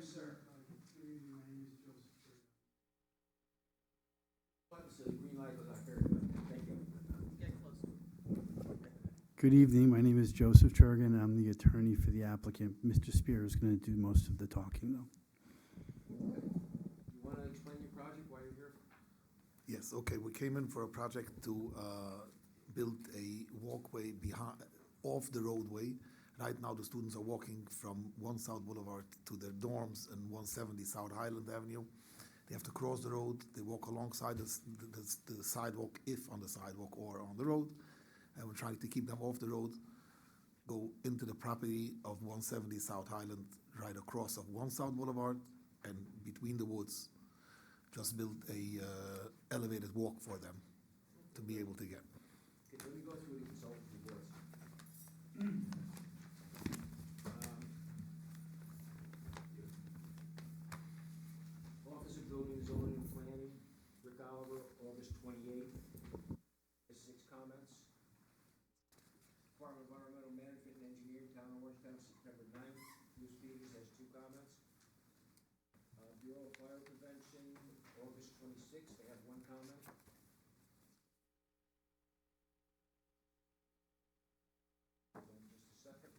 Yes, sir. Good evening, my name is Joseph. So the green light was not very good. Thank you. Get closer. Good evening, my name is Joseph Churgan, I'm the attorney for the applicant. Mr. Spear is going to do most of the talking, though. You want to explain your project, why you're here? Yes, okay, we came in for a project to build a walkway off the roadway. Right now, the students are walking from 1 South Boulevard to their dorms in 170 South Highland Avenue. They have to cross the road, they walk alongside the sidewalk, if on the sidewalk or on the road. And we're trying to keep them off the road, go into the property of 170 South Highland, right across of 1 South Boulevard, and between the woods, just build a elevated walk for them to be able to get. Okay, let me go through the consultant reports. Office of Building, Zoning and Planning, Rick Oliver, August 28th, has 6 comments. Department of Environmental Management and Engineering, Town of Orangetown, September 9th, Bruce Peters has 2 comments. Bureau of Fire Prevention, August 26th, they have 1 comment. Hold on just a second.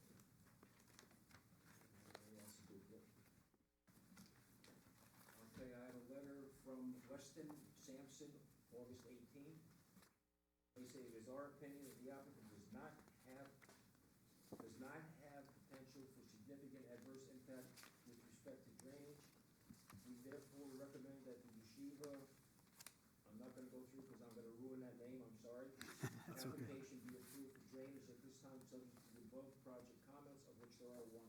Okay, I have a letter from Weston Sampson, August 18th. They say it is our opinion that the applicant does not have potential for significant adverse impact with respect to drainage. We therefore recommend that the yeshiva, I'm not gonna go through because I'm gonna ruin that name, I'm sorry. That's okay. Application be approved for drainage at this time, subject to the above project comments, of which there are 1.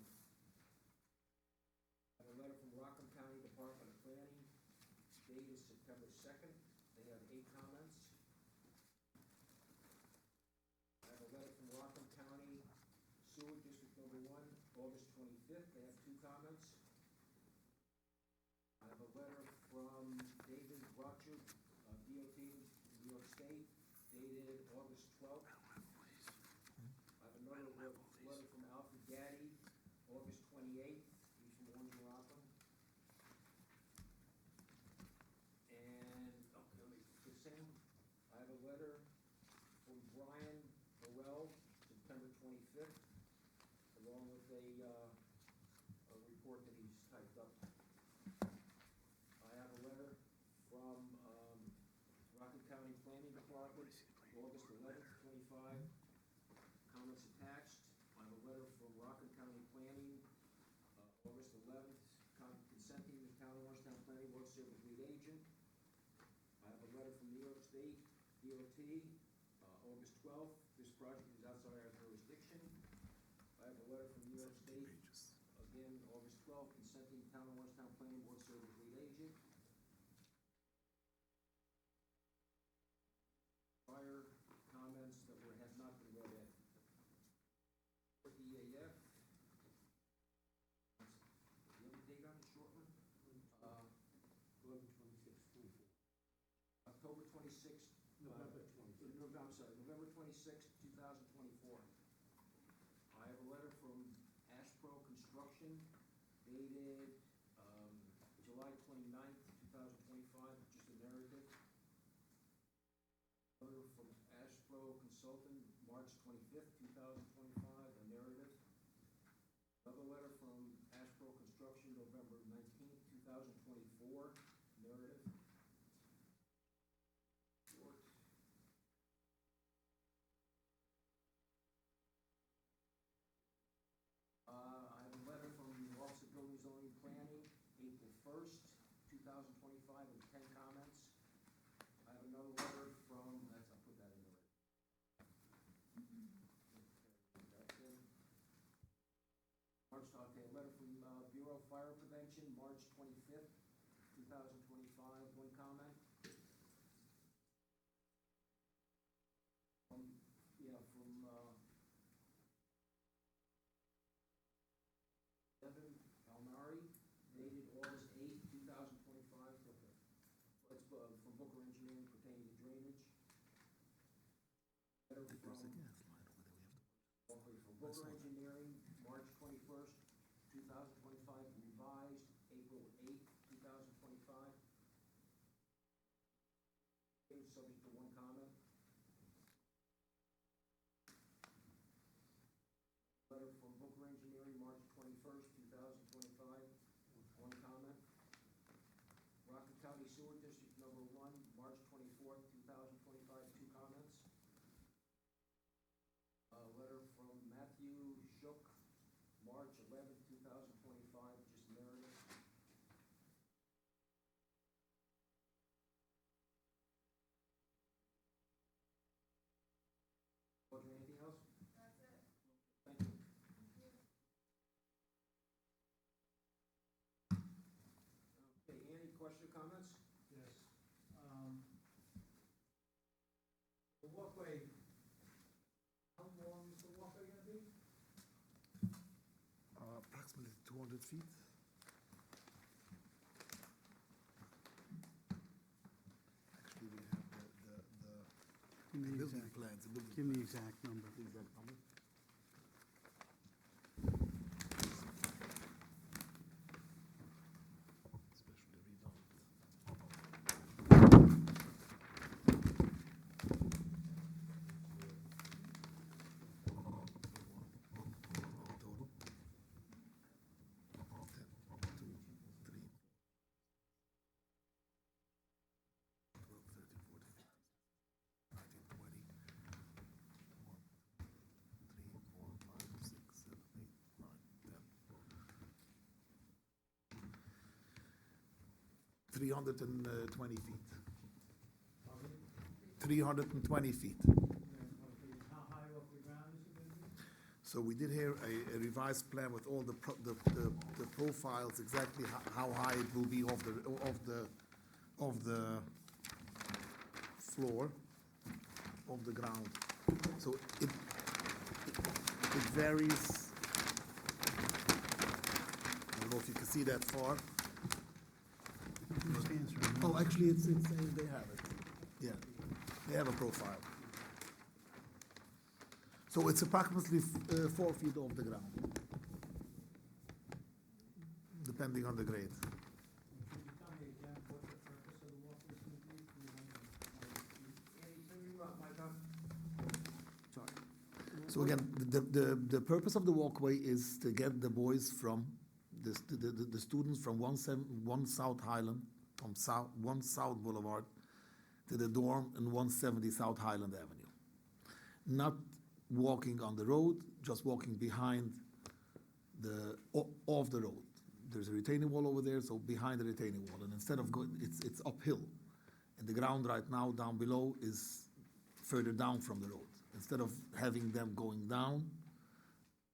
I have a letter from Rockland County Department of Planning, dated September 2nd. They have 8 comments. I have a letter from Rockland County Sewer District Number 1, August 25th. They have 2 comments. I have a letter from David Rocher, DOT, New York State, dated August 12th. I have another letter from Alfred Gaddy, August 28th. He's from Orange and Rockland. And, okay, let me put this in. I have a letter from Brian Burrell, September 25th, along with a report that he's typed up. I have a letter from Rockland County Planning Department, August 11th, 25, comments attached. I have a letter from Rockland County Planning, August 11th, consenting the Town of Orangetown Planning Board Service Lead Agent. I have a letter from New York State DOT, August 12th. This project is outside our jurisdiction. I have a letter from New York State, again, August 12th, consenting the Town of Orangetown Planning Board Service Lead Agent. Prior comments that have not been read in. For EAF. Do you have a date on the short one? 11/26/24. October 26th. November 26th. I'm sorry, November 26th, 2024. I have a letter from Ashpro Construction dated July 29th, 2025, just a narrative. Letter from Ashpro Consultant, March 25th, 2025, a narrative. Another letter from Ashpro Construction, November 19th, 2024, narrative. Short. I have a letter from the Office of Building, Zoning and Planning, April 1st, 2025, with 10 comments. I have another letter from, I'll put that in there. That's in. March, okay, a letter from Bureau of Fire Prevention, March 25th, 2025, 1 comment. From Evan Alnari, dated August 8th, 2025. Okay. It's from Booker Engineering pertaining to drainage. Letter from Booker Engineering, March 21st, 2025, revised, subject to one comment. Letter from Booker Engineering, March 21st, 2025, one comment. Rockland County Sewer District Number 1, March 24th, 2025, two comments. A letter from Matthew Shook, March 11th, 2025, just narrative. Was there anything else? That's it. Thank you. Okay, Annie, question or comments? Yes. The walkway, how long is the walkway gonna be? Approximately 200 feet. Actually, we have Give me the building exact, plans, the building. give me the exact number. The exact number. Especially redone. Total. 10, 2, 3, 12, 13, 14, 19, 20, 1, 3, 4, 5, 6, 7, 8, 9, 10. 320 feet. 320 feet. How high off the ground is it gonna be? So we did here a revised plan with all the profiles, exactly how high it will be of the floor, of the ground. So it varies. I don't know if you can see that far. Just answer it. Oh, actually, it's they have it. Yeah, they have a profile. So it's approximately 4 feet off the ground, depending on the grade. Could you tell me again what the purpose of the walkway is gonna be? Annie, turn your mic on. Sorry. So again, the purpose of the walkway is to get the boys from, the students from 1 South Highland, from 1 South Boulevard to the dorm in 170 South Highland Avenue. Not walking on the road, just walking behind off the road. There's a retaining wall over there, so behind the retaining wall. And instead of going, it's uphill. And the ground right now down below is further down from the road. Instead of having them going down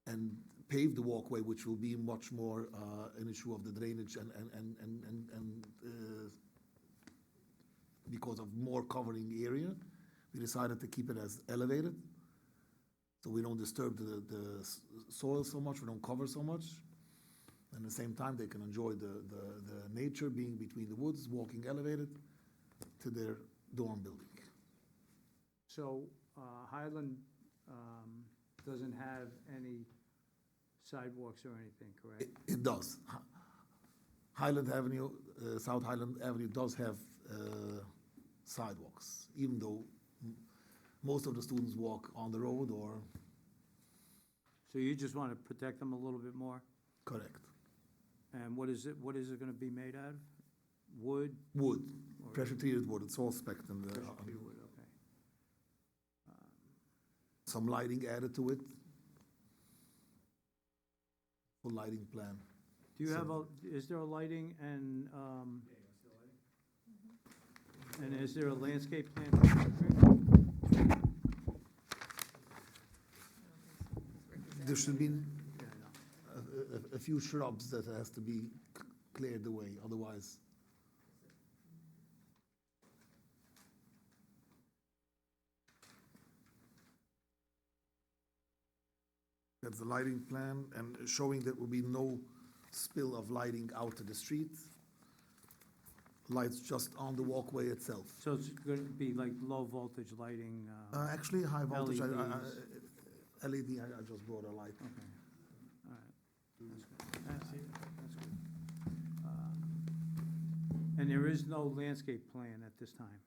and pave the walkway, which will be much more an issue of the drainage and because of more covering area, we decided to keep it as elevated. So we don't disturb the soil so much, we don't cover so much. And at the same time, they can enjoy the nature being between the woods, walking elevated to their dorm building. So, Highland, doesn't have any sidewalks or anything, correct? It does. Highland Avenue, South Highland Avenue does have sidewalks, even though most of the students walk on the road or. So you just want to protect them a little bit more? Correct. And what is it gonna be made out of? Wood? Wood, Or- pressure treated wood, it's all spec'd in the. Pressure treated wood, okay. Some lighting added to it. Full lighting plan. Do you have is there a lighting and, and is there a landscape plan? for the tree? There should be Yeah, I know. a few shrubs that has to be cleared away, otherwise. That's the lighting plan and showing there will be no spill of lighting out to the street. Lights just on the walkway itself. So it's gonna be like low voltage lighting, Actually, high voltage, LEDs. LED, I just brought a light. okay, all right, that's good. That's good. And there is no landscape plan at this time?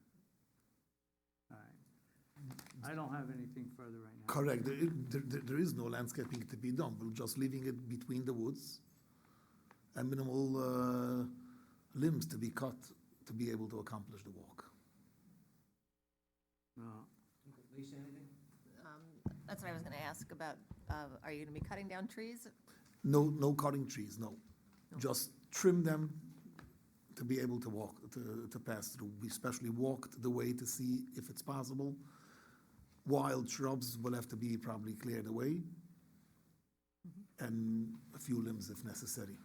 I don't have anything further right now. Correct. There is no landscaping to be done. We're just leaving it between the woods and minimal limbs to be cut to be able to accomplish the walk. No. Okay, Lisa, anything? That's what I was gonna ask about, are you gonna be cutting down trees? No cutting trees, no. Just trim them to be able to walk, to pass through. We especially walked the way to see if it's possible. Wild shrubs will have to be probably cleared away, and a few limbs if necessary.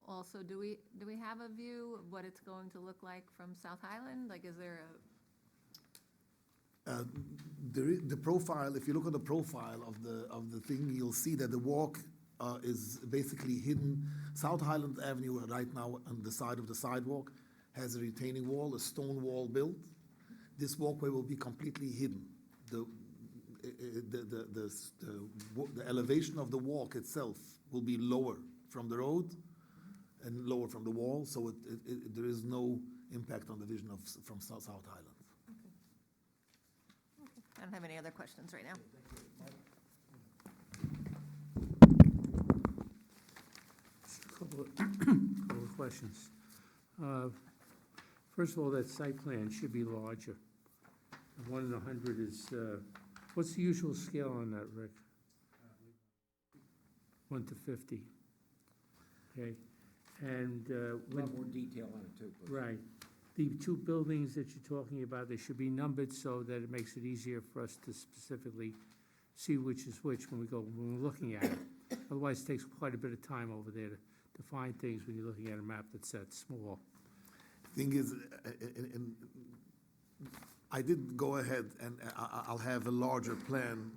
Also, do we have a view of what it's going to look like from South Highland? Like, is there The profile, if you look at the profile of the thing, you'll see that the walk is basically hidden. South Highland Avenue right now on the side of the sidewalk has a retaining wall, a stone wall built. This walkway will be completely hidden. The elevation of the walk itself will be lower from the road and lower from the wall, so there is no impact on the vision from South Highland. I don't have any other questions right now. Just a couple of questions. First of all, that site plan should be larger. 1 in 100 is, what's the usual scale on that, Rick? 1 to 50. Okay, and A when, lot more detail on it too, please. right, the two buildings that you're talking about, they should be numbered so that it makes it easier for us to specifically see which is which when we're looking at it. Otherwise, it takes quite a bit of time over there to find things when you're looking at a map that's that small. Thing is, I did go ahead and I'll have a larger plan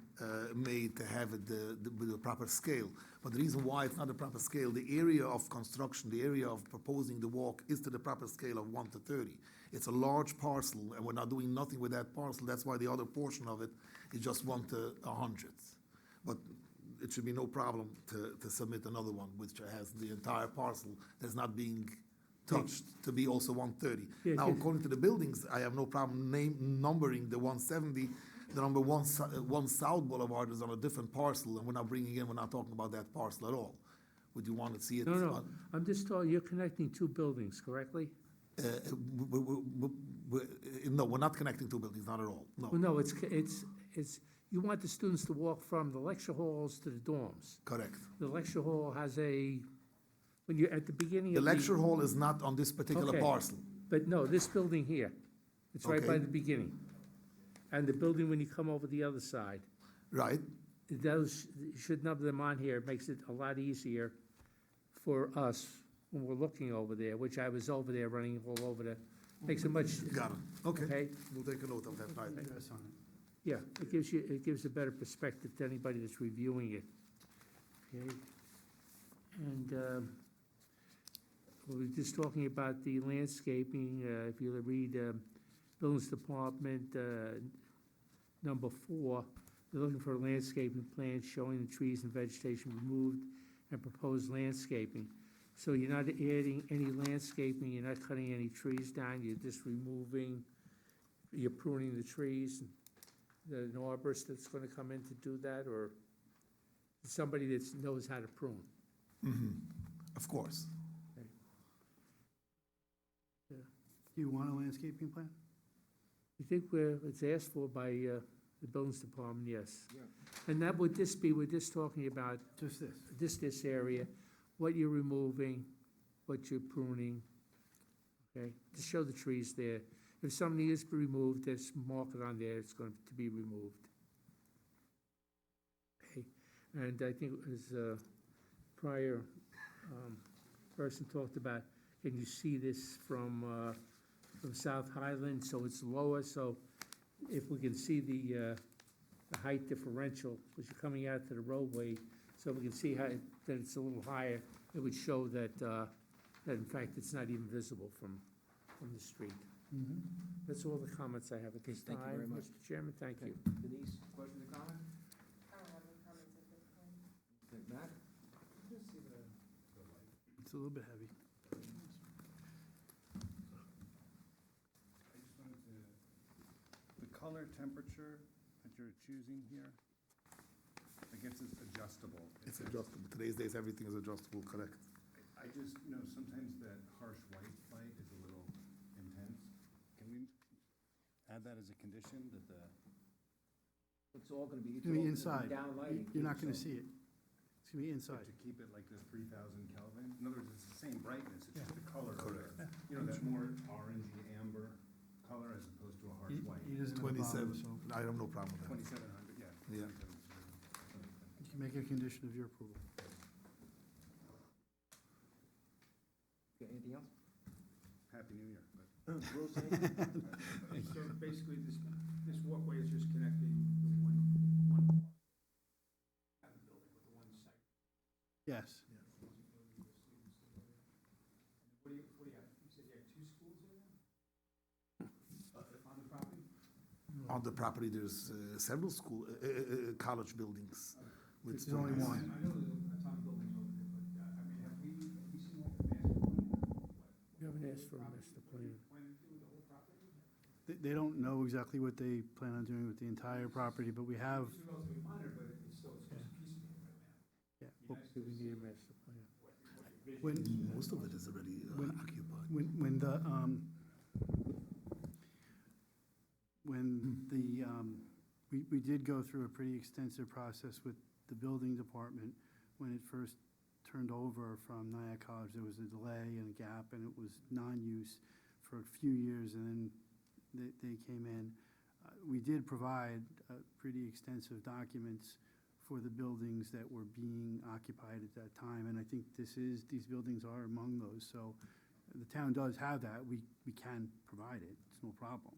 made to have it with the proper scale. But the reason why it's not a proper scale, the area of construction, the area of proposing the walk is to the proper scale of 1 to 30. It's a large parcel, and we're not doing nothing with that parcel. That's why the other portion of it is just 1 to 100. But it should be no problem to submit another one, which has the entire parcel that's not being touched to be also 130. Yeah, Now, yes. according to the buildings, I have no problem numbering the 170. The number 1 South Boulevard is on a different parcel, and we're not talking about that parcel at all. Would you want to see it? No, I'm just talking, you're connecting two buildings, correctly? No, we're not connecting two buildings, not at all, no. Well, no, it's, you want the students to walk from the lecture halls to the dorms. Correct. The lecture hall has when you're at the beginning The of lecture hall is not on this particular Okay. parcel. But no, this building here, it's right by Okay. the beginning. And the building when you come over the other side, Right, those, you should number them on here, it makes it a lot easier for us when we're looking over there, which I was over there running all over the, makes it much, got it, okay. okay? We'll take a note of that, right. Address on it. Yeah, it gives a better perspective to anybody that's reviewing it. Okay? And, we were just talking about the landscaping, if you read, Buildings Department, number 4, they're looking for a landscaping plan showing the trees and vegetation removed and proposed landscaping. So you're not adding any landscaping, you're not cutting any trees down, you're just removing, you're pruning the trees. The arborist that's gonna come in to do that, or somebody that knows how to prune? Of course. Do you want a landscaping plan? You think it's asked for by the Buildings Department, yes. Yeah. And that would this be, we're just talking about Just this. this area, what you're removing, what you're pruning, okay? To show the trees there. If something is to be removed, there's marked on there, it's going to be removed. Okay, and I think as prior person talked about, can you see this from South Highland, so it's lower, so if we can see the height differential, because you're coming out to the roadway, so we can see how, that it's a little higher, it would show that, that in fact it's not even visible from the street. That's all the comments I have at this time. Thank you very much. Mr. Chairman, thank you. Denise, question or comment? I don't have any comments at this point. Okay, Matt? It's a little bit heavy. The color color temperature that you're choosing here? I guess it's adjustable. It's adjustable. Today's days, everything is adjustable, correct? I just know sometimes that harsh white light is a little intense. Can we add that as a condition that the, It's all gonna be, It's gonna be it's all inside. down lighting. You're not gonna so- see it. It's gonna be inside. to keep it like this 3,000 Kelvin? In other words, it's the same brightness, it's just Yeah. the color of Correct. it. You know, that more orangey amber color as opposed to a harsh white. He doesn't have a problem, 27, so I have no problem with that. 2,700, yeah. Yeah. 2700. you can make a condition of your approval. Okay, anything else? Happy New Year, but. Rose, So basically, this walkway is just connecting the one part of the building with the one site. Yes. What do you have? You said you had two schools there? On the property? On the property, there's several school, college buildings. with There's only schools. one. I know there's a ton of buildings over there, but, I mean, have we seen what the master plan? You haven't asked for a master plan. When to do the whole property? They don't know exactly what they plan on doing with the entire property, but we have, It's relatively minor, but it's still, it's just piecemeal right now. yeah. Be well, nice Do to we see need a master plan? what your vision When, is. Most of it is already When- occupied. We did go through a pretty extensive process with the building department. When it first turned over from Nyack College, there was a delay and a gap, and it was non-use for a few years, and then they came in. We did provide pretty extensive documents for the buildings that were being occupied at that time, and I think these buildings are among those, so the town does have that. We can provide it, it's no problem.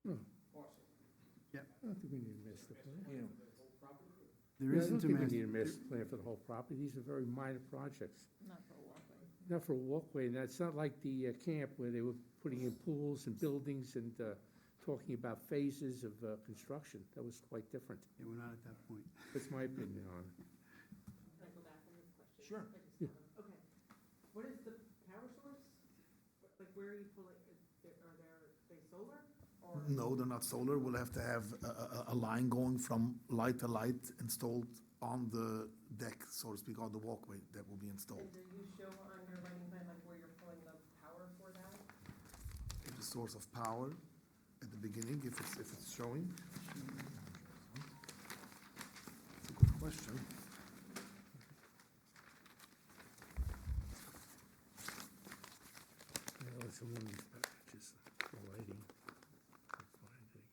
No, Parcel. I don't think we need a master plan. You know, The whole property? There Yeah, I isn't don't a think we master. need a master plan for the whole property. These are very minor projects. Not for a walkway. Not for a walkway, and that's not like the camp where they were putting in pools and buildings and talking about phases of construction. That was quite different. Yeah, we're not at that point. That's my opinion on it. Can I go back on this question? Sure. I just Yeah. thought of- Okay. What is the power source? Like, where are you pulling, they solar? Or? No, they're not solar. We'll have to have a line going from light to light installed on the deck, so to speak, on the walkway that will be installed. And do you show on your lighting plan, like, where you're pulling the power for that? The source of power at the beginning, if it's showing. It's a good question. It's one of these packages, the lighting.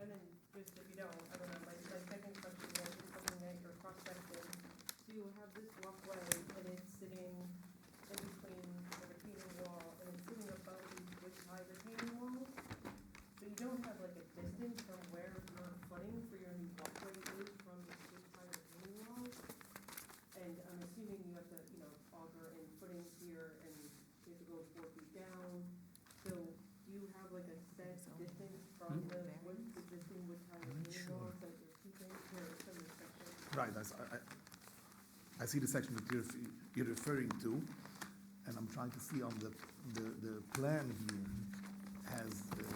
And then, just if you don't, I don't know, my second question was, is something that you're cross-secting. So you have this walkway, and it's sitting in between the retaining wall, and it's sitting above these wood-tie retaining walls. So you don't have like a distance from where your footing for your new walkway is from the wood-tie retaining walls. And I'm assuming you have to, auger in footings here, and you have to go 4 feet down. So do you have like a set distance from the existing wood-tie retaining walls that you're keeping here from the section? Right, I see the section that you're referring to, and I'm trying to see on the plan view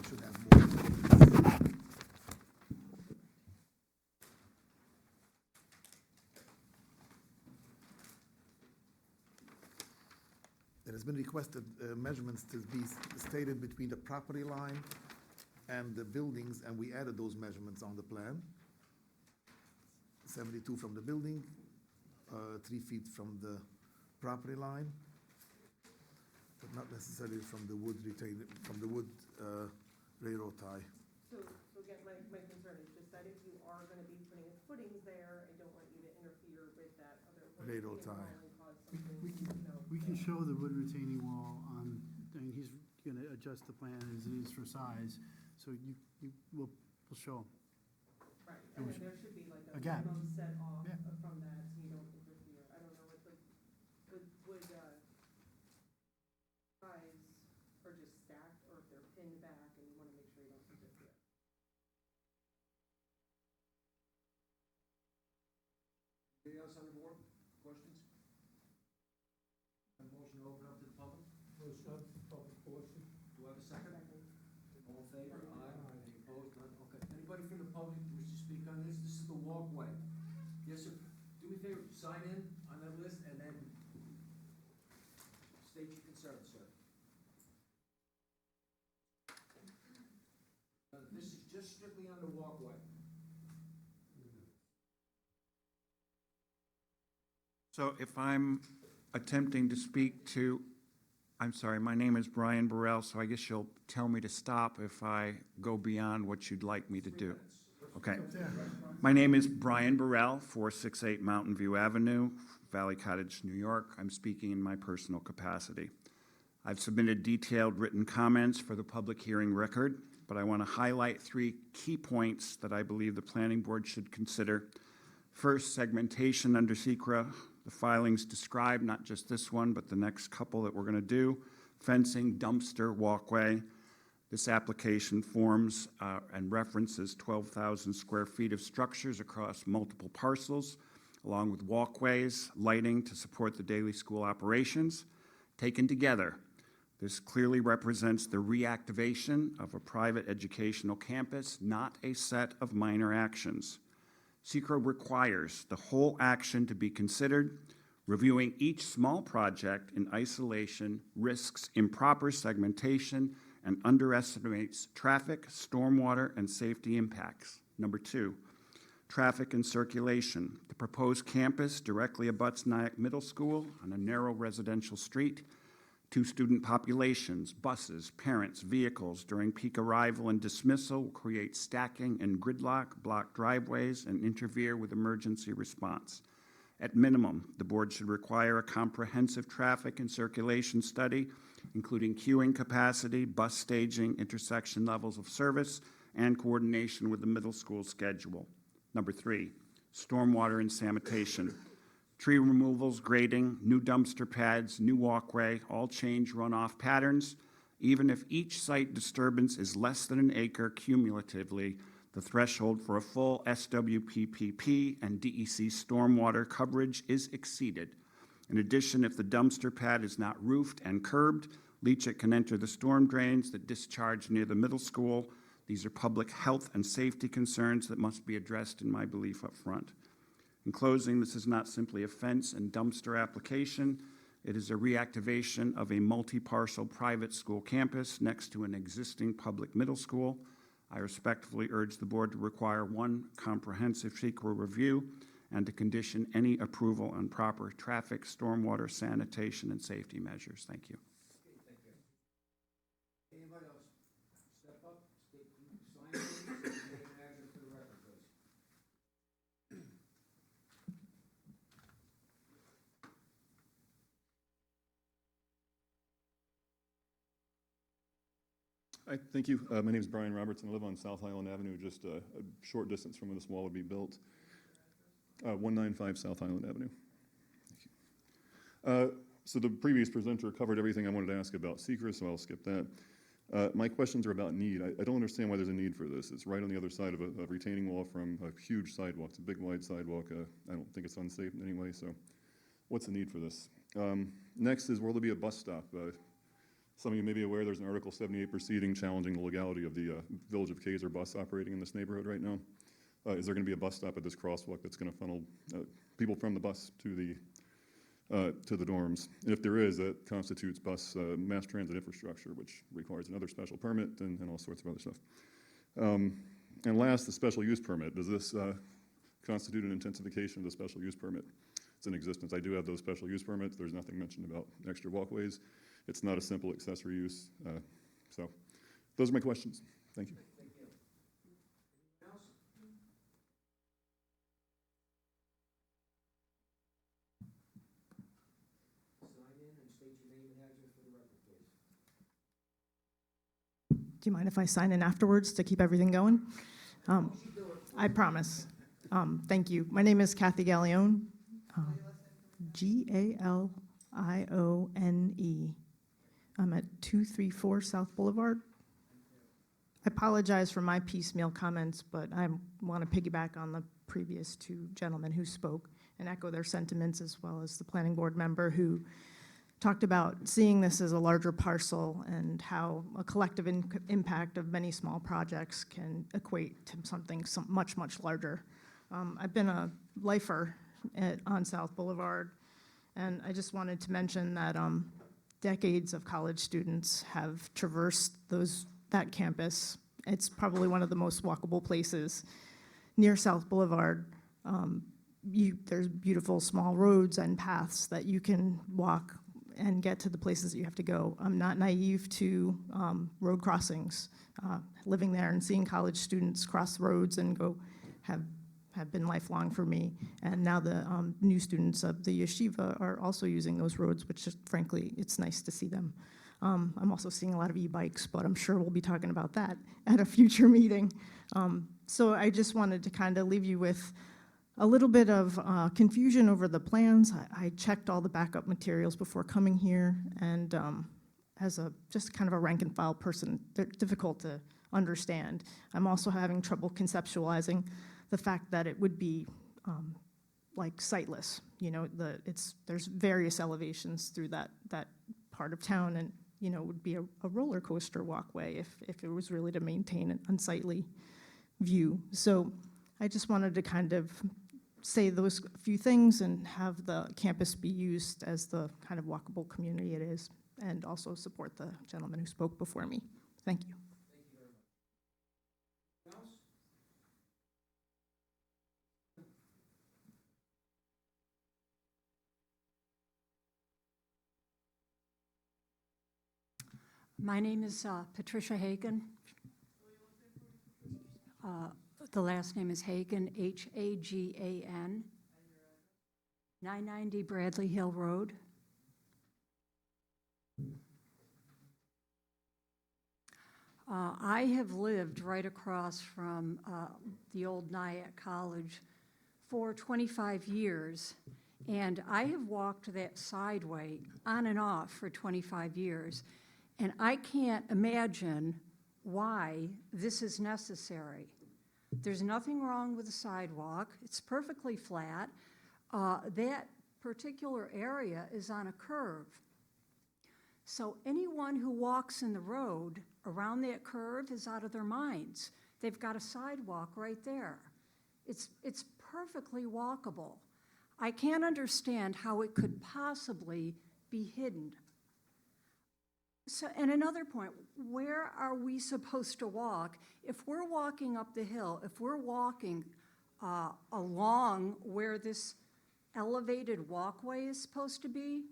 should have more. There has been requested measurements to be stated between the property line and the buildings, and we added those measurements on the plan. 72 from the building, 3 feet from the property line, but not necessarily from the wood railroad tie. So again, my concern is just that if you are gonna be putting footings there, I don't want you to interfere with that other wood Railroad retaining tie. wall and cause something, We can show the wood retaining wall on, I mean, he's gonna adjust the plan as it is for size, so we'll show him. Right, And and we then there should be like a Again. minimum set off Yeah. from that, so you don't interfere. I don't know if the wood ties are just stacked, or if they're pinned back, and you wanna make sure you don't interfere. Anything else on the board? Questions? A motion to open up to the public? Motion up, public portion. Do I have a second? All in favor? Aye. Any Anybody from the public wish to speak on this? This is the walkway. Yes, sir. Do me a favor, sign in on that list and then state your concern, sir. This is just strictly on the walkway. So if I'm attempting to speak to, I'm sorry, my name is Brian Burrell, so I guess you'll tell me to stop if I go beyond what you'd like me to do. Okay. My name is Brian Burrell, 468 Mountain View Avenue, Valley Cottage, New York. I'm speaking in my personal capacity. I've submitted detailed written comments for the public hearing record, but I want to highlight 3 key points that I believe the planning board should consider. First, segmentation under SECRA. The filings describe not just this one, but the next couple that we're going to do. Fencing, dumpster, walkway. This application forms and references 12,000 square feet of structures across multiple parcels, along with walkways, lighting to support the daily school operations. Taken together, this clearly represents the reactivation of a private educational campus, not a set of minor actions. SECRA requires the whole action to be considered. Reviewing each small project in isolation risks improper segmentation and underestimates traffic, stormwater, and safety impacts. Number 2, traffic and circulation. The proposed campus directly abuts Nyack Middle School on a narrow residential street. 2 student populations, buses, parents, vehicles during peak arrival and dismissal will create stacking and gridlock, block driveways, and interfere with emergency response. At minimum, the board should require a comprehensive traffic and circulation study, including queuing capacity, bus staging, intersection levels of service, and coordination with the middle school schedule. Number 3, stormwater and sanitation. Tree removals, grading, new dumpster pads, new walkway, all change runoff patterns. Even if each site disturbance is less than an acre cumulatively, the threshold for a full SWPPP and DEC stormwater coverage is exceeded. In addition, if the dumpster pad is not roofed and curbed, leachate can enter the storm drains that discharge near the middle school. These are public health and safety concerns that must be addressed, in my belief, up front. In closing, this is not simply a fence and dumpster application. It is a reactivation of a multi-parcel private school campus next to an existing public middle school. I respectfully urge the board to require 1 comprehensive SECRA review and to condition any approval on proper traffic, stormwater, sanitation, and safety measures. Thank you. Okay, thank you. Anybody else? Step up, state, sign in, state your name and address for the record, please. Hi, thank you. My name is Brian Robertson. I live on South Highland Avenue, just a short distance from where this wall would be built. 195 South Highland Avenue. Thank you. So the previous presenter covered everything I wanted to ask about SECRA, so I'll skip that. My questions are about need. I don't understand why there's a need for this. It's right on the other side of a retaining wall from a huge sidewalk. It's a big, wide sidewalk. I don't think it's unsafe in any way, so what's the need for this? Next is, will there be a bus stop? Some of you may be aware there's an Article 78 proceeding challenging the legality of the Village of Kaiser bus operating in this neighborhood right now. Is there going to be a bus stop at this crosswalk that's going to funnel people from the bus to the dorms? And if there is, that constitutes bus mass transit infrastructure, which requires another special permit and all sorts of other stuff. And last, the special use permit. Does this constitute an intensification of the special use permit? It's in existence. I do have those special use permits. There's nothing mentioned about extra walkways. It's not a simple accessory use. So those are my questions. Thank you. Thank you. Anyone else? Sign in and state your name and address for the record, please. Do you mind if I sign in afterwards to keep everything going? I promise. Thank you. My name is Kathy Gallione. Gallione. I'm at 234 South Boulevard. I apologize for my piecemeal comments, but I want to piggyback on the previous 2 gentlemen who spoke and echo their sentiments, as well as the planning board member who talked about seeing this as a larger parcel and how a collective impact of many small projects can equate to something much, much larger. I've been a lifer on South Boulevard, and I just wanted to mention that decades of college students have traversed that campus. It's probably one of the most walkable places near South Boulevard. There's beautiful small roads and paths that you can walk and get to the places that you have to go. I'm not naive to road crossings. Living there and seeing college students cross roads and go have been lifelong for me. And now the new students of the yeshiva are also using those roads, which is, frankly, it's nice to see them. I'm also seeing a lot of e-bikes, but I'm sure we'll be talking about that at a future meeting. So I just wanted to kind of leave you with a little bit of confusion over the plans. I checked all the backup materials before coming here, and as just kind of a rank and file person, they're difficult to understand. I'm also having trouble conceptualizing the fact that it would be like sightless. You know, there's various elevations through that part of town, and you know, it would be a roller coaster walkway if it was really to maintain an unsightly view. So I just wanted to kind of say those few things and have the campus be used as the kind of walkable community it is, and also support the gentleman who spoke before me. Thank you. Thank you very much. Anything else? My name is Patricia Hagan. The last name is Hagan, Hagan. 990 Bradley Hill Road. I have lived right across from the old Nyack College for 25 years, and I have walked that sideway on and off for 25 years, and I can't imagine why this is necessary. There's nothing wrong with the sidewalk. It's perfectly flat. That particular area is on a curve. So anyone who walks in the road around that curve is out of their minds. They've got a sidewalk right there. It's perfectly walkable. I can't understand how it could possibly be hidden. So, and another point, where are we supposed to walk? If we're walking up the hill, if we're walking along where this elevated walkway is supposed to be,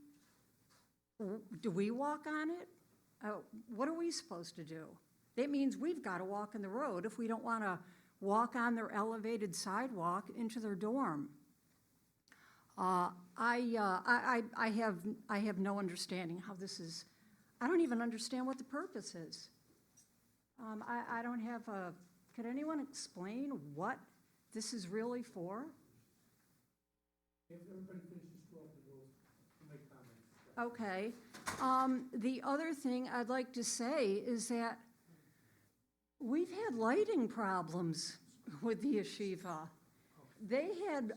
do we walk on it? What are we supposed to do? That means we've got to walk in the road if we don't want to walk on their elevated sidewalk into their dorm. I have no understanding how this is. I don't even understand what the purpose is. I don't have could anyone explain what this is really for? If everybody finishes talking, we'll make comments. Okay. The other thing I'd like to say is that we've had lighting problems with the yeshiva. They had,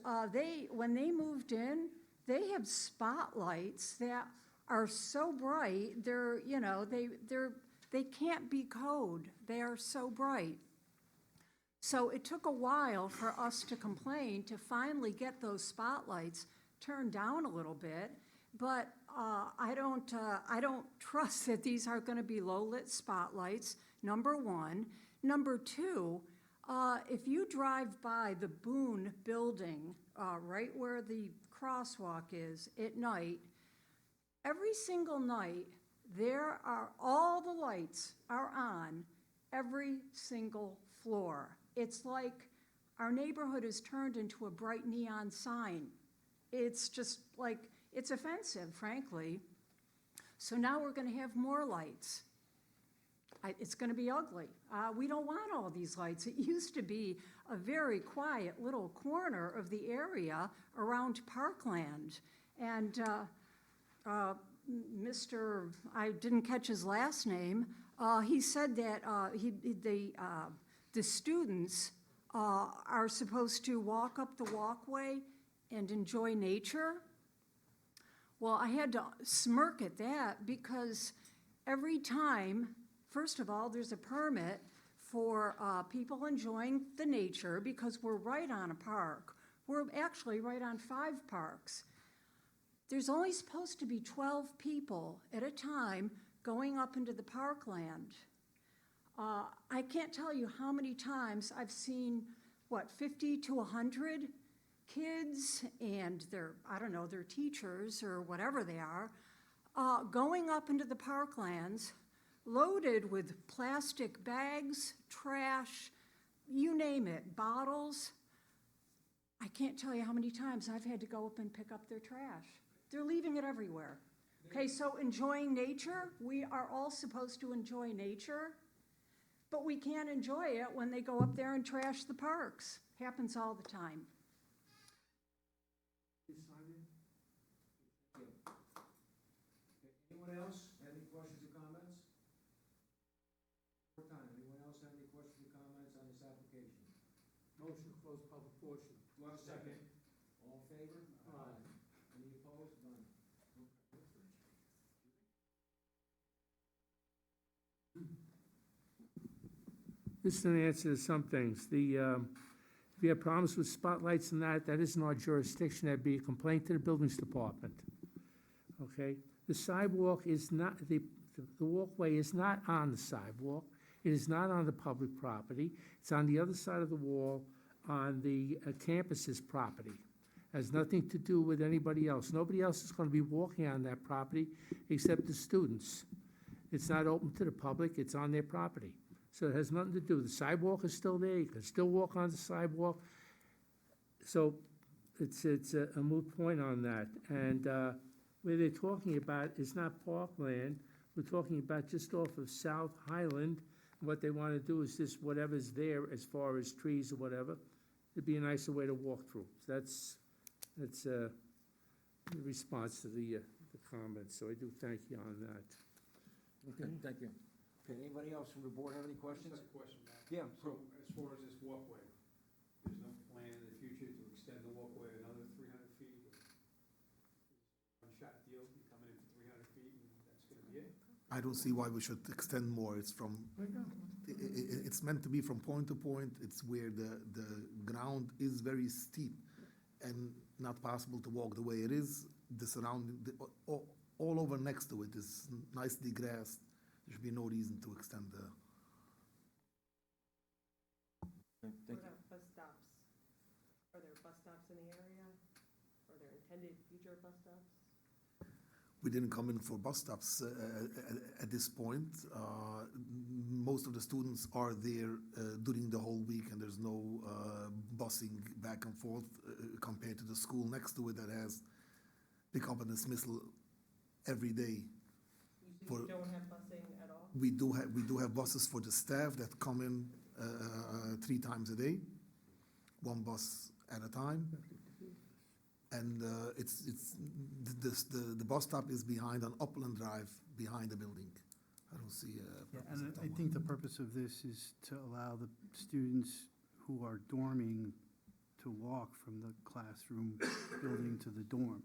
when they moved in, they have spotlights that are so bright, they can't be code. They are so bright. So it took a while for us to complain to finally get those spotlights turned down a little bit, but I don't trust that these are going to be low-lit spotlights, number one. Number two, if you drive by the Boone building, right where the crosswalk is at night, every single night, all the lights are on every single floor. It's like our neighborhood is turned into a bright neon sign. It's just like, it's offensive, frankly. So now we're going to have more lights. It's going to be ugly. We don't want all these lights. It used to be a very quiet little corner of the area around Parkland. And Mr., I didn't catch his last name, he said that the students are supposed to walk up the walkway and enjoy nature. Well, I had to smirk at that because every time, first of all, there's a permit for people enjoying the nature because we're right on a park. We're actually right on 5 parks. There's only supposed to be 12 people at a time going up into the parkland. I can't tell you how many times I've seen, 50 to 100 kids and their, I don't know, their teachers or whatever they are, going up into the parklands loaded with plastic bags, trash, you name it, bottles. I can't tell you how many times I've had to go up and pick up their trash. They're leaving it everywhere. Okay, so enjoying nature, we are all supposed to enjoy nature, but we can't enjoy it when they go up there and trash the parks. Happens all the time. Anyone else have any questions or comments? Anyone else have any questions or comments on this application? Motion to close public portion. Do I have a second? All in favor? Aye. Any opposed? None. This is an answer to some things. If you have problems with spotlights and that isn't our jurisdiction. That'd be a complaint to the buildings department. Okay? The sidewalk is not, the walkway is not on the sidewalk. It is not on the public property. It's on the other side of the wall on the campus's property. Has nothing to do with anybody else. Nobody else is going to be walking on that property except the students. It's not open to the public. It's on their property. So it has nothing to do. The sidewalk is still there. You can still walk on the sidewalk. So it's a moot point on that. And where they're talking about is not parkland. We're talking about just off of South Highland. What they want to do is just whatever's there as far as trees or whatever, it'd be a nicer way to walk through. So that's the response to the comments. So I do thank you on that. Okay, thank you. Okay, anybody else from the board have any questions? Just a question, Matt. Yeah. So as far as this walkway, there's no plan in the future to extend the walkway another 300 feet? One-shot deal, you come in for 300 feet and that's gonna be it? I don't see why we should extend more. It's it's meant to be from point to point. It's where the ground is very steep and not possible to walk the way it is. The surrounding, all over next to it is nicely grassed. There should be no reason to extend the. Okay, What thank you. about bus stops? Are there bus stops in the area? Are there intended future bus stops? We didn't come in for bus stops at this point. Most of the students are there during the whole week, and there's no busing back and forth compared to the school next to it that has pick-up and dismissal every day. You don't have busing at all? We do have buses for the staff that come in 3 times a day, 1 bus at a time. And the bus stop is behind on Upland Drive, behind the building. I don't see a Yeah, purpose and at I all. think the purpose of this is to allow the students who are dorming to walk from the classroom building to the dorm.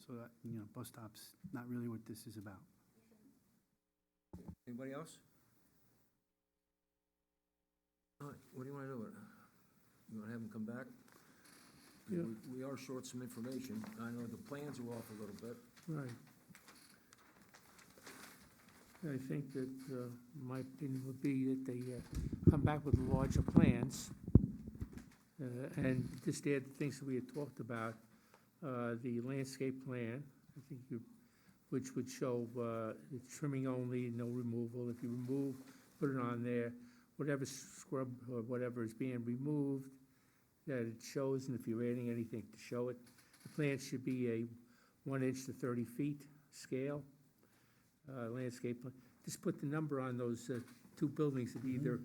So that, bus stop's not really what this is about. Anybody else? All right, what do you want to do? You want to have them come back? Yeah. We are short some information. I know the plans are off a little bit. Right. I think that my opinion would be that they come back with larger plans and just add the things that we had talked about, the landscape plan, I think which would show trimming only, no removal. If you remove, put it on there, whatever scrub or whatever is being removed, that it shows, and if you're adding anything to show it. The plan should be a 1 inch to 30 feet scale, landscape plan. Just put the number on those 2 buildings at either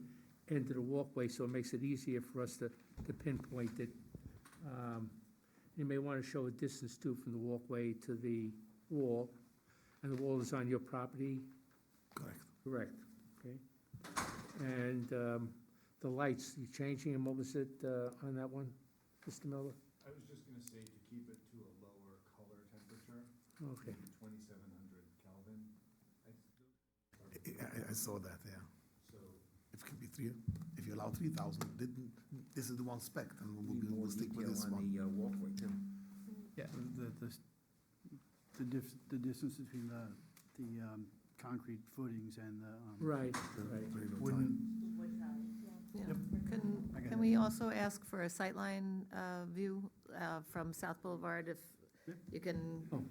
end of the walkway, so it makes it easier for us to pinpoint it. You may want to show a distance too from the walkway to the wall, and the wall is on your property? Correct. Correct, okay. And the lights, you changing them, what was it on that one, Mr. Miller? I was just gonna say to keep it to a lower color temperature. Okay. 2700 Kelvin. I saw that, yeah. So If it can be three, if you allow 3,000, this is the one spec, and Need more we'll stick with detail this on one. the walkway too. Yeah, the distance between the concrete footings and the. Right, Very right. low Wooden, Yeah. Yep. I got Can it. we also ask for a sightline view from South Boulevard if Yep. you can, Oh.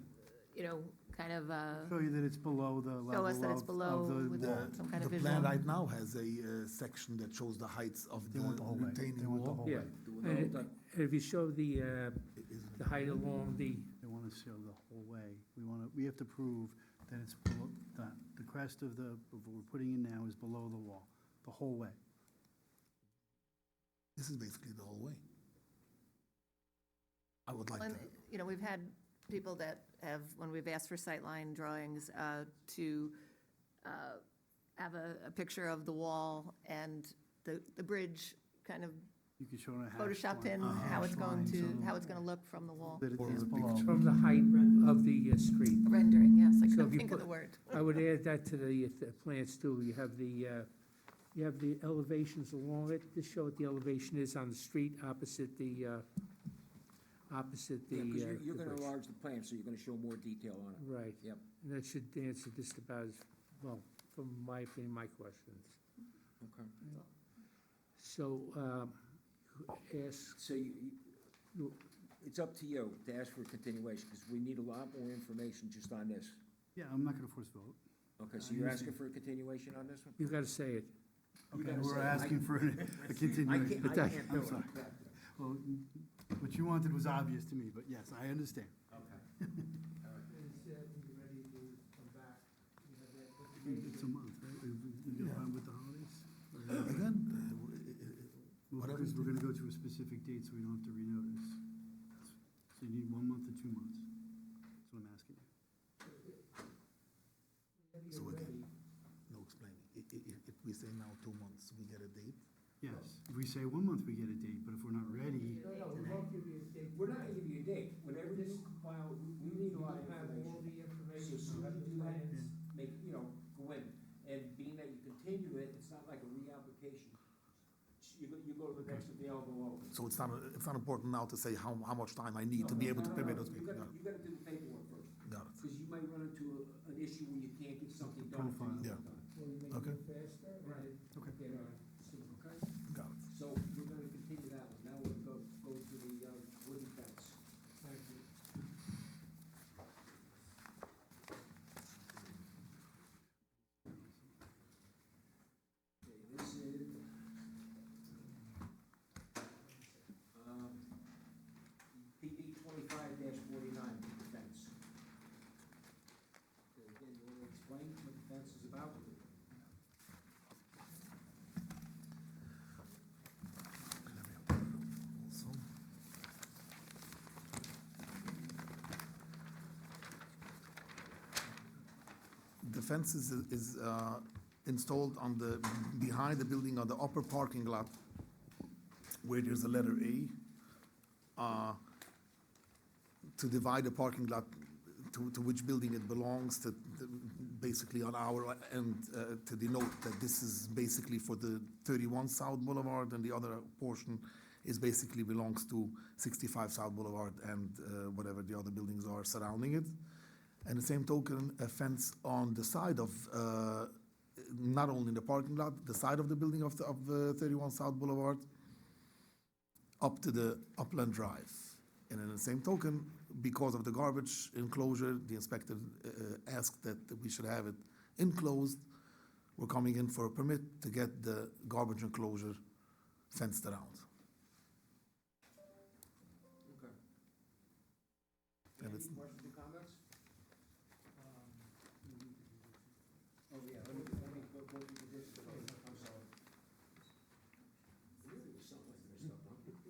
you know, kind of show you that it's below the level show us that it's of below the with wall. some kind of The plan visual? right now has a section that shows the heights of They the want the whole way. They retaining want the wall. whole Yeah. way. Do it And all it- done. and if you show the Isn't the it? height along the, They want to show the whole way. We have to prove that it's below, that the crest of of what we're putting in now is below the wall, the whole way. This is basically the whole way. I would like And, to, you know, we've had people that have, when we've asked for sightline drawings, to have a picture of the wall and the bridge kind of You can show a hash photoshopped line- in, a how it's hash going line, to, so how it's going to look from the wall. that it Or is the below. picture. from the height of the street. Rendering, yes, I So couldn't if you think of put- the word. I would add that to the plans too. You have the elevations along it. Just show what the elevation is on the street opposite the Yeah, because you're the gonna bridge. enlarge the plan, so you're gonna show more detail on it. Right. Yep. And that should answer just about as, well, from my opinion, my questions. Okay. So, ask, So it's up to you to ask for a continuation, because we need a lot more information just on this. Yeah, I'm not going to force vote. Okay, so I you're understand. asking for a continuation on this one? you gotta say it. You Okay, gotta we're say it. asking for a I continuation. can't, I can't do I'm it. sorry. Well, what you wanted was obvious to me, but yes, I understand. It's a month, right? You Yeah. fine with the holidays? again, Well, whatever. because we're going to go to a specific date, so we don't have to renotice. So you need 1 month or 2 months? That's what I'm asking you. So again, no explaining. If we say now 2 months, we get a date. Yes, if we say 1 month, we get a date, but if we're not ready, We're not gonna give you a date. Whenever you compile, we need a lot of information. So as soon as you do that, make, you know, go in. And being that you continue it, it's not like a reapplication. You go to the next available open. So it's not important now to say how much time I need to be able to permit those people. Got You gotta do the paperwork first, it. Got it. because you might run into an issue where you can't get something done. until Profile. you Yeah. get done. Okay, Right. Okay. Get on soon, okay? got it. So we're gonna continue that one. Now we'll go to the wooden fence. Thank you. Okay, this is, PB 25-49, the fence. Okay, again, you wanna explain what the fence is about? So, the fence is installed on the, behind the building on the upper parking lot where there's a letter A, to divide the parking lot to which building it belongs, basically on our end, to denote that this is basically for the 31 South Boulevard, and the other portion is basically belongs to 65 South Boulevard and whatever the other buildings are surrounding it. And the same token, a fence on the side of, not only in the parking lot, the side of the building of the 31 South Boulevard, up to the Upland Drive. And in the same token, because of the garbage enclosure, the inspector asked that we should have it enclosed. We're coming in for a permit to get the garbage enclosure fenced around. Okay. And Any it's- questions or comments? Oh, yeah, let me go through the conditions. I'm sorry. There was something like this stuff, huh? Okay,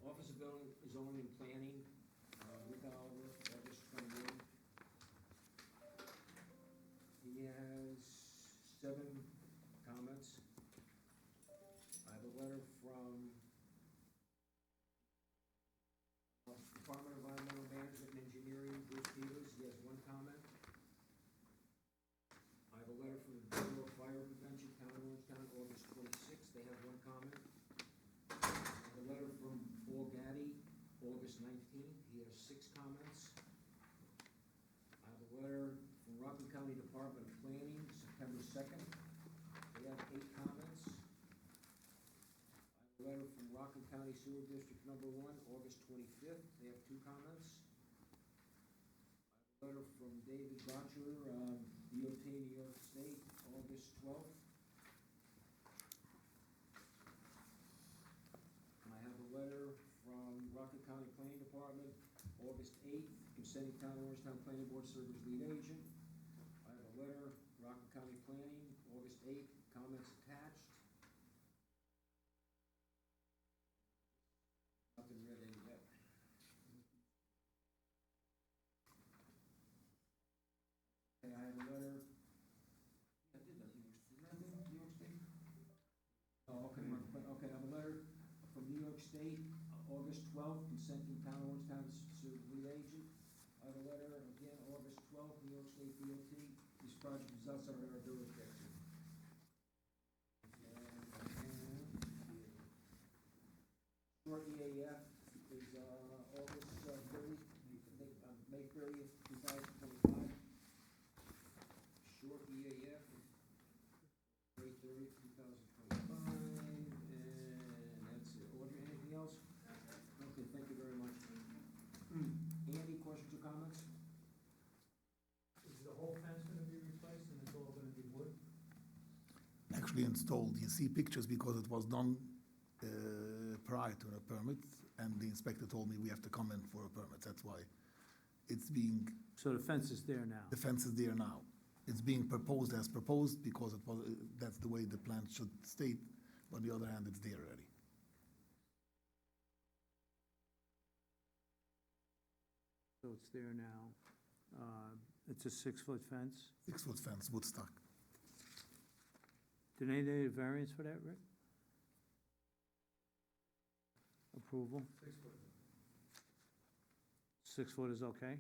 Office of Zoning and Planning, Rick Oliver, August 21. He has 7 comments. I have a letter from comment. I have a letter from the Bureau of Fire Prevention, Town of Orangetown, August 26th, they have one comment. I have a letter from Paul Gaddy, August 19th, he has 6 comments. I have a letter from Rockland County Department of Planning, September 2nd, they have 8 comments. I have a letter from Rockland County Sewer District Number 1, August 25th, they have 2 comments. I have a letter from David Gotcher, DOT, New York State, August 12th. I have a letter from Rockland County Planning Department, August 8th, consenting Town of Orangetown Planning Board Servers Lead Agent. I have a letter, Rockland County Planning, August 8th, comments attached. Nothing read in yet. Okay, I have a letter. Yeah, I did that, New York State? Oh, okay, okay, I have a letter from New York State, August 12th, consenting Town of Orangetown's lead agent. I have a letter, again, August 12th, New York State DOT, this project is outside our jurisdiction. Short EAF is, August 30th, May 30th, 2025. Short EAF, May 30th, 2025, and that's it. Audrey, anything else? Okay, thank you very much. Andy, questions or comments? Is the whole fence gonna be replaced and it's all gonna be wood? Actually installed, you see pictures because it was done prior to the permit, and the inspector told me we have to come in for a permit, that's why it's being, So the fence is there now? the fence is there now. It's being proposed as proposed because it was, that's the way the plan should state, but on the other hand, it's there already. So it's there now. It's a 6-foot fence. 6-foot fence, wood stock. Do they need a variance for that, Rick? Approval? 6 foot. 6 foot is okay?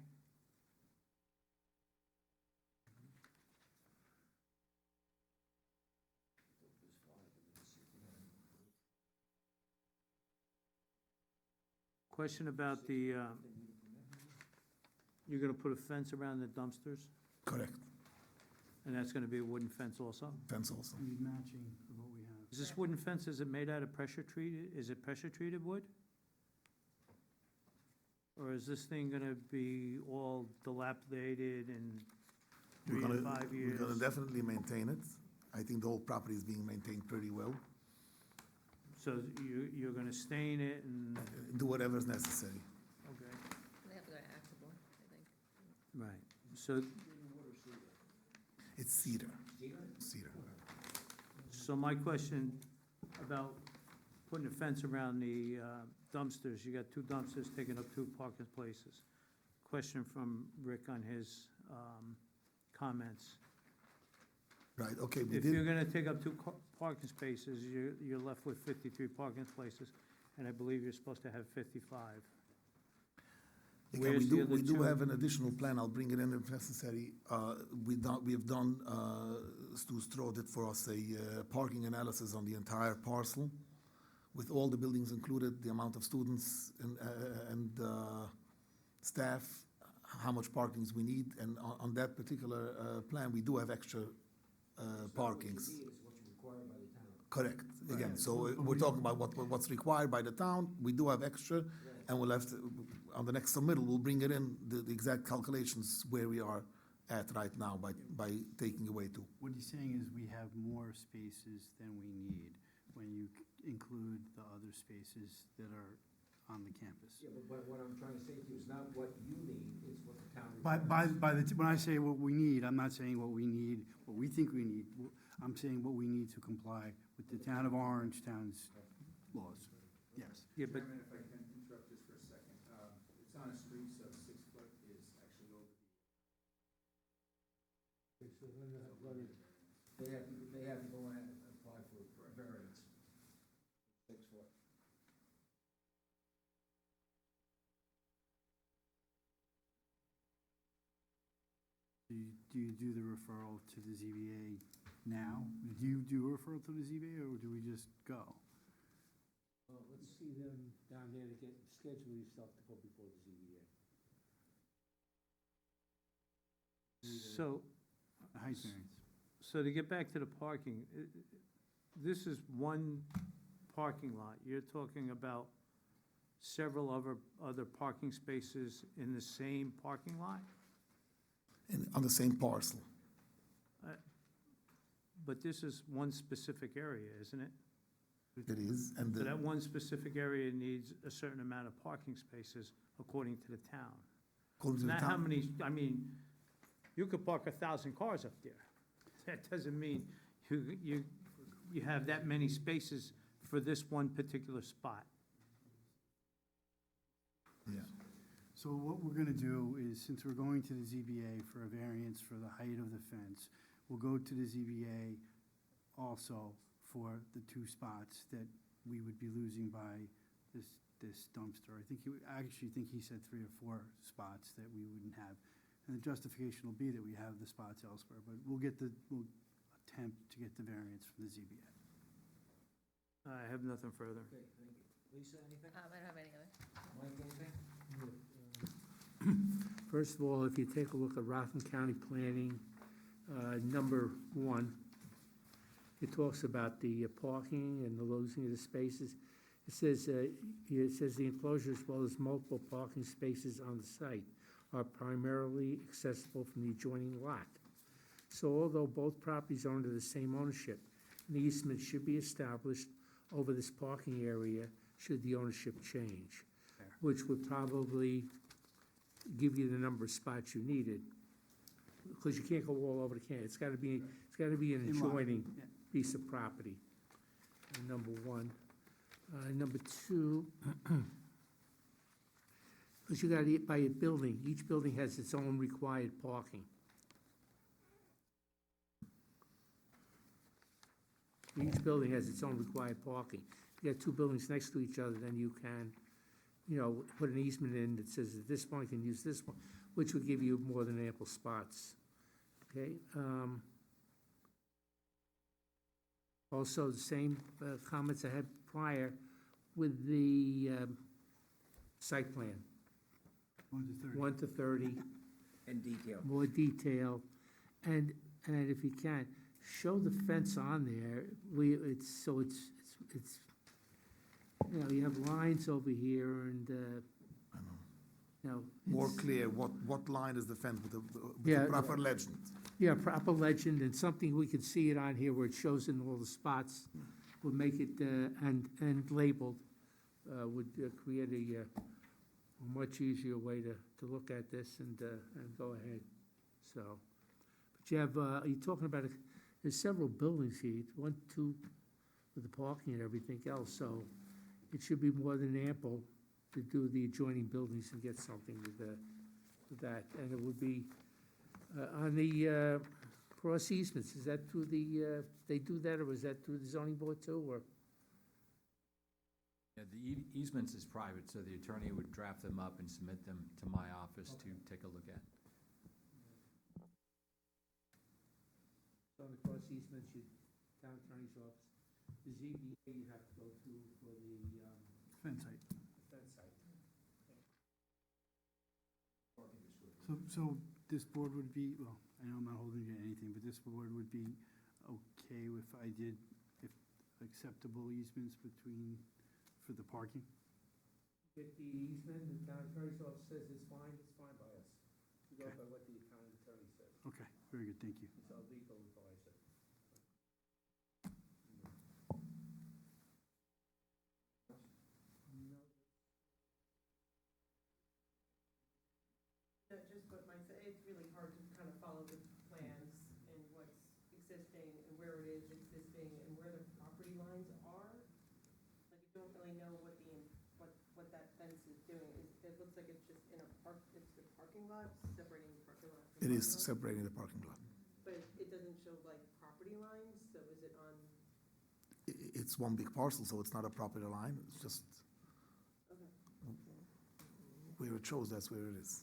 Question about the, you're gonna put a fence around the dumpsters? Correct, And that's gonna be a wooden fence also? fence also. Need matching of what we have. Is this wooden fence, is it made out of pressure treated, is it pressure treated wood? Or is this thing gonna be all dilapidated in We're 3 to gonna, 5 years? we're gonna definitely maintain it. I think the whole property is being maintained pretty well. So you're gonna stain it and, Do whatever is necessary. They okay, have to go to Axable, I think. right. So, It's cedar. Cedar. so my question about putting a fence around the dumpsters, you got 2 dumpsters taking up 2 parking places. Question from Rick on his comments. Right, okay, we If you're did, gonna take up 2 parking spaces, you're left with 53 parking places, and I believe you're supposed to have 55. again, Where's the other we do 2? have an additional plan, I'll bring it in if necessary. We have done, Stu Stroh did for us a parking analysis on the entire parcel with all the buildings included, the amount of students and staff, how much parkings we need, and on that particular plan, we do have extra parkings. It's what's required by the town. Correct, again, so we're talking about what's required by the town, we do have extra, and we'll have to, on the next submittal, we'll bring it in, the exact calculations where we are at right now by taking away 2. What he's saying is we have more spaces than we need when you include the other spaces that are on the campus. Yeah, but what I'm trying to say to you is not what you need, it's what the town requires. When I say what we need, I'm not saying what we need, what we think we need. I'm saying what we need to comply with the town of Orangetown's laws. Yes. Yeah, but Chairman, if I can interrupt just for a second, it's on a street, so 6 foot is actually over the. They have to go ahead and apply for variance. 6 foot. Do you do the referral to the ZBA now? Do you do a referral to the ZBA, or do we just go? Let's see them down there to get, schedule yourself to go before the ZBA. So, Height variance. so to get back to the parking, this is one parking lot. You're talking about several other parking spaces in the same parking lot? On the same parcel. But this is one specific area, isn't it? It is, and So that one specific area needs a certain amount of parking spaces according to the town. according to the Not how town, many, I mean, you could park 1,000 cars up there. That doesn't mean you have that many spaces for this one particular spot. yeah. So what we're gonna do is, since we're going to the ZBA for a variance for the height of the fence, we'll go to the ZBA also for the 2 spots that we would be losing by this dumpster. I actually think he said 3 or 4 spots that we wouldn't have. And the justification will be that we have the spots elsewhere, but we'll attempt to get the variance from the ZBA. I have nothing further. Okay, thank you. Lisa, anything? I don't have any other. Mike, anything? First of all, if you take a look at Rockland County Planning, number 1, it talks about the parking and the losing of the spaces. It says the enclosure, as well as multiple parking spaces on the site, are primarily accessible from the adjoining lot. So although both properties are under the same ownership, an easement should be established over this parking area should the ownership change, which would probably give you the number of spots you needed, because you can't go all over the can. It's gotta be an In line, adjoining yeah. piece of property, number 1. Number 2, because you gotta, by a building, each building has its own required parking. Each building has its own required parking. If you got 2 buildings next to each other, then you can, put an easement in that says that this one can use this one, which would give you more than ample spots. Okay? Also, the same comments I had prior with the site plan, 1 to 30. 1 to 30, In detail. more detail. And if you can, show the fence on there. You have lines over here and, More it's- clear, what line is the fence with Yeah. the proper legend? Yeah, proper legend and something we could see it on here where it shows in all the spots would make it, and labeled, would create a much easier way to look at this and go ahead, so. But you have, you're talking about, there's several buildings here, 1, 2, with the parking and everything else, so it should be more than ample to do the adjoining buildings and get something with that. And it would be, on the cross easements, is that through they do that, or is that through the zoning board too, or? Yeah, the easements is private, so the attorney would draft them up and submit them to my office to take a look at. On the cross easements, town attorney's office, the ZBA you have to go through for the Fence height. fence site. So this board would be, well, I know I'm not holding you to anything, but this board would be okay if I did, if acceptable easements for the parking? Get the easement, the town attorney's office says it's fine by us. We go Okay. by what the town attorney says. Okay, very good, thank you. It's our legal advisor. No, just what Mike said, it's really hard to kind of follow the plans and what's existing and where it is existing and where the property lines are. Like, you don't really know what that fence is doing. It looks like it's just in a it's the parking lot, separating the parking lot from It the is road. separating the parking lot. But it doesn't show like property lines, so is it on, It's one big parcel, so it's not a property line, it's just okay. where it shows, that's where it is.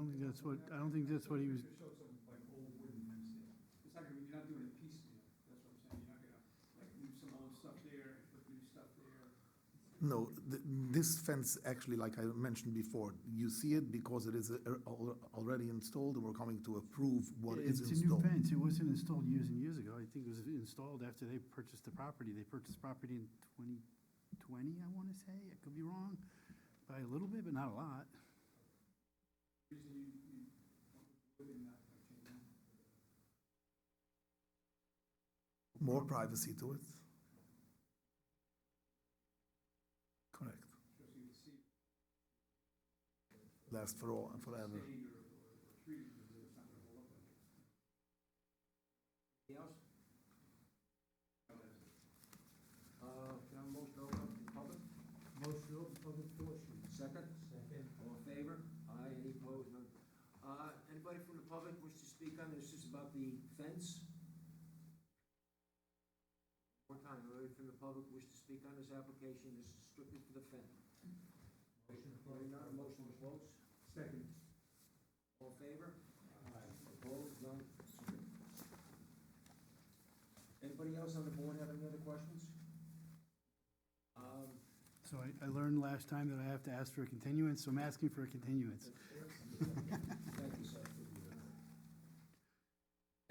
don't think that's what, I don't think that's what he was, Showed some like old wooden fence there. It's not gonna be, you're not doing it piecemeal, that's what I'm saying, you're not gonna like leave some old stuff there and put new stuff there. No, this fence, actually, like I mentioned before, you see it because it is already installed, and we're coming to approve what is it's a new installed. fence. It wasn't installed years and years ago. I think it was installed after they purchased the property. They purchased property in 2020, I want to say. I could be wrong by a little bit, but not a lot. Reason you want the wood and not like chain link. More privacy to it. Correct. Just so you can see Last for all and forever. shade or trees, it's not gonna hold up like it. Anything else? Can I have a motion to open up to the public? Motion to open public portion. Second? Second. All in favor? Aye, any opposed? None. Anybody from the public wish to speak on this? This is about the fence? One time, anybody from the public wish to speak on this application? This is strictly for the fence. Hearing none, motion to close? Second. All in favor? Opposed? None? Anybody else on the board have any other questions? So I learned last time that I have to ask for a continuance, so I'm asking for a continuance. Thank you, sir.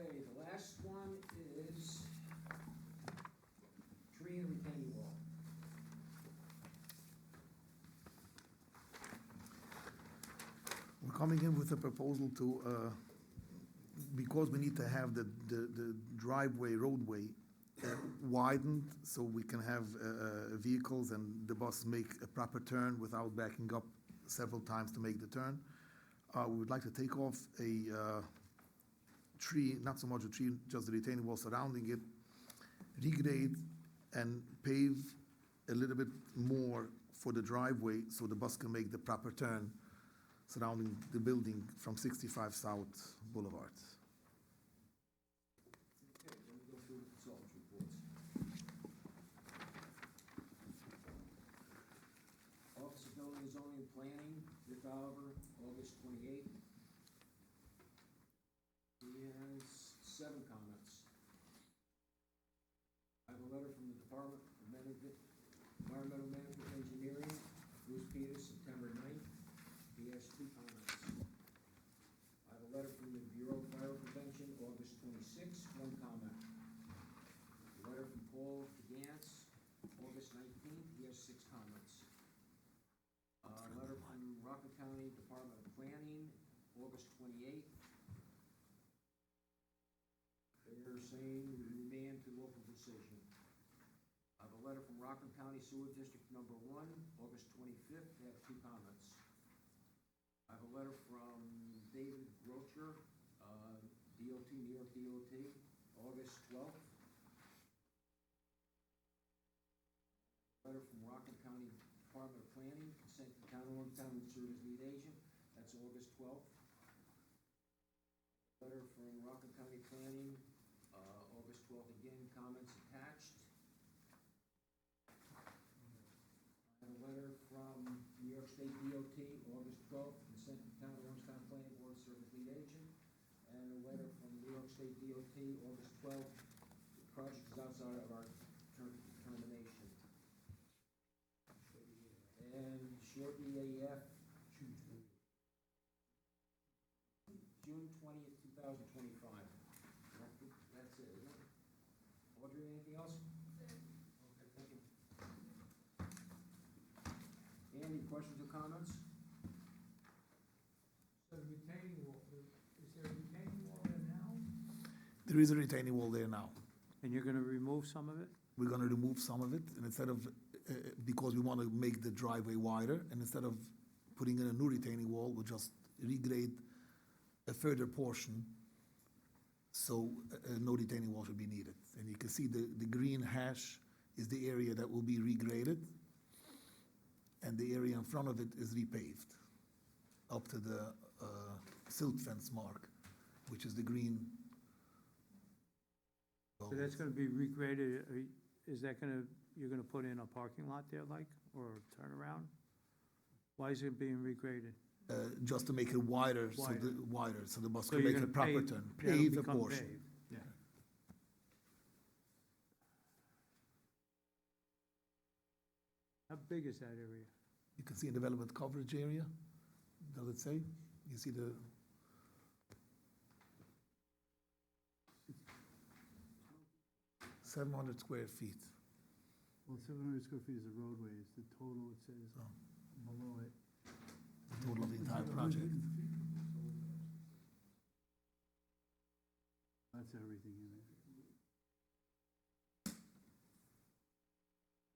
Okay, the last one is tree and retaining wall. We're coming in with a proposal to, because we need to have the driveway, roadway widened so we can have vehicles and the bus make a proper turn without backing up several times to make the turn. We would like to take off a tree, not so much a tree, just the retaining wall surrounding it, regrade and pave a little bit more for the driveway so the bus can make the proper turn surrounding the building from 65 South Boulevard. Okay, let me go through the consultant's reports. Office of Building, Zoning, and Planning, Rick Oliver, August 28th. He has 7 comments. I have a letter from the Department of Environmental Management Engineering, Bruce Peters, September 9th. He has 2 comments. I have a letter from the Bureau of Fire Prevention, August 26th, 1 comment. A letter from Paul Gantz, August 19th, he has 6 comments. A letter from Rockland County Department of Planning, August 28th. They're saying remand to local decision. I have a letter from Rockland County Sewer District Number 1, August 25th, they have 2 comments. I have a letter from David Grocher, DOT, New York DOT, August 12th. Letter from Rockland County Department of Planning, consent to Town of Orangetown and serve as lead agent, that's August 12th. Letter from Rockland County Planning, August 12th again, comments attached. I have a letter from New York State DOT, August 12th, consent to Town of Orangetown Planning Board, serve as lead agent. And a letter from New York State DOT, August 12th, the project is outside of our determination. And short EAF, June 20th, 2025. That's it, isn't it? Audrey, anything else? Okay, thank you. Andy, questions or comments? So the retaining wall, is there a retaining wall there now? There is a retaining wall there now. And you're gonna remove some of it? We're gonna remove some of it, and instead of, because we want to make the driveway wider, and instead of putting in a new retaining wall, we'll just regrade a further portion, so no retaining wall should be needed. And you can see the green hash is the area that will be regraded, and the area in front of it is repaved up to the silt fence mark, which is the green. So that's gonna be regraded, is that gonna, you're gonna put in a parking lot there like, or turn around? Why is it being regraded? just to make it wider, Wider. so the bus So can you're make a gonna proper pave- turn, that'll pave a become portion. paved. Yeah. How big is that area? You can see in development coverage area, does it say? You see the, 700 square feet. Well, 700 square feet is a roadway, it's the total, it says, Oh. below it. The total of the entire project. That's everything in there.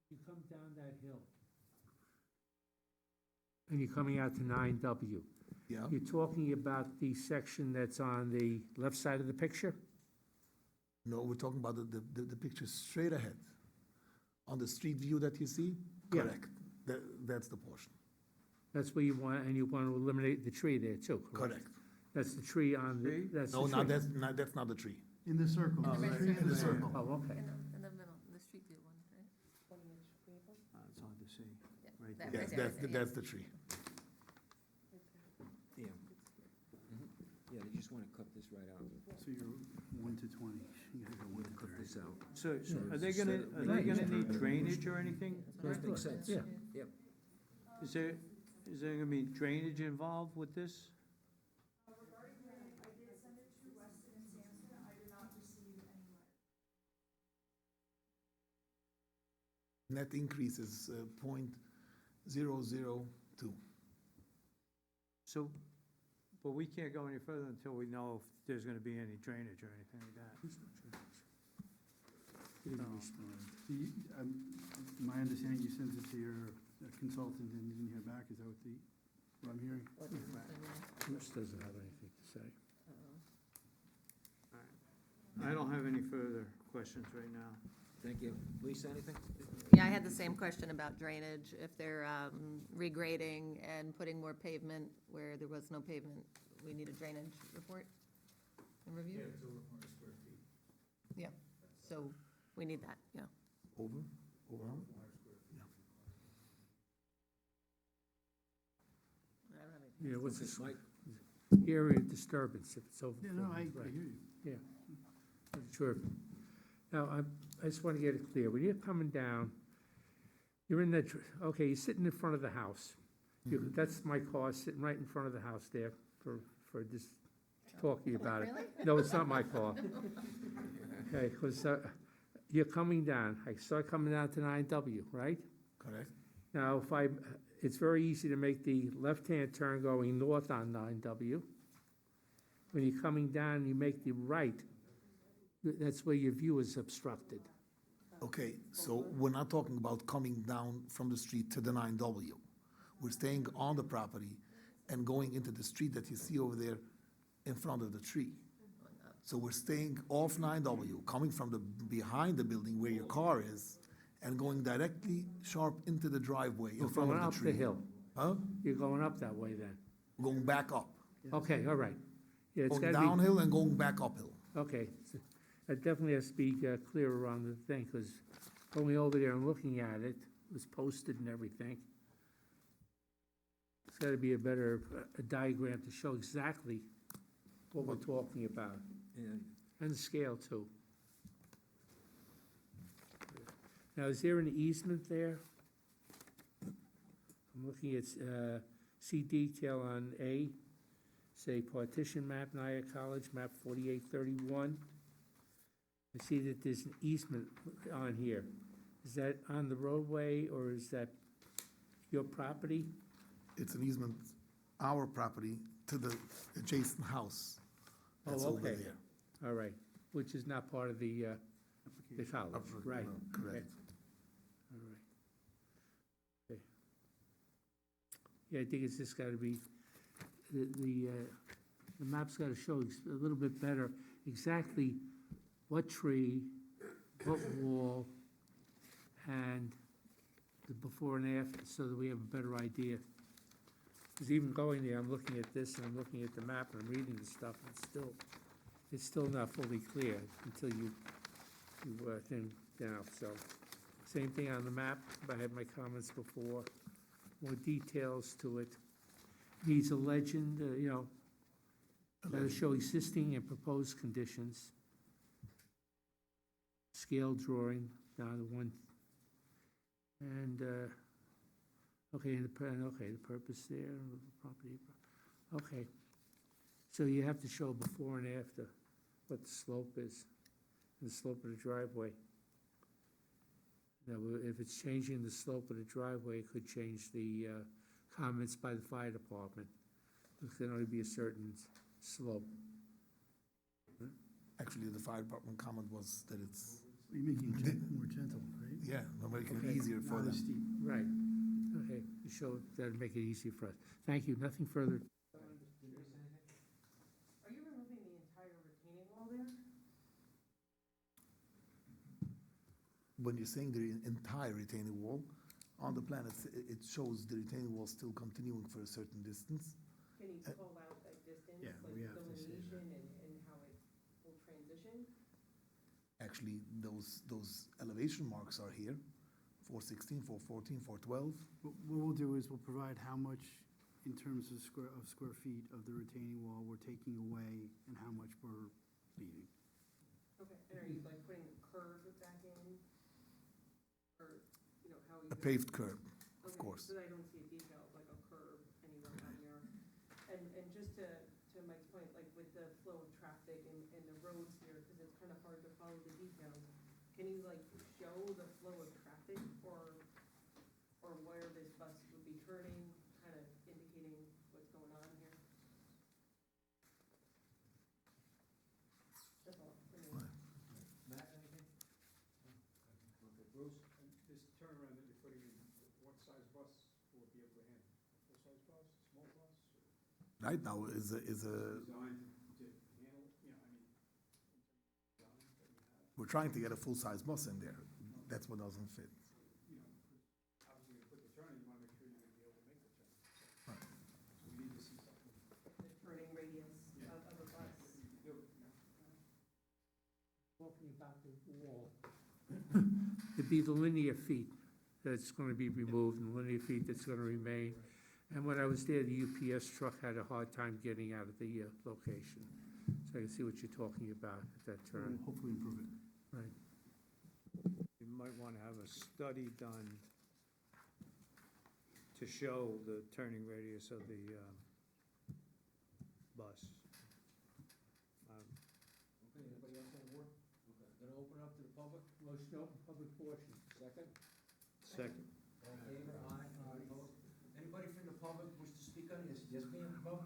You come down that hill. And you're coming out to 9W. Yeah, You're talking about the section that's on the left side of the picture? no, we're talking about the picture straight ahead. On the street view that you see? Yeah. Correct. That's the portion. That's where you want, and you want to eliminate the tree there too, correct? Correct. That's the tree on the, Tree? that's the No, tree. that's not the tree. In the circle. Oh, the right. tree In the circle. Oh, okay. In the middle, the street view one, right? 20-inch maple. It's hard to see. Yeah, Right that there. Yes, right there, that's the tree. Yeah. Yeah, they just wanna cut this right out. So you're 1 to 20, you gotta go 1 to Cut 30. this out. So Sure. are they gonna need drainage or anything? That makes sense. Yeah. Yep. Is there gonna be drainage involved with this? Net increase is .002. So, but we can't go any further until we know if there's gonna be any drainage or anything like that. No. So you, my understanding, you sent it to your consultant and you didn't hear back, is that what I'm hearing? Bruce doesn't have anything to say. I don't have any further questions right now. Thank you. Lisa, anything? Yeah, I had the same question about drainage, if they're regrading and putting more pavement where there was no pavement, we need a drainage report and review? it's over 400 square feet. Yeah, so we need that, yeah. Over? Over? I don't have any- Yeah, what's this, Mike? area disturbance, if it's over. Yeah, no, I 400, right. hear you. Sure. Now, I just want to get it clear. When you're coming down, you're in that, okay, you're sitting in front of the house. That's my car, sitting right in front of the house there for just talking about it. Really? No, it's not my car. Okay, because you're coming down. I start coming down to 9W, right? Correct. Now, it's very easy to make the left-hand turn going north on 9W. When you're coming down, you make the right, that's where your view is obstructed. Okay, so we're not talking about coming down from the street to the 9W. We're staying on the property and going into the street that you see over there in front of the tree. So we're staying off 9W, coming from behind the building where your car is, and going directly sharp into the driveway in You're front going of up the tree. the hill. Huh? You're going up that way then? Going back up. Okay, all right. Yeah, it's Going gotta be, downhill and going back uphill. okay. It definitely has to be clearer on the thing, because going over there and looking at it, it was posted and everything. It's gotta be a better diagram to show exactly what we're talking about, And and the scale too. Now, is there an easement there? I'm looking at, see detail on A, say partition map, Nyack College, map 4831. I see that there's an easement on here. Is that on the roadway, or is that your property? It's an easement, our property, to the adjacent house that's Oh, over okay. there. All right, which is not part of the college, right? Correct. All right. Okay. Yeah, I think it's just gotta be, the map's gotta show a little bit better exactly what tree, what wall, and the before and after, so that we have a better idea. Because even going there, I'm looking at this, and I'm looking at the map, and I'm reading the stuff, and it's still not fully clear until you thin down, so. Same thing on the map, I had my comments before, more details to it. Needs a legend, that'll show existing and proposed conditions. Scale drawing down to one. And, okay, the purpose there, property, okay. So you have to show before and after what the slope is, the slope of the driveway. Now, if it's changing the slope of the driveway, it could change the comments by the fire department. It can only be a certain slope. Actually, the fire department comment was that it's, You're making it more gentle, right? yeah, we're making Okay. it easier for Not as them. steep. Right, okay, you show, that'll make it easier for us. Thank you, nothing further. Are you removing the entire retaining wall there? When you're saying the entire retaining wall, on the plan, it shows the retaining wall still continuing for a certain distance. Can you pull out that distance, Yeah, we have to say delineation and how it will transition? Actually, those elevation marks are here, 416, 414, 412. What we'll do is we'll provide how much, in terms of square feet of the retaining wall, we're taking away and how much we're leaving. Okay, and are you like putting the curb back in? Or, how are you? A paved curb, of Okay, course. so I don't see a detail of like a curb anywhere on here. And just to Mike's point, like with the flow of traffic and the roads here, because it's kind of hard to follow the details, can you like show the flow of traffic or where this bus would be turning, kind of indicating what's going on here? That's all for me. Matt, anything? Okay, Bruce? This turnaround that you're putting in, what size bus will it be able to handle? A full-size bus, small bus? Right now is a, Designed to handle, design that we have, we're trying to get a full-size bus in there. That's what doesn't fit. obviously you put the turn in, you want to make sure you're going to be able to make the turn. Right. So we need to see something. The turning radius of a bus. Talking about the wall. It'd be the linear feet that's going to be removed and the linear feet that's going to remain. And when I was there, the UPS truck had a hard time getting out of the location. So I can see what you're talking about at that turn. We'll hopefully improve it. Right. You might want to have a study done to show the turning radius of the bus. Okay, anybody else on board? Okay, gonna open up to the public? Motion to open public portion. Second? Second. All in favor? Aye. Opposed? Anybody from the public wish to speak on this? Yes, ma'am, Bo?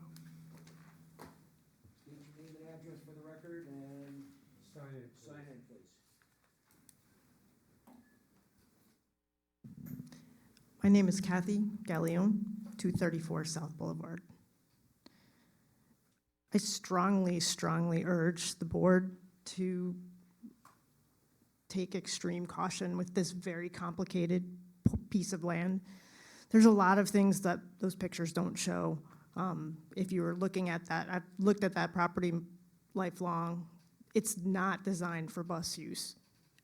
State your name and address for the record and Sign it. sign in, please. My name is Kathy Gallione, 234 South Boulevard. I strongly, strongly urge the board to take extreme caution with this very complicated piece of land. There's a lot of things that those pictures don't show. If you were looking at that, I've looked at that property lifelong. It's not designed for bus use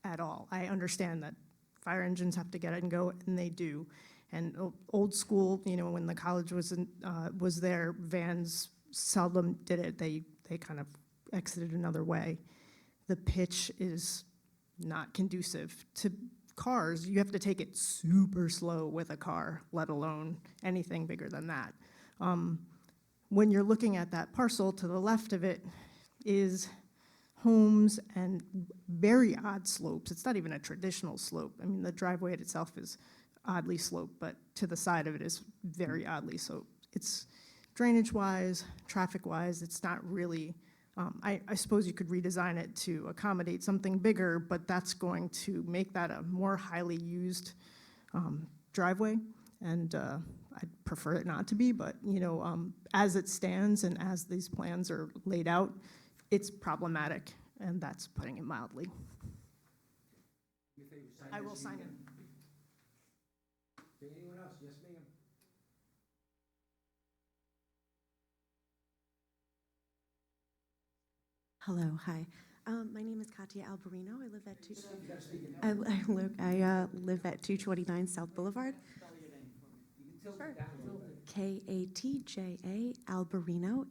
at all. I understand that fire engines have to get it and go, and they do. And old school, when the college was there, vans seldom did it. They kind of exited another way. The pitch is not conducive to cars. You have to take it super slow with a car, let alone anything bigger than that. When you're looking at that parcel, to the left of it is homes and very odd slopes. It's not even a traditional slope. I mean, the driveway itself is oddly sloped, but to the side of it is very oddly sloped. It's drainage-wise, traffic-wise, it's not really, I suppose you could redesign it to accommodate something bigger, but that's going to make that a more highly used driveway, and I'd prefer it not to be, but, as it stands and as these plans are laid out, it's problematic, and that's putting it mildly. Do me a favor, sign I this will so you sign can- in. Okay, anyone else? Yes, ma'am? Hello, hi. My name is Katia Alberino. I live at You gotta speak in I live at 229 South Boulevard. You can tilt Sure. it down a little bit. Katja Alberino,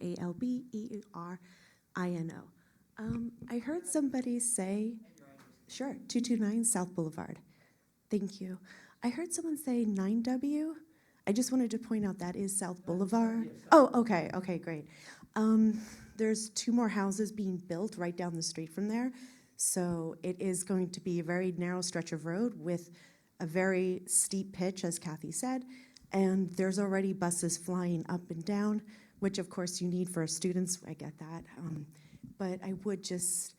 Alberino. I heard somebody say, sure, 229 South Boulevard. Thank you. I heard someone say 9W. I just wanted to point out that is South Boulevard. Oh, okay, okay, great. There's 2 more houses being built right down the street from there. So it is going to be a very narrow stretch of road with a very steep pitch, as Kathy said. And there's already buses flying up and down, which of course you need for students, I get that. But I would just,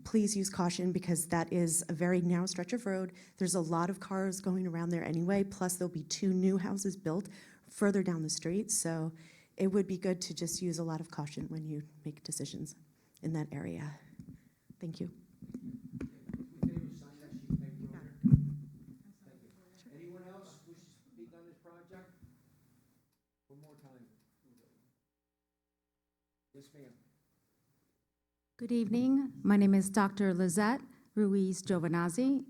please use caution because that is a very narrow stretch of road. There's a lot of cars going around there anyway, plus there'll be 2 new houses built further down the street. So it would be good to just use a lot of caution when you make decisions in that area. Thank you. Anyone else wish to speak on this project? One more time. Yes, ma'am. Good evening. My name is Dr. Lizette Ruiz Giovanazzi.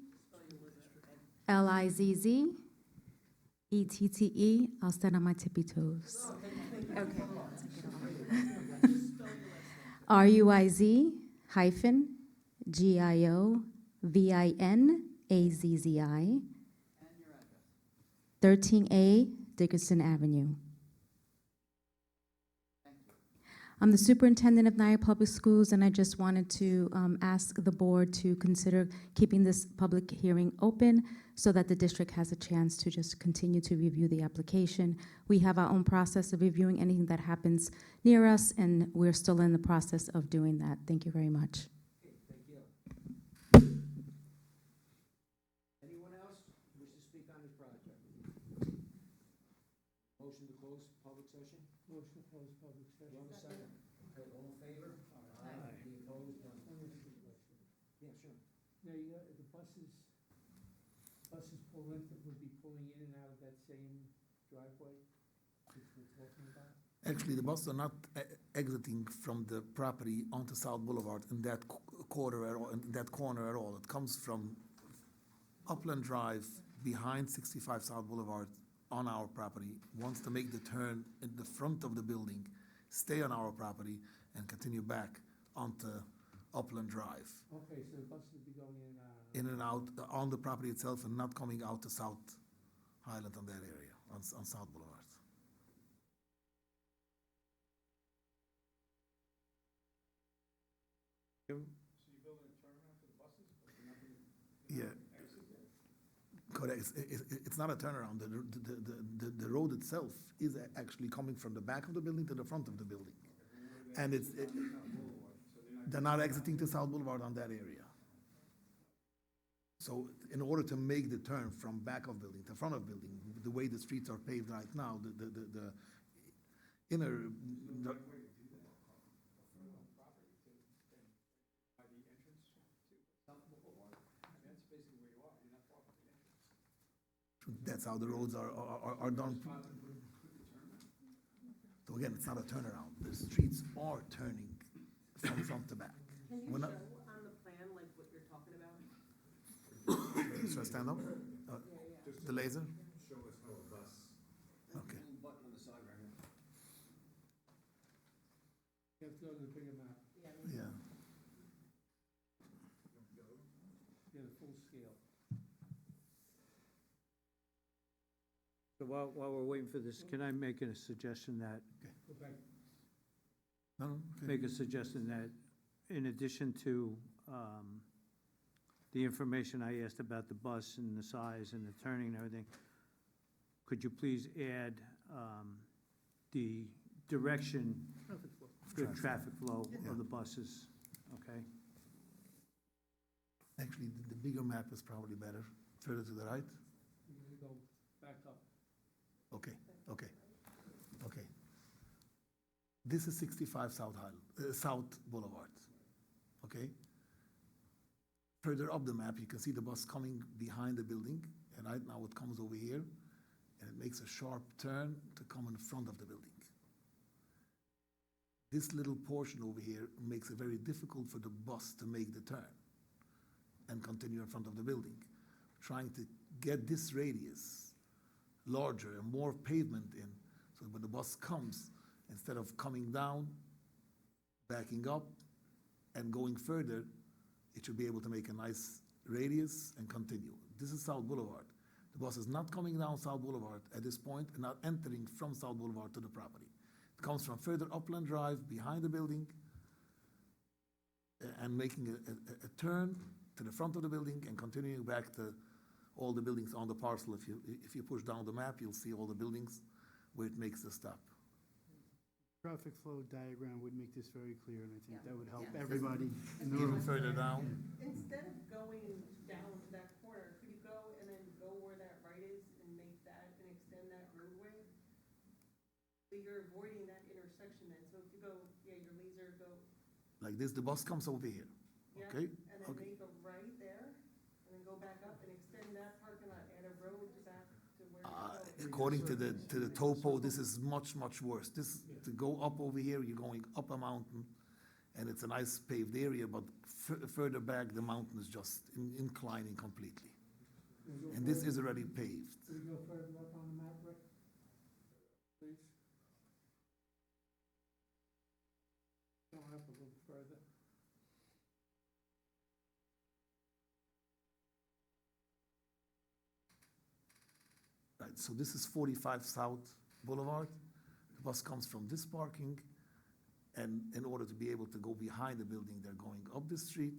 Lizzette. I'll stand on my tippy toes. Okay. RUIZ-GIOVINAZZI. 13A Dickinson Avenue. I'm the superintendent of Nyack Public Schools, and I just wanted to ask the board to consider keeping this public hearing open so that the district has a chance to just continue to review the application. We have our own process of reviewing anything that happens near us, and we're still in the process of doing that. Thank you very much. Okay, thank you. Anyone else wish to speak on this project? Motion to close public session? Motion to close public session. Do I have a second? Okay, all in favor? Aye. Any opposed? None. Yeah, sure. Now, the buses would be pulling in and out of that same driveway that we're talking about? Actually, the buses are not exiting from the property onto South Boulevard in that corner at all. It comes from Upland Drive behind 65 South Boulevard on our property, wants to make the turn in the front of the building, stay on our property, and continue back onto Upland Drive. Okay, so the buses would be going in and out. In and out on the property itself and not coming out to South Highland on that area, on South Boulevard. So you're building a turnaround for the buses, but you're not going to Yeah, exit there? correct. It's not a turnaround. The road itself is actually coming from the back of the building to the front of the building. And they're not exiting to South Boulevard on that area. So in order to make the turn from back of building to front of building, the way the streets are paved right now, the inner, By the entrance to South Boulevard, that's basically where you are, you're not far from the entrance. that's how the roads are done. So again, it's not a turnaround. The streets are turning from front to back. Can you We're not- show on the plan, like, what you're talking about? Should I stand up? The laser? Show us how a bus. Okay. Button on the side right here. You have to go to the bigger map. Yeah. Yeah, the full scale. So while we're waiting for this, can I make a suggestion that, Go back. No, okay. make a suggestion that in addition to the information I asked about the bus and the size and the turning and everything, could you please add the direction, good traffic flow of the buses, okay? Actually, the bigger map is probably better, further to the right. You're going to go back up. Okay. This is 65 South Boulevard, okay? Further up the map, you can see the bus coming behind the building, and right now it comes over here, and it makes a sharp turn to come in front of the building. This little portion over here makes it very difficult for the bus to make the turn and continue in front of the building. Trying to get this radius larger and more pavement in, so when the bus comes, instead of coming down, backing up, and going further, it should be able to make a nice radius and continue. This is South Boulevard. The bus is not coming down South Boulevard at this point and not entering from South Boulevard to the property. It comes from further Upland Drive behind the building and making a turn to the front of the building and continuing back to all the buildings on the parcel. If you push down the map, you'll see all the buildings where it makes the stop. Traffic flow diagram would make this very clear, and I think Yeah. that would help Yeah. everybody in the Even room. further down, Instead of going down to that corner, could you go and then go where that right is and make that and extend that roadway? So you're avoiding that intersection then, so if you go, your laser go, like this, the bus comes over here, yeah, okay? and then Okay. make a right there, and then go back up and extend that parking lot, add a road back to where you're going. According to the topo, this is much, much worse. This, to go up over here, you're going up a mountain, and it's a nice paved area, but further back, the mountain is just inclining completely. And this is already paved. Could we go further up on the map, Rick? Please? Go up a little further. Right, so this is 45 South Boulevard. The bus comes from this parking, and in order to be able to go behind the building, they're going up the street,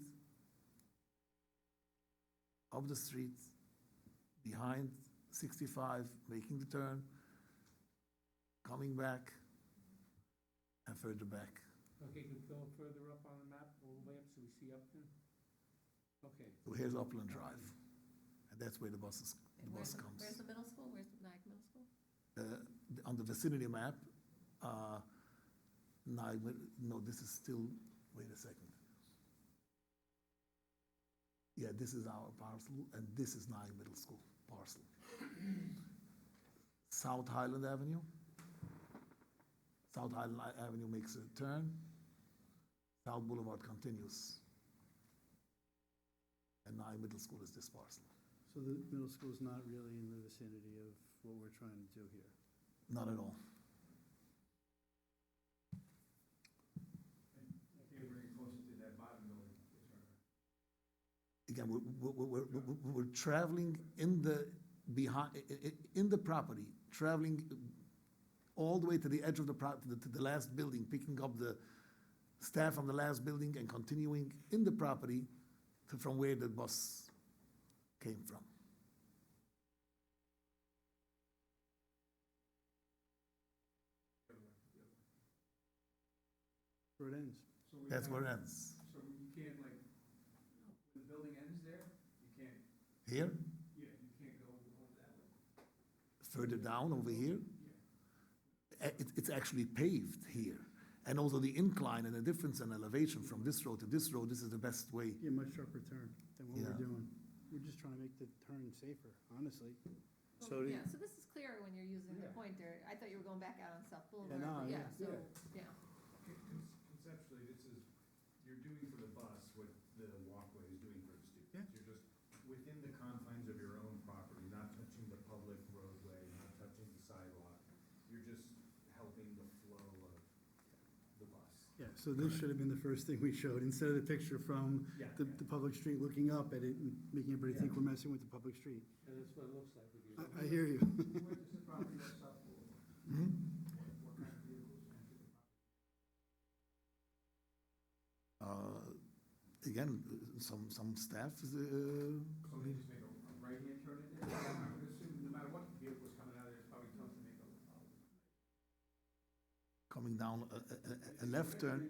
behind 65, making the turn, coming back, and further back. Okay, could we go further up on the map, all the way up, so we see Upton? Okay. So here's Upland Drive, and that's where the bus And where's comes. the middle school? Where's Nyack Middle School? On the vicinity map, no, this is still, wait a second. Yeah, this is our parcel, and this is Nye Middle School parcel. South Highland Avenue. South Highland Avenue makes a turn. South Boulevard continues. And Nye Middle School is this parcel. So the middle school's not really in the vicinity of what we're trying to do here. Not at all. Okay, we're getting closer to that bottom building. Again, we're traveling in the property, traveling all the way to the edge of the to the last building, picking up the staff from the last building and continuing in the property from where the bus came from. Where it ends. So we That's have- where it ends. So you can't like, when the building ends there, you can't, Here, yeah, you can't go over that way. further down over here, it's actually paved here. And also the incline and the difference in elevation from this road to this road, this is the best way. Be a much sharper turn than what Yeah. we're doing. We're just trying to make the turn safer, honestly. Well, yeah, so this is clear when you're using the Yeah. pointer. I thought you were going back out on South Boulevard, no, but yeah. yeah, so, yeah. Conceptually, this is, you're doing for the bus what the walkway is doing for the students. Yeah. You're just within the confines of your own property, not touching the public roadway, not touching the sidewalk. You're just helping the flow of the bus. Yeah, so this should have been the first thing we showed, instead of the picture from Yeah. the public street looking up at it and making everybody think we're messing with the public street. And that's what it looks like with you. I hear you. Where does the property of South Boulevard? Mhm. What kind of vehicles enter the property? Again, some staff is, So they just make a right-hand turn in there? I would assume no matter what vehicle's coming out of there, it's probably tough to make a. coming down a left turn.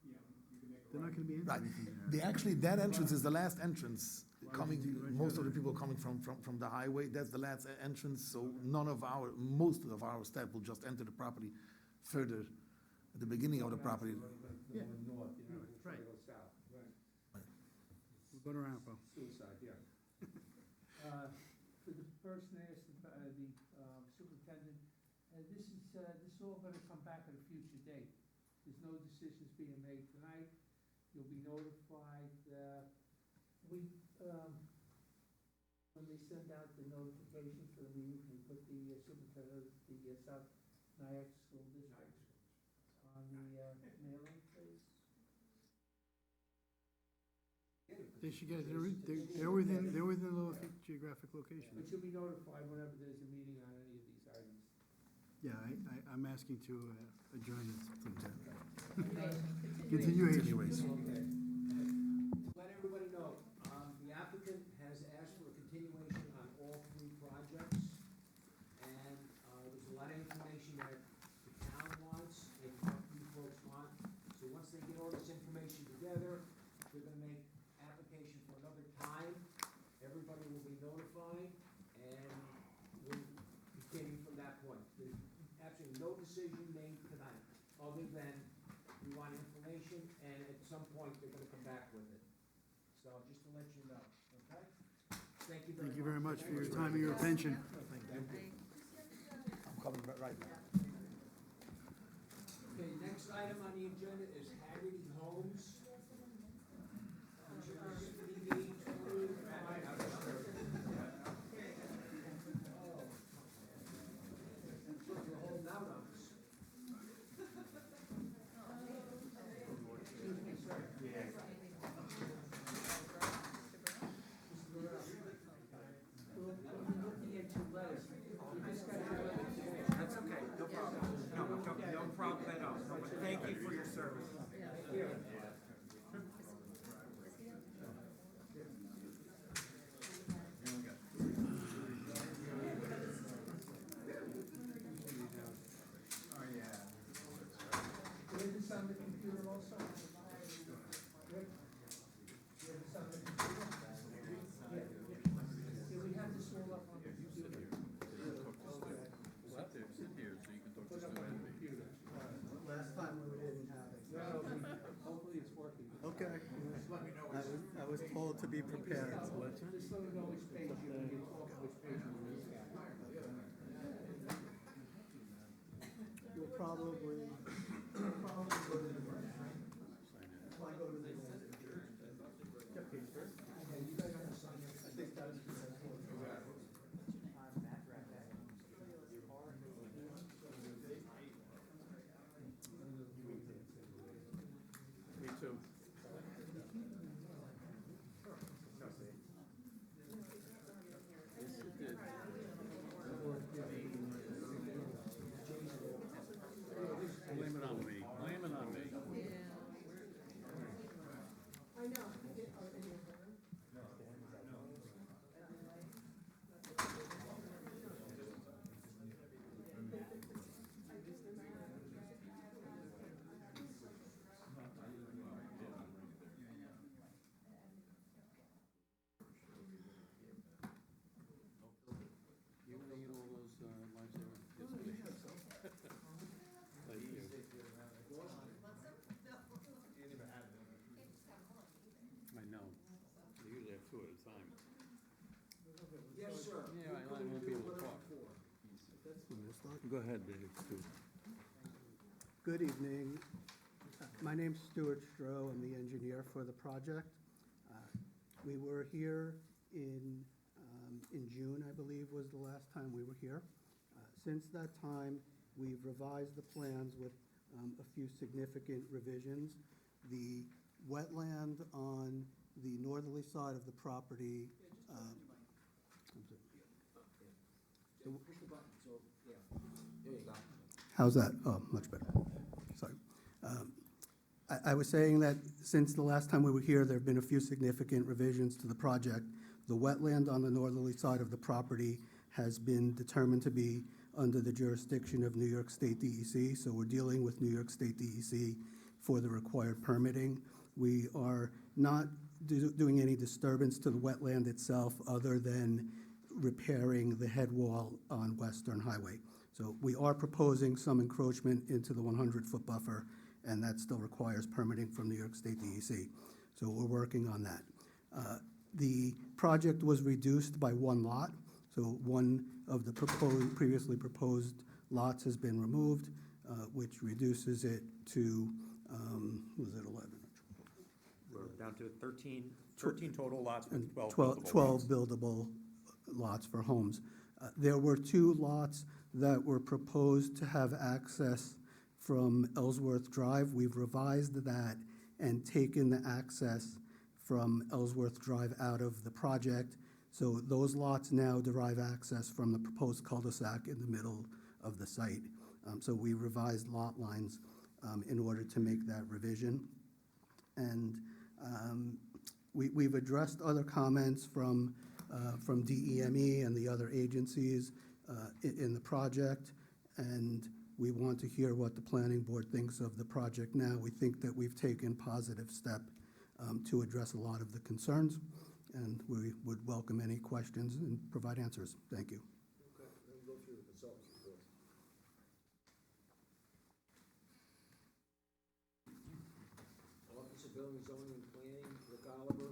You know, you can make a They're not right. gonna be Right. entering there. Actually, that entrance is the last entrance, coming, Right. most of the people coming from the highway, that's the last entrance, so most of our staff will just enter the property further, at the beginning of the property. The Yeah. one north, you know, we'll try to Right. go south. Right. We'll go to Rampo. Suicide, yeah. For the person asked, the superintendent, this is all gonna come back at a future date. There's no decisions being made tonight. You'll be notified, when they send out the notification for the meeting, can you put the superintendent, the South Nyack School District on the mailing, please? They should get, they're within the geographic location. But you'll be notified whenever there's a meeting on any of these items. Yeah, I'm asking to adjourn this, please. Continuation. Okay. Let everybody know, the applicant has asked for a continuation on all three projects, and there's a lot of information that the town wants and what you folks want. So once they get all this information together, they're gonna make application for another time. Everybody will be notified, and we'll continue from that point. There's absolutely no decision made tonight, other than we want information, and at some point, they're gonna come back with it. So just to let you know, okay? Thank you very much. Thank you very much for your time and your attention. I'm coming right now. Okay, next item on the agenda is Haggerty Homes. You're holding out on us. That's okay, no problem. No problem at all. But thank you for your service. Do this on the computer also? Rick? Do this on the computer? Yeah. Do we have this all up on the computer? What? Sit here so you can talk to the computer. Last time we didn't have it. Hopefully it's working. Okay. I was told to be prepared. Just let me know which page you can get off, which page you want to look at. You'll probably go to the. Why go to the. I think that is. Me too. Blame it on me, blame it on me. I know. You gonna eat all those lunch there? Yes, please. Thank you. I know. They usually have two at a time. Yes, sir. Yeah, I won't be able to talk. Go ahead, Dave. Good evening. My name's Stuart Stroh. I'm the engineer for the project. We were here in June, I believe, was the last time we were here. Since that time, we've revised the plans with a few significant revisions. The wetland on the northerly side of the property. Push the button, so, yeah, there you go. How's that? Oh, much better. Sorry. I was saying that since the last time we were here, there have been a few significant revisions to the project. The wetland on the northerly side of the property has been determined to be under the jurisdiction of New York State DEC, so we're dealing with New York State DEC for the required permitting. We are not doing any disturbance to the wetland itself other than repairing the head wall on Western Highway. So we are proposing some encroachment into the 100-foot buffer, and that still requires permitting from New York State DEC. So we're working on that. The project was reduced by one lot, so one of the previously proposed lots has been removed, which reduces it to, was it 11? We're down to 13 total lots with 12 buildable 12 lots. buildable lots for homes. There were 2 lots that were proposed to have access from Ellsworth Drive. We've revised that and taken the access from Ellsworth Drive out of the project. So those lots now derive access from the proposed cul-de-sac in the middle of the site. So we revised lot lines in order to make that revision. And we've addressed other comments from DEME and the other agencies in the project, and we want to hear what the planning board thinks of the project now. We think that we've taken positive step to address a lot of the concerns, and we would welcome any questions and provide answers. Thank you. Okay, let me go through the consultant's report. Office of Building, Zoning, and Planning, Rick Oliver.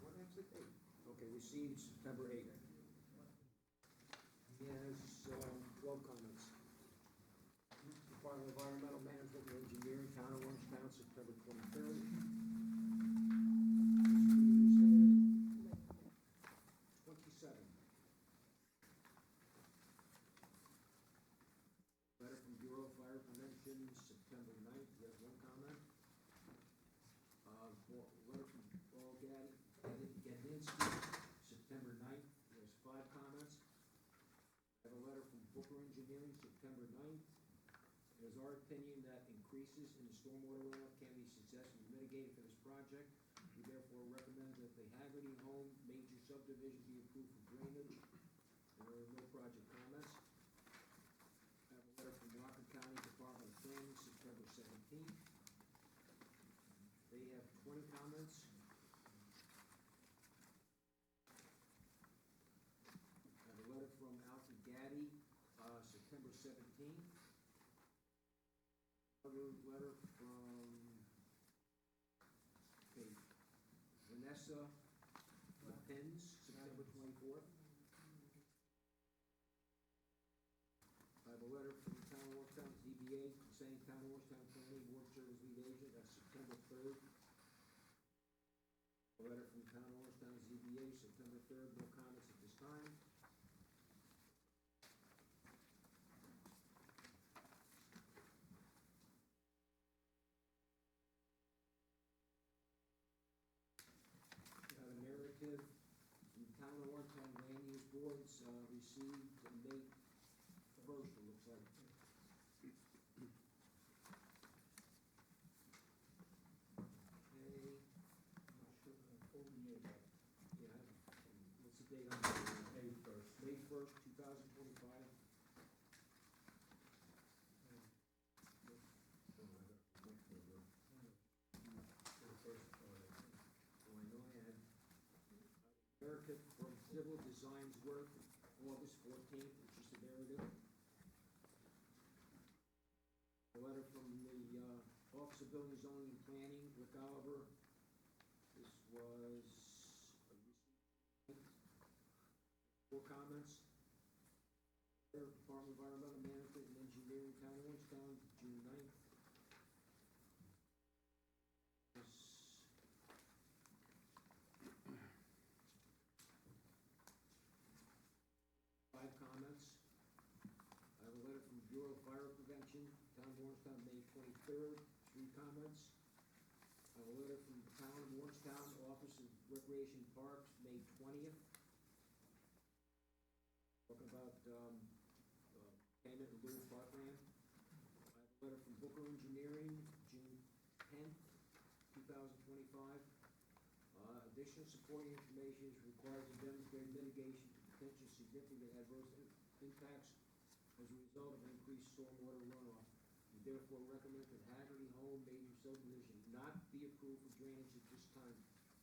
What next the date? Okay, received September 8th. He has 12 comments. Department of Environmental Management and Engineering, Town of Orangetown, September 23rd. Letter from Bureau of Fire Prevention, September 9th, he has 1 comment. Letter from Paul Gadinski, September 9th, he has 5 comments. I have a letter from Booker Engineering, September 9th. It is our opinion that increases in the stormwater runoff can be successfully mitigated for this project. We therefore recommend that the Haggerty Home major subdivision be approved for drainage. There are no project comments. I have a letter from Rockland County Department of Planning, September 17th. They have 20 comments. I have a letter from Alfred Gaddy, September 17th. Another letter from, okay, Vanessa Pens, September 24th. I have a letter from the Town of Orangetown ZBA, saying Town of Orangetown Planning Board Service Lead Agent, that's September 3rd. A letter from the Town of Orangetown ZBA, September 3rd, no comments at this time. We have a narrative from the Town of Orangetown Land Use Boards, received May 1st, it looks like. Okay. I'm not sure, yeah, what's the date on that? May 1st. May 1st, 2025. Narrative from Civil Designs Work, August 14th, it's just a narrative. A letter from the Office of Building, Zoning, and Planning, Rick Oliver. This was 4 comments. Department of Environmental Management and Engineering, Town of Orangetown, June 9th. Comments. I have a letter from Bureau of Fire Prevention, Town of Orangetown, May 23rd, 3 comments. I have a letter from the Town of Orangetown, Office of Recreation Parks, May 20th. Talking about payment in lieu of parkland. I have a letter from Booker Engineering, June 10th, 2025. Additional supporting information is required to demonstrate mitigation to potential significant adverse impacts as a result of increased stormwater runoff. We therefore recommend that Haggerty Home major subdivision not be approved for drainage at this time,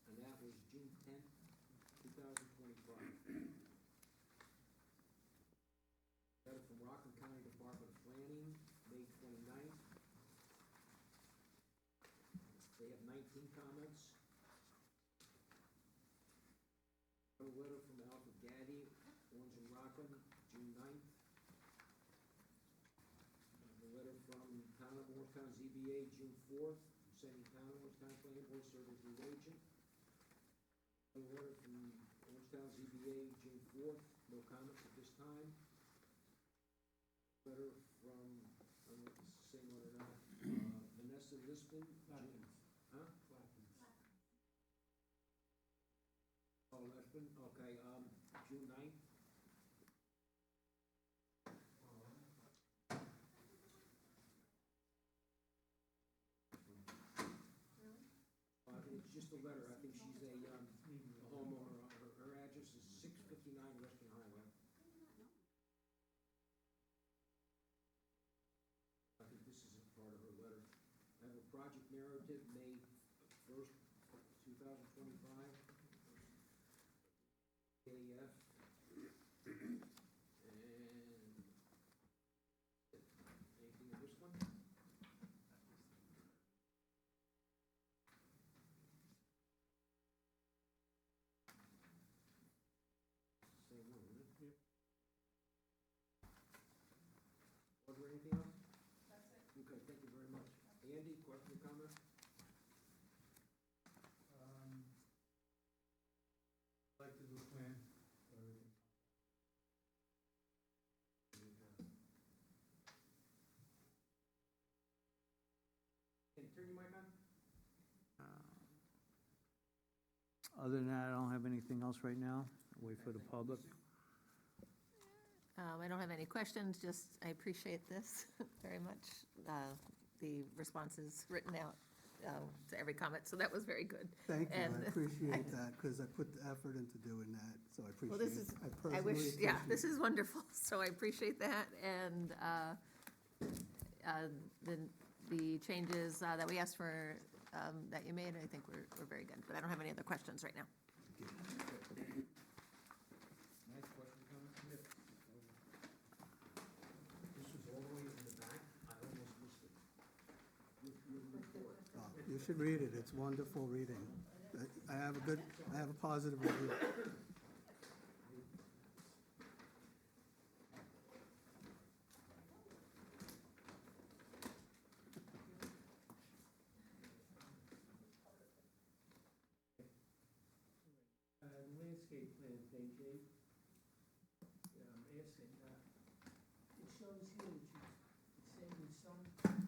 and that was June 10th, 2025. Letter from Rockland County Department of Planning, May 29th. They have 19 comments. A letter from Alfred Gaddy, Orange and Rockland, June 9th. A letter from Town of Orangetown ZBA, June 4th, sending Town of Orangetown Planning Board Service Lead Agent. A letter from Orangetown ZBA, June 4th, no comments at this time. Letter from, I don't know if it's the same one or not, Vanessa Lisbon. Huh? Oh, Lisbon, okay, June 9th. It's just a letter, I think she's a homeowner, her address is 659 Western Highway. I think this is a part of her letter. I have a project narrative, May 1st, 2025. AF. And anything in this one? Same one, isn't it? Yep. Was there anything else? That's it. Okay, thank you very much. Andy, question or comment? Like to do a plan for everything. Can you turn your mic on? Other than that, I don't have anything else right now. Wait for the public. I don't have any questions, just I appreciate this very much. The responses written out to every comment, so that was very good. Thank you, And I appreciate that, because I put the effort into doing that, so I appreciate Well, it. this is, I personally wish, yeah, appreciate this it. is wonderful, so I appreciate that, and the changes that we asked for, that you made, I think were very good, but I don't have any other questions right now. Nice question, comment? This was all the way in the back, I almost missed it. Your report. You should read it, it's wonderful reading. I have a positive review. The landscape plan, page 8. Yeah, I'm asking, it shows here that you're saving some.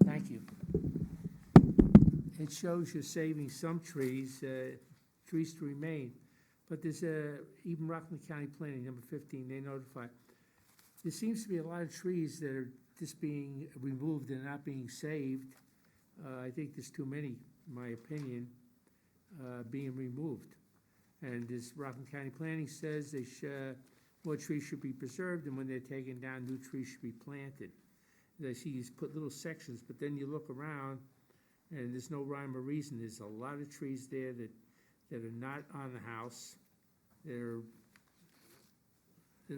Thank you. It shows you're saving some trees, trees to remain. But there's even Rockland County Planning, number 15, they notify. There seems to be a lot of trees that are just being removed and not being saved. I think there's too many, in my opinion, being removed. And this Rockland County Planning says more trees should be preserved, and when they're taken down, new trees should be planted. And I see you put little sections, but then you look around, and there's no rhyme or reason. There's a lot of trees there that are not on the house. They're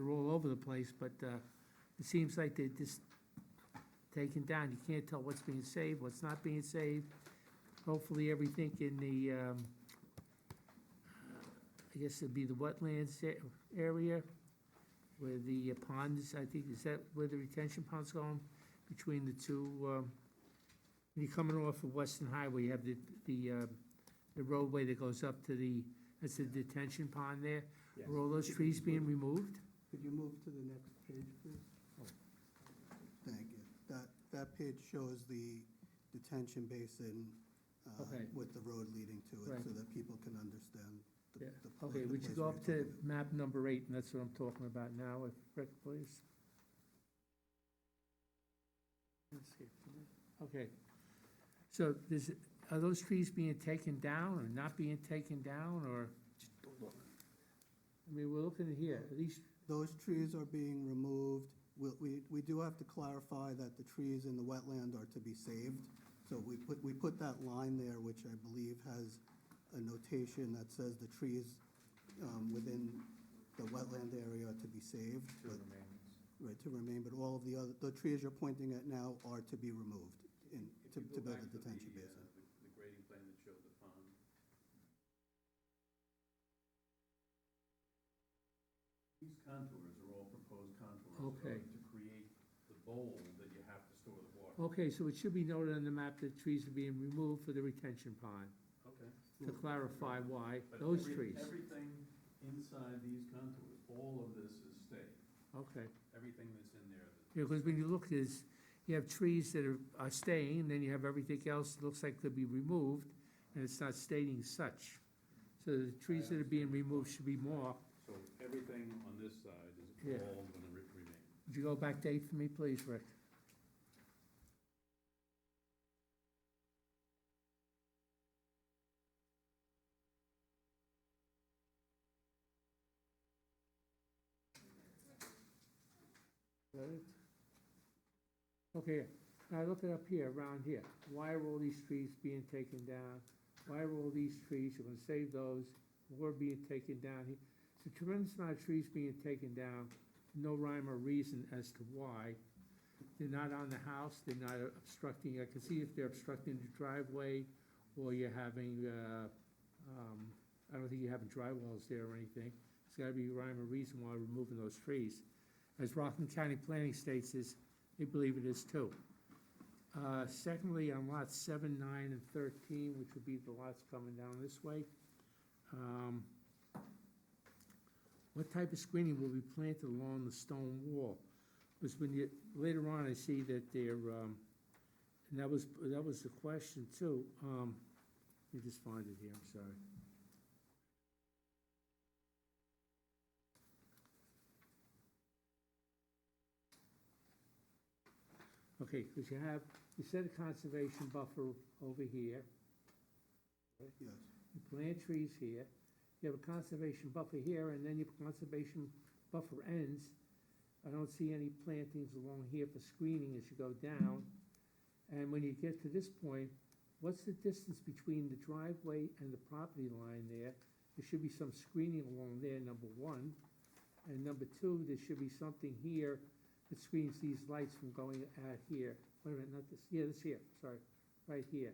all over the place, but it seems like they're just taken down. You can't tell what's being saved, what's not being saved. Hopefully, everything in the I guess it'd be the wetlands area where the ponds, I think, is that where the retention pond's going? Between the two, when you're coming off of Western Highway, you have the roadway that goes up to that's the detention pond there. Yes. Are all those trees being removed? Could you move to the next page, please? Thank you. That page shows the detention basin Okay. with the road leading to it, Right. so that people can understand Yeah. the Okay, the would you place go where up you're to talking map number 8, and that's what I'm talking about now, if Rick, please? Okay, so are those trees being taken down or not being taken down, or? I mean, we're looking at here, at least, Those trees are being removed. We do have to clarify that the trees in the wetland are to be saved. So we put that line there, which I believe has a notation that says the trees within the wetland area are to be saved. Right, to remain, but all of the trees you're pointing at now are to be removed to build a detention basin. The grading plan that showed the pond. These contours are all proposed contours. Okay. To create the bowl that you have to store the water. okay, so it should be noted on the map that trees are being removed for the retention pond. Okay. to clarify why But those every- trees. Everything inside these contours, all of this is staying, Okay. everything that's in there. Yeah, because when you look, you have trees that are staying, and then you have everything else that looks like could be removed, and it's not stating such. So the trees that are being removed should be marked. So everything on this side is Yeah. all gonna remain. Would you go back date for me, please, Rick? Right. Okay, now look it up here, around here. Why are all these trees being taken down? Why are all these trees, you're gonna save those, more being taken down here? It's a tremendous amount of trees being taken down, no rhyme or reason as to why. They're not on the house, they're not obstructing, I can see if they're obstructing the driveway, or you're having, I don't think you're having dry wells there or anything. There's gotta be rhyme or reason why we're removing those trees. As Rockland County Planning states, they believe it is too. Secondly, on lots 7, 9, and 13, which would be the lots coming down this way, what type of screening will be planted along the stone wall? Because when you, later on, I see that they're, and that was the question too. Let me just find it here, I'm sorry. Okay, because you set a conservation buffer over here. Yes. You plant trees here, you have a conservation buffer here, and then your conservation buffer ends. I don't see any plantings along here for screening as you go down. And when you get to this point, what's the distance between the driveway and the property line there? There should be some screening along there, number one. And number two, there should be something here that screens these lights from going out here. Wait a minute, not this, yeah, this here, sorry, right here.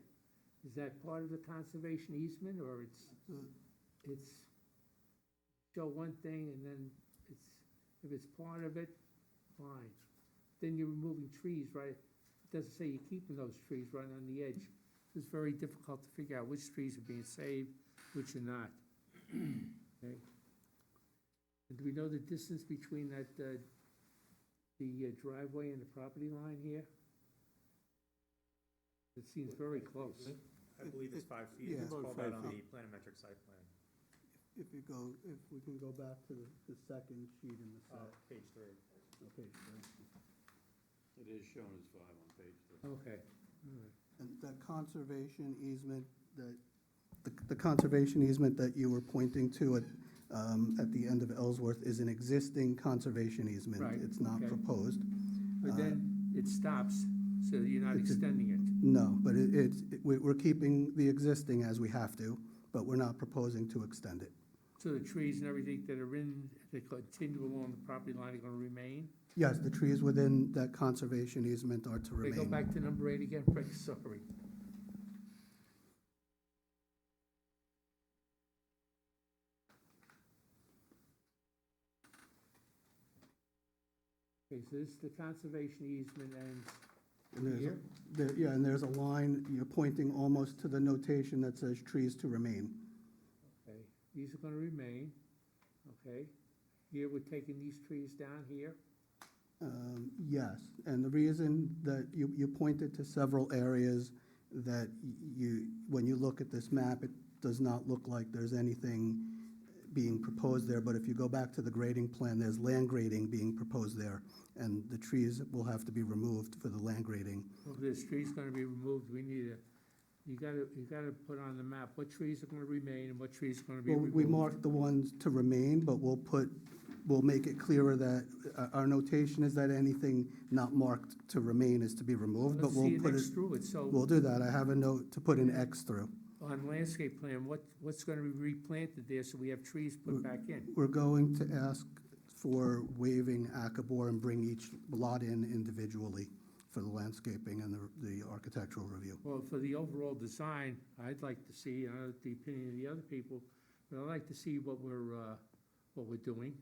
Is that part of the conservation easement, or it's show one thing and then if it's part of it, fine. Then you're removing trees, right? It doesn't say you're keeping those trees right on the edge. It's very difficult to figure out which trees are being saved, which are not. Okay? And do we know the distance between that, the driveway and the property line here? It seems very close. I believe it's 5 feet, Yeah. it's About called out 5 on feet. the planimetric site plan, If we can go back to the second sheet in the set. page 3. Okay, great. It is shown as 5 on page 3. Okay, all right. And that conservation easement, the conservation easement that you were pointing to at the end of Ellsworth is an existing conservation easement. Right, It's not okay. proposed. But then it stops, so you're not It's a- extending it. No, but we're keeping the existing as we have to, but we're not proposing to extend it. So the trees and everything that are that continue along the property line are gonna remain? Yes, the trees within that conservation easement are to Okay, remain. go back to number 8 again, Rick, sorry. Okay, so this is the conservation easement ends And there's a- here? Yeah, and there's a line, you're pointing almost to the notation that says trees to remain. Okay, these are gonna remain, okay? Here, we're taking these trees down here? Yes, and the reason that you pointed to several areas that when you look at this map, it does not look like there's anything being proposed there, but if you go back to the grading plan, there's land grading being proposed there, and the trees will have to be removed for the land grading. Well, if this tree's gonna be removed, you gotta put on the map what trees are gonna remain and what trees are gonna be Well, removed. we marked the ones to remain, but we'll make it clearer that our notation is that anything not marked to remain is to be removed, but Let's we'll see an put X it, through it, so we'll do that. I have a note to put an X through. on landscape plan, what's gonna be replanted there so we have trees put back in? We're going to ask for waiving Akabor and bring each lot in individually for the landscaping and the architectural review. Well, for the overall design, I'd like to see, the opinion of the other people, but I'd like to see what we're doing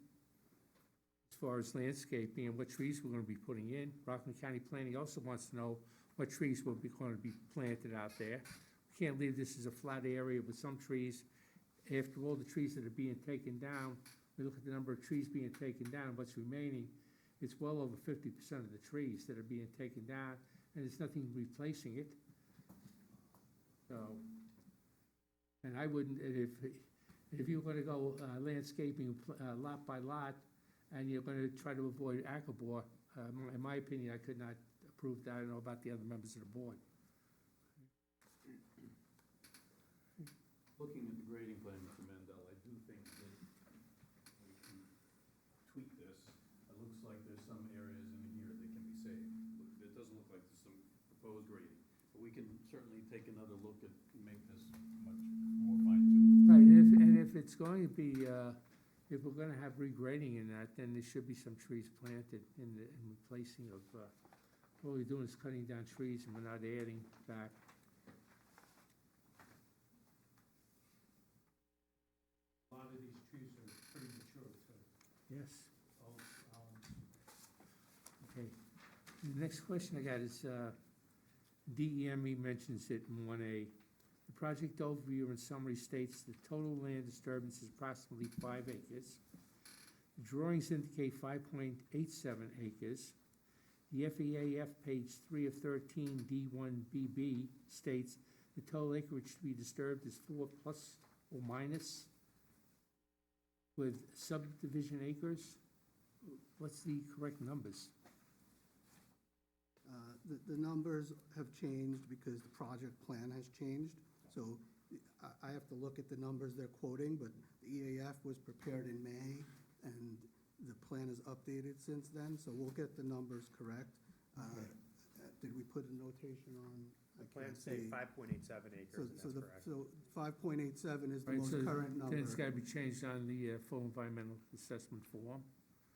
as far as landscaping and what trees we're gonna be putting in. Rockland County Planning also wants to know what trees will be, gonna be planted out there. can't leave this as a flat area with some trees. After all the trees that are being taken down, we look at the number of trees being taken down, what's remaining, it's well over 50% of the trees that are being taken down, and there's nothing replacing it. So, and I wouldn't, if you're gonna go landscaping lot by lot, and you're gonna try to avoid Akabor, in my opinion, I could not approve that. I don't know about the other members of the board. Looking at the grading plan, Mr. Mandel, I do think that we can tweak this. It looks like there's some areas in here that can be saved. It doesn't look like there's some proposed grading, but we can certainly take another look at, and make this much more fine-tuned. Right, and if it's going to be, if we're gonna have regrading in that, then there should be some trees planted in replacing of, all we're doing is cutting down trees and we're not adding back. A lot of these trees are pretty mature, too. Yes. Okay. The next question I got is, DEME mentions it in 1A. The project overview in summary states the total land disturbance is approximately 5 acres. The drawings indicate 5.87 acres. The FEAF, page 3 of 13, D1BB, states the total acreage to be disturbed is 4 plus or minus, with subdivision acres. What's the correct numbers? The numbers have changed because the project plan has changed. So I have to look at the numbers they're quoting, but the EAF was prepared in May, and the plan is updated since then, so we'll get the numbers correct. Did we put a notation on? The plans say 5.87 acres, and that's correct. So 5.87 is the Right, most so current number. then it's gotta be changed on the full environmental assessment form.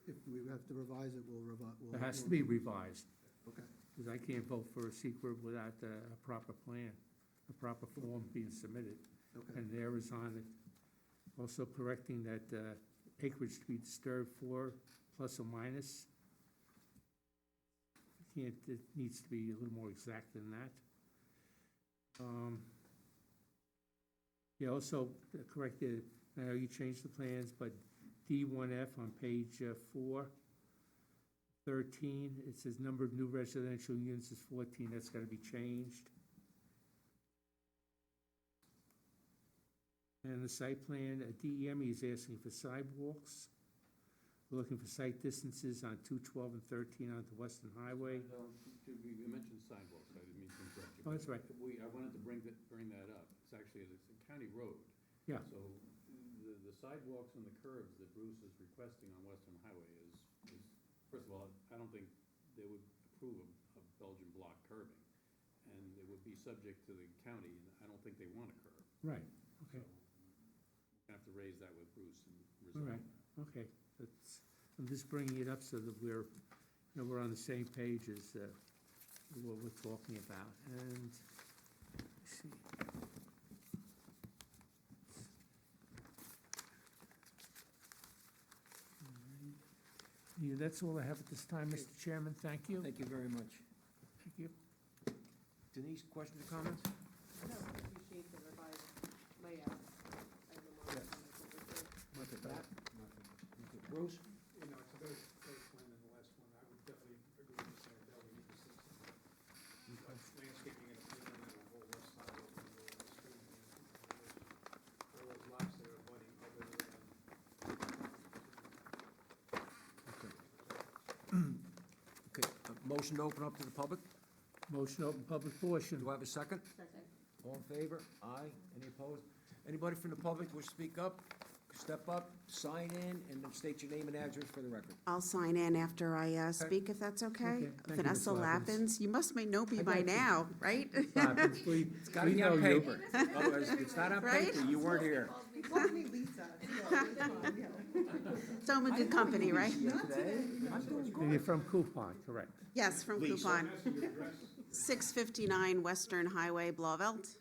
If we have to revise it, we'll revise. It has to be revised, Okay. because I can't vote for a secret without a proper plan, a proper form being submitted. Okay. And there is on it. Also correcting that acreage to be disturbed 4 plus or minus. It needs to be a little more exact than that. Yeah, also corrected, I know you changed the plans, but D1F on page 4, 13, it says number of new residential units is 14, that's gotta be changed. And the site plan, DEME is asking for sidewalks. We're looking for site distances on 212 and 13 onto Western Highway. You mentioned sidewalks, I didn't mean to interrupt you. Oh, that's right. I wanted to bring that up. It's actually, it's a county road. Yeah. So the sidewalks and the curbs that Bruce is requesting on Western Highway is, first of all, I don't think they would approve of Belgian block curbing. And it would be subject to the county, and I don't think they want a curb. Right, okay. So we're gonna have to raise that with Bruce and All resolve right, that. okay. I'm just bringing it up so that we're on the same page as what we're talking about. And, let's see. All right. Yeah, that's all I have at this time, Mr. Chairman. Thank you. Thank you very much. Thank you. Denise, questions or comments? No, I appreciate the revised layout. I don't know Yes. what Nothing. Matt? Bruce? You know, it's a better plan than the last one. I would definitely agree with Mr. Mandel. We need to see some landscaping in the field and the whole west side of the street. All those lots that are abutting other Okay, motion to open up to the public? Motion to open public portion. Do I have a second? Second. All in favor? Aye. Any opposed? Anybody from the public wish to speak up? Step up, sign in, and then state your name and address for the record. I'll sign in after I speak, if that's okay. Okay, thank you, Vanessa Ms. Lappins. Lappins, you must know me I by got you. now, right? Lappins, It's gotta we be know on you. paper. Otherwise, if it's not on Right? paper, you weren't here. He calls me Lisa. So I'm a good company, right? I'm doing And good. you're from Coupon, correct? Yes, from Coupon. 659 Western Highway, Blauvelt.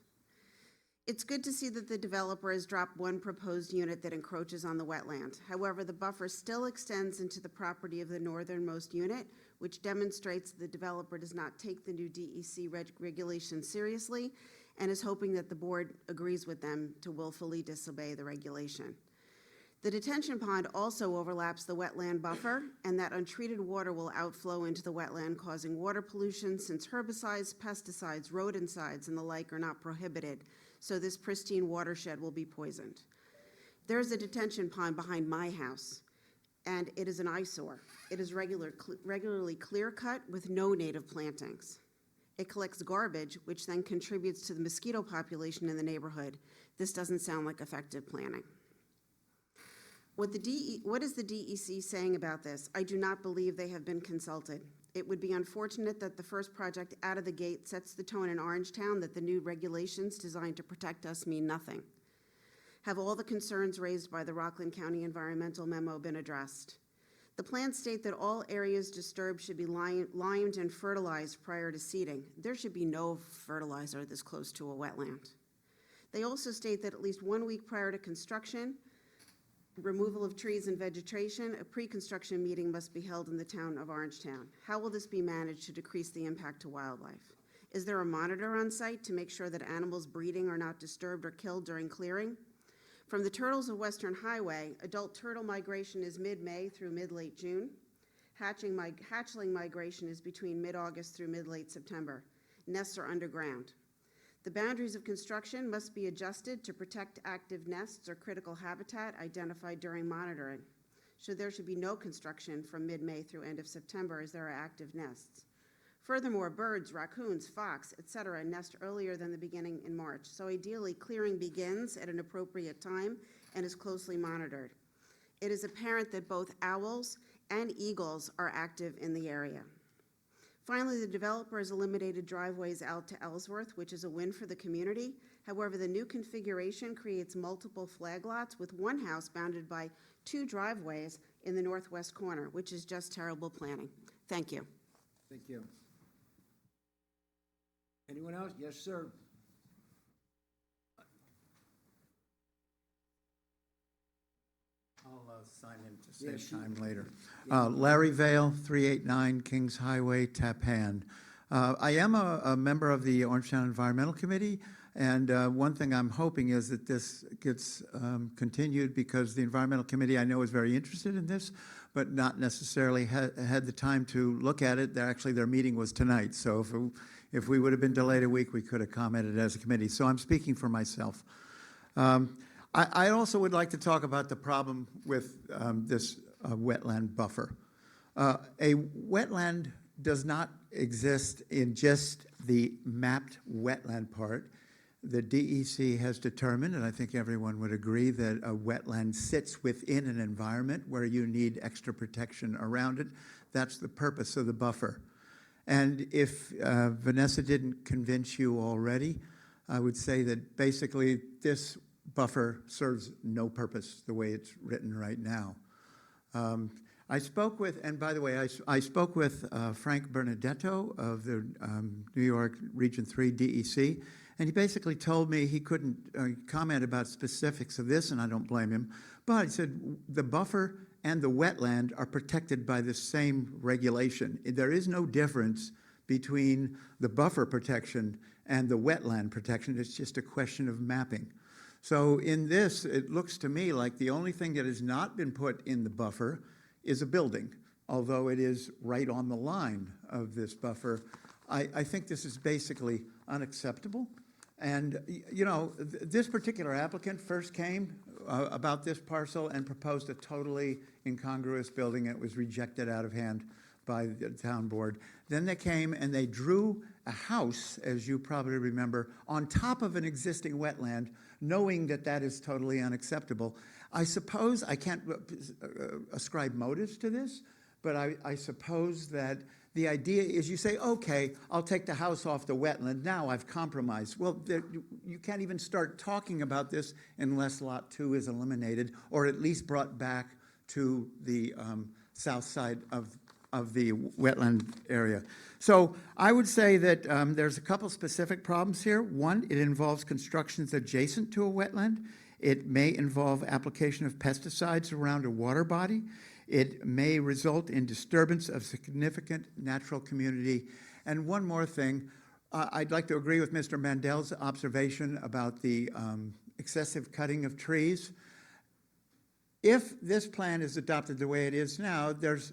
It's good to see that the developer has dropped one proposed unit that encroaches on the wetland. However, the buffer still extends into the property of the northernmost unit, which demonstrates the developer does not take the new DEC regulations seriously and is hoping that the board agrees with them to willfully disobey the regulation. The detention pond also overlaps the wetland buffer, and that untreated water will outflow into the wetland, causing water pollution since herbicides, pesticides, rodenticides, and the like are not prohibited, so this pristine watershed will be poisoned. There is a detention pond behind my house, and it is an eyesore. It is regularly clear-cut with no native plantings. It collects garbage, which then contributes to the mosquito population in the neighborhood. This doesn't sound like effective planning. What is the DEC saying about this? I do not believe they have been consulted. It would be unfortunate that the first project out of the gate sets the tone in Orangetown that the new regulations designed to protect us mean nothing. Have all the concerns raised by the Rockland County Environmental Memo been addressed? The plans state that all areas disturbed should be limed and fertilized prior to seeding. There should be no fertilizer this close to a wetland. They also state that at least 1 week prior to construction, removal of trees and vegetation, a pre-construction meeting must be held in the town of Orangetown. How will this be managed to decrease the impact to wildlife? Is there a monitor on site to make sure that animals breeding are not disturbed or killed during clearing? From the turtles of Western Highway, adult turtle migration is mid-May through mid-late June. Hatchling migration is between mid-August through mid-late September. Nests are underground. The boundaries of construction must be adjusted to protect active nests or critical habitat identified during monitoring. There should be no construction from mid-May through end of September as there are active nests. Furthermore, birds, raccoons, fox, etc. nest earlier than the beginning in March, so ideally clearing begins at an appropriate time and is closely monitored. It is apparent that both owls and eagles are active in the area. Finally, the developer has eliminated driveways out to Ellsworth, which is a win for the community. However, the new configuration creates multiple flag lots with one house bounded by 2 driveways in the northwest corner, which is just terrible planning. Thank you. Thank you. Anyone else? Yes, sir. I'll sign in to Yes, save time later. Yeah. Larry Vale, 389 Kings Highway, Tappan. I am a member of the Orangetown Environmental Committee, and one thing I'm hoping is that this gets continued, because the Environmental Committee, I know, is very interested in this, but not necessarily had the time to look at it. Actually, their meeting was tonight, so if we would have been delayed a week, we could have commented as a committee. So I'm speaking for myself. I also would like to talk about the problem with this wetland buffer. A wetland does not exist in just the mapped wetland part. The DEC has determined, and I think everyone would agree, that a wetland sits within an environment where you need extra protection around it. That's the purpose of the buffer. And if Vanessa didn't convince you already, I would say that basically this buffer serves no purpose the way it's written right now. I spoke with, and by the way, I spoke with Frank Bernadetto of the New York Region 3 DEC, and he basically told me he couldn't comment about specifics of this, and I don't blame him, but he said the buffer and the wetland are protected by the same regulation. There is no difference between the buffer protection and the wetland protection. It's just a question of mapping. So in this, it looks to me like the only thing that has not been put in the buffer is a building, although it is right on the line of this buffer. I think this is basically unacceptable. And, you know, this particular applicant first came about this parcel and proposed a totally incongruous building. It was rejected out of hand by the town board. Then they came and they drew a house, as you probably remember, on top of an existing wetland, knowing that that is totally unacceptable. I suppose, I can't ascribe motives to this, but I suppose that the idea is you say, okay, I'll take the house off the wetland, now I've compromised. Well, you can't even start talking about this unless Lot 2 is eliminated, or at least brought back to the south side of the wetland area. So I would say that there's a couple specific problems here. One, it involves constructions adjacent to a wetland. It may involve application of pesticides around a water body. It may result in disturbance of significant natural community. And one more thing, I'd like to agree with Mr. Mandel's observation about the excessive cutting of trees. If this plan is adopted the way it is now, there's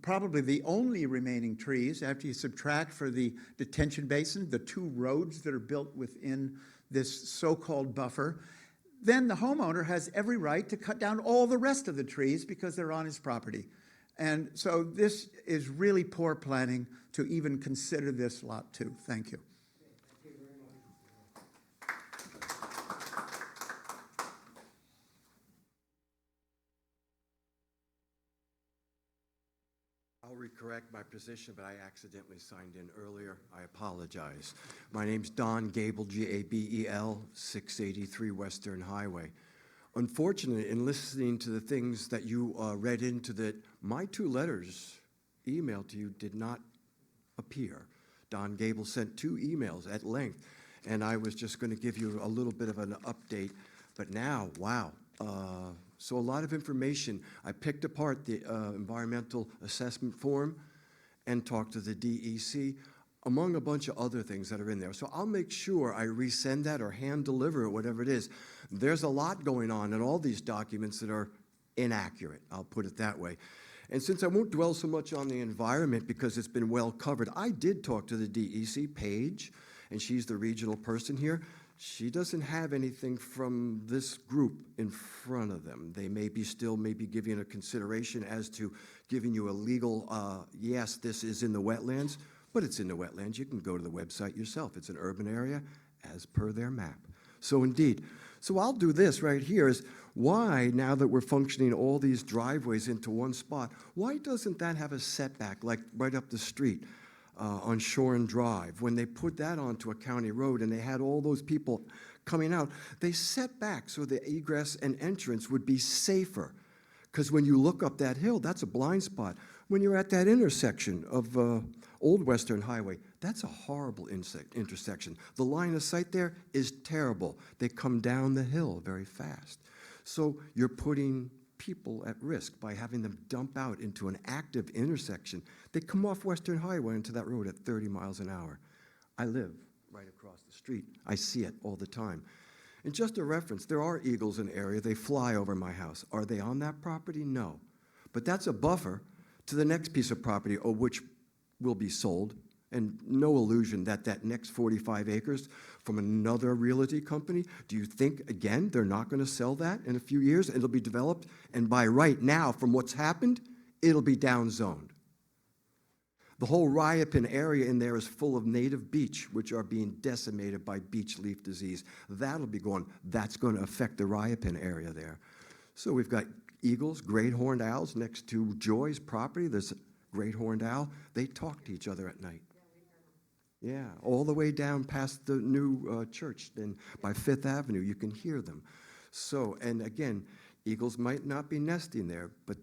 probably the only remaining trees, after you subtract for the detention basin, the 2 roads that are built within this so-called buffer, then the homeowner has every right to cut down all the rest of the trees because they're on his property. And so this is really poor planning to even consider this lot 2. Thank you. Thank you very much. I'll recorrect my position, but I accidentally signed in earlier. I apologize. My name's Don Gable, Gabel, 683 Western Highway. Unfortunately, in listening to the things that you read into that, my 2 letters emailed to you did not appear. Don Gable sent 2 emails at length, and I was just going to give you a little bit of an update. But now, wow. So a lot of information. I picked apart the environmental assessment form and talked to the DEC, among a bunch of other things that are in there. So I'll make sure I resend that or hand deliver it, whatever it is. There's a lot going on in all these documents that are inaccurate, I'll put it that way. And since I won't dwell so much on the environment because it's been well covered, I did talk to the DEC, Paige, and she's the regional person here. She doesn't have anything from this group in front of them. They may be still maybe giving a consideration as to giving you a legal, yes, this is in the wetlands, but it's in the wetlands. You can go to the website yourself. It's an urban area as per their map. So indeed, so I'll do this right here is why, now that we're functioning all these driveways into one spot, why doesn't that have a setback like right up the street? On Shoren Drive, when they put that onto a county road and they had all those people coming out, they set back so the egress and entrance would be safer. Because when you look up that hill, that's a blind spot. When you're at that intersection of Old Western Highway, that's a horrible intersection. The line of sight there is terrible. They come down the hill very fast. So you're putting people at risk by having them dump out into an active intersection. They come off Western Highway into that road at 30 miles an hour. I live right across the street. I see it all the time. And just a reference, there are eagles in the area. They fly over my house. Are they on that property? No. But that's a buffer to the next piece of property, which will be sold. And no illusion that that next 45 acres from another realty company, do you think, again, they're not going to sell that in a few years? It'll be developed, and by right now, from what's happened, it'll be downzoned. The whole Ryapin area in there is full of native beech, which are being decimated by beech leaf disease. That'll be gone. That's going to affect the Ryapin area there. So we've got eagles, great horned owls next to Joy's property. There's a great horned owl. They talk to each other at night. Yeah, all the way down past the new church, then by Fifth Avenue, you can hear them. So, and again, eagles might not be nesting there, but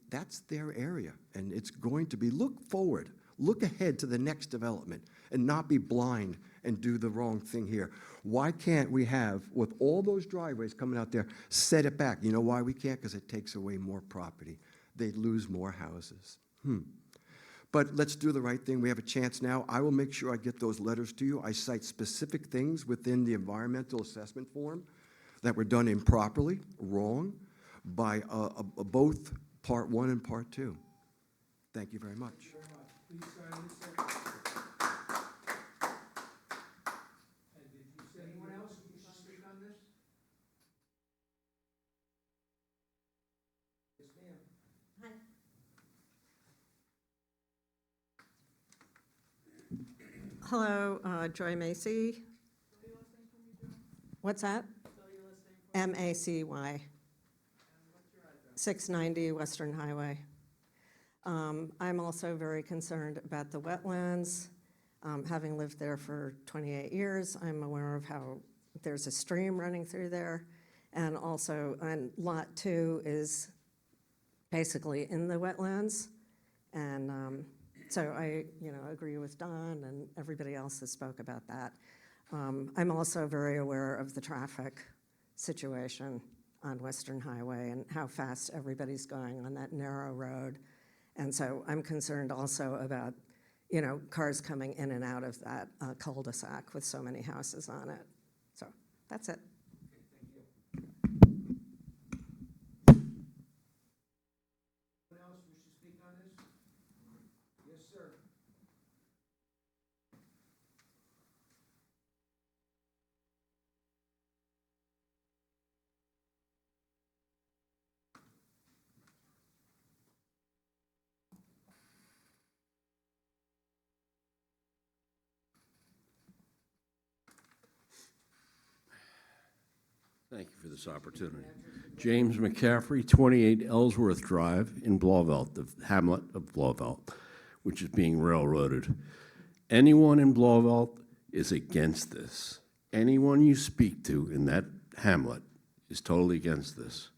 that's their area, and it's going to be, look forward, look ahead to the next development, and not be blind and do the wrong thing here. Why can't we have, with all those driveways coming out there, set it back? You know why we can't? Because it takes away more property. They'd lose more houses. But let's do the right thing. We have a chance now. I will make sure I get those letters to you. I cite specific things within the environmental assessment form that were done improperly, wrong, by both Part 1 and Part 2. Thank you very much. Thank you very much. Please sign this section. And did you say anyone else who should speak on this? Yes, ma'am. Hello, Joy Macy. What's that? Macy. 690 Western Highway. I'm also very concerned about the wetlands. Having lived there for 28 years, I'm aware of how there's a stream running through there. And also, and Lot 2 is basically in the wetlands. And so I, agree with Don and everybody else that spoke about that. I'm also very aware of the traffic situation on Western Highway and how fast everybody's going on that narrow road. And so I'm concerned also about, cars coming in and out of that cul-de-sac with so many houses on it. So that's it. Anyone else wish to speak on this? Yes, sir. Thank you for this opportunity. James McCaffrey, 28 Ellsworth Drive in Blauvelt, the hamlet of Blauvelt, which is being railroaded. Anyone in Blauvelt is against this. Anyone you speak to in that hamlet is totally against this.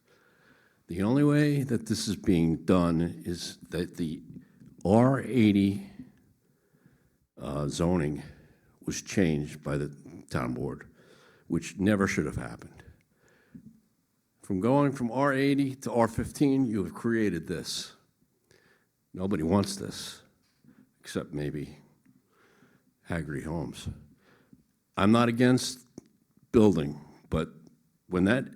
The only way that this is being done is that the R80 zoning was changed by the town board, which never should have happened. From going from R80 to R15, you have created this. Nobody wants this, except maybe Haggerty Homes. I'm not against building, but when that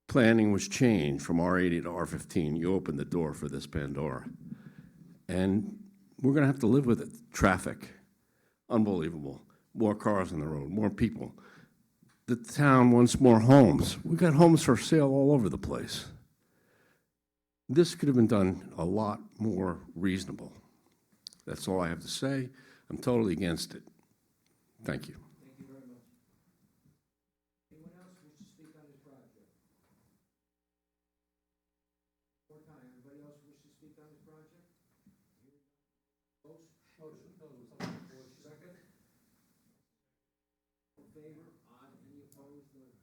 planning was changed from R80 to R15, you opened the door for this Pandora. And we're going to have to live with it. Traffic, unbelievable. More cars on the road, more people. The town wants more homes. We've got homes for sale all over the place. This could have been done a lot more reasonable. That's all I have to say. I'm totally against it. Thank you. Thank you very much. Anyone else wish to speak on this project? One more time, anybody else wish to speak on this project? Close? Second? In favor? Aye. Any opposed? None.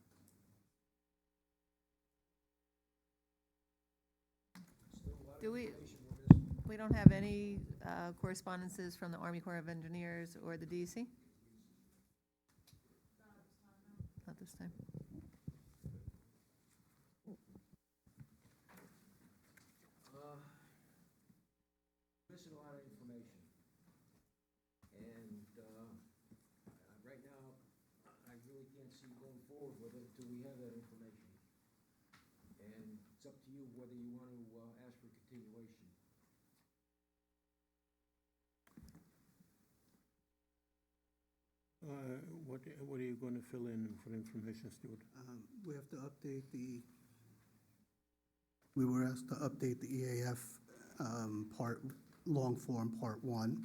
Still a lot of Do we- information on this. We don't have any correspondences from the Army Corps of Engineers or the DEC? Not this time. Missing a lot of information. And right now, I really can't see going forward with it until we have that information. And it's up to you whether you want to ask for continuation. What are you going to fill in for information, Stuart? We have to update we were asked to update the EAF long form part 1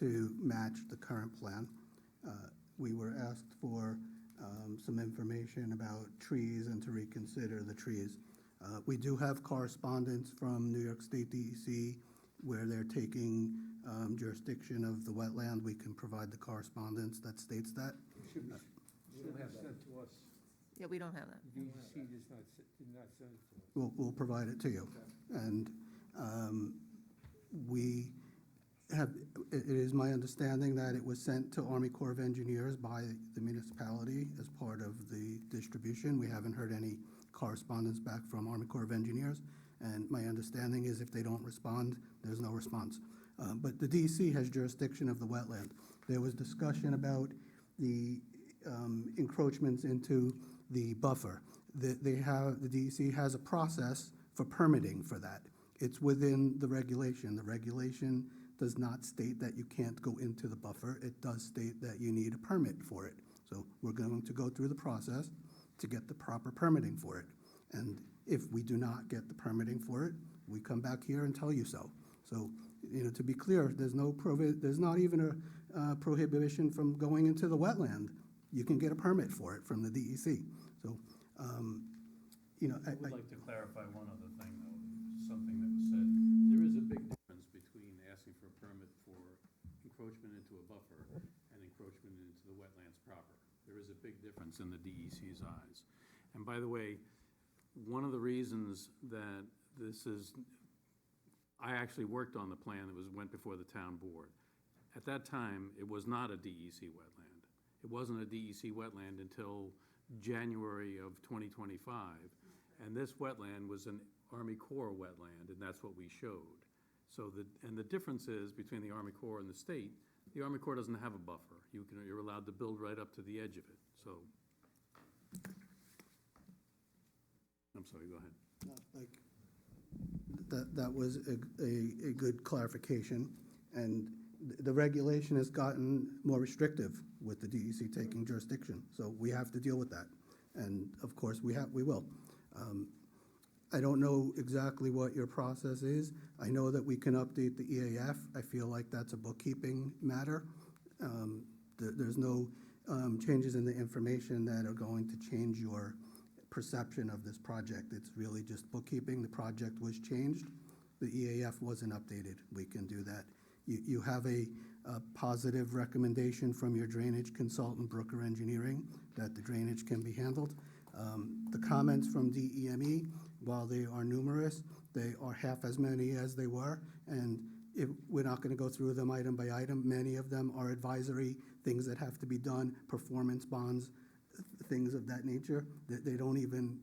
to match the current plan. We were asked for some information about trees and to reconsider the trees. We do have correspondence from New York State DEC where they're taking jurisdiction of the wetland. We can provide the correspondence that states that. Should be don't have that. sent to us. Yeah, we don't have that. DEC did not send it to us. We'll provide it to you. And we have, it is my understanding that it was sent to Army Corps of Engineers by the municipality as part of the distribution. We haven't heard any correspondence back from Army Corps of Engineers. And my understanding is if they don't respond, there's no response. But the DEC has jurisdiction of the wetland. There was discussion about the encroachments into the buffer. The DEC has a process for permitting for that. It's within the regulation. The regulation does not state that you can't go into the buffer. It does state that you need a permit for it. So we're going to go through the process to get the proper permitting for it. And if we do not get the permitting for it, we come back here and tell you so. So, to be clear, there's not even a prohibition from going into the wetland. You can get a permit for it from the DEC. So, I would like to clarify one other thing, though, something that was said. There is a big difference between asking for a permit for encroachment into a buffer and encroachment into the wetlands proper. There is a big difference in the DEC's eyes. And by the way, one of the reasons that this is, I actually worked on the plan that went before the town board. At that time, it was not a DEC wetland. It wasn't a DEC wetland until January of 2025. And this wetland was an Army Corps wetland, and that's what we showed. So and the difference is between the Army Corps and the state, the Army Corps doesn't have a buffer. You're allowed to build right up to the edge of it, so. I'm sorry, go ahead. Like, that was a good clarification, and the regulation has gotten more restrictive with the DEC taking jurisdiction, so we have to deal with that, and of course, we will. I don't know exactly what your process is. I know that we can update the EAF. I feel like that's a bookkeeping matter. There's no changes in the information that are going to change your perception of this project. It's really just bookkeeping. The project was changed. The EAF wasn't updated. We can do that. You have a positive recommendation from your drainage consultant, Brooker Engineering, that the drainage can be handled. The comments from DEME, while they are numerous, they are half as many as they were, and we're not going to go through them item by item. Many of them are advisory, things that have to be done, performance bonds, things of that nature, that they don't even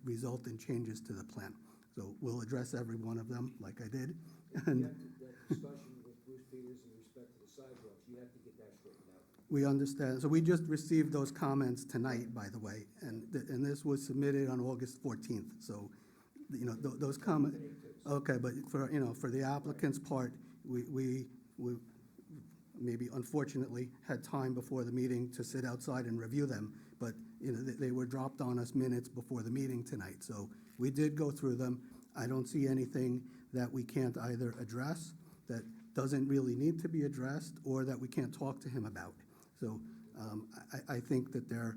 result in changes to the plan. So we'll address every one of them, like I did. And That discussion with Bruce Peters in respect to the sidewalks, you have to get that straightened out. we understand. So we just received those comments tonight, by the way, and this was submitted on August 14th. So, those comments. Okay, but for the applicant's part, we maybe unfortunately had time before the meeting to sit outside and review them, but they were dropped on us minutes before the meeting tonight. So we did go through them. I don't see anything that we can't either address that doesn't really need to be addressed or that we can't talk to him about. So I think that they're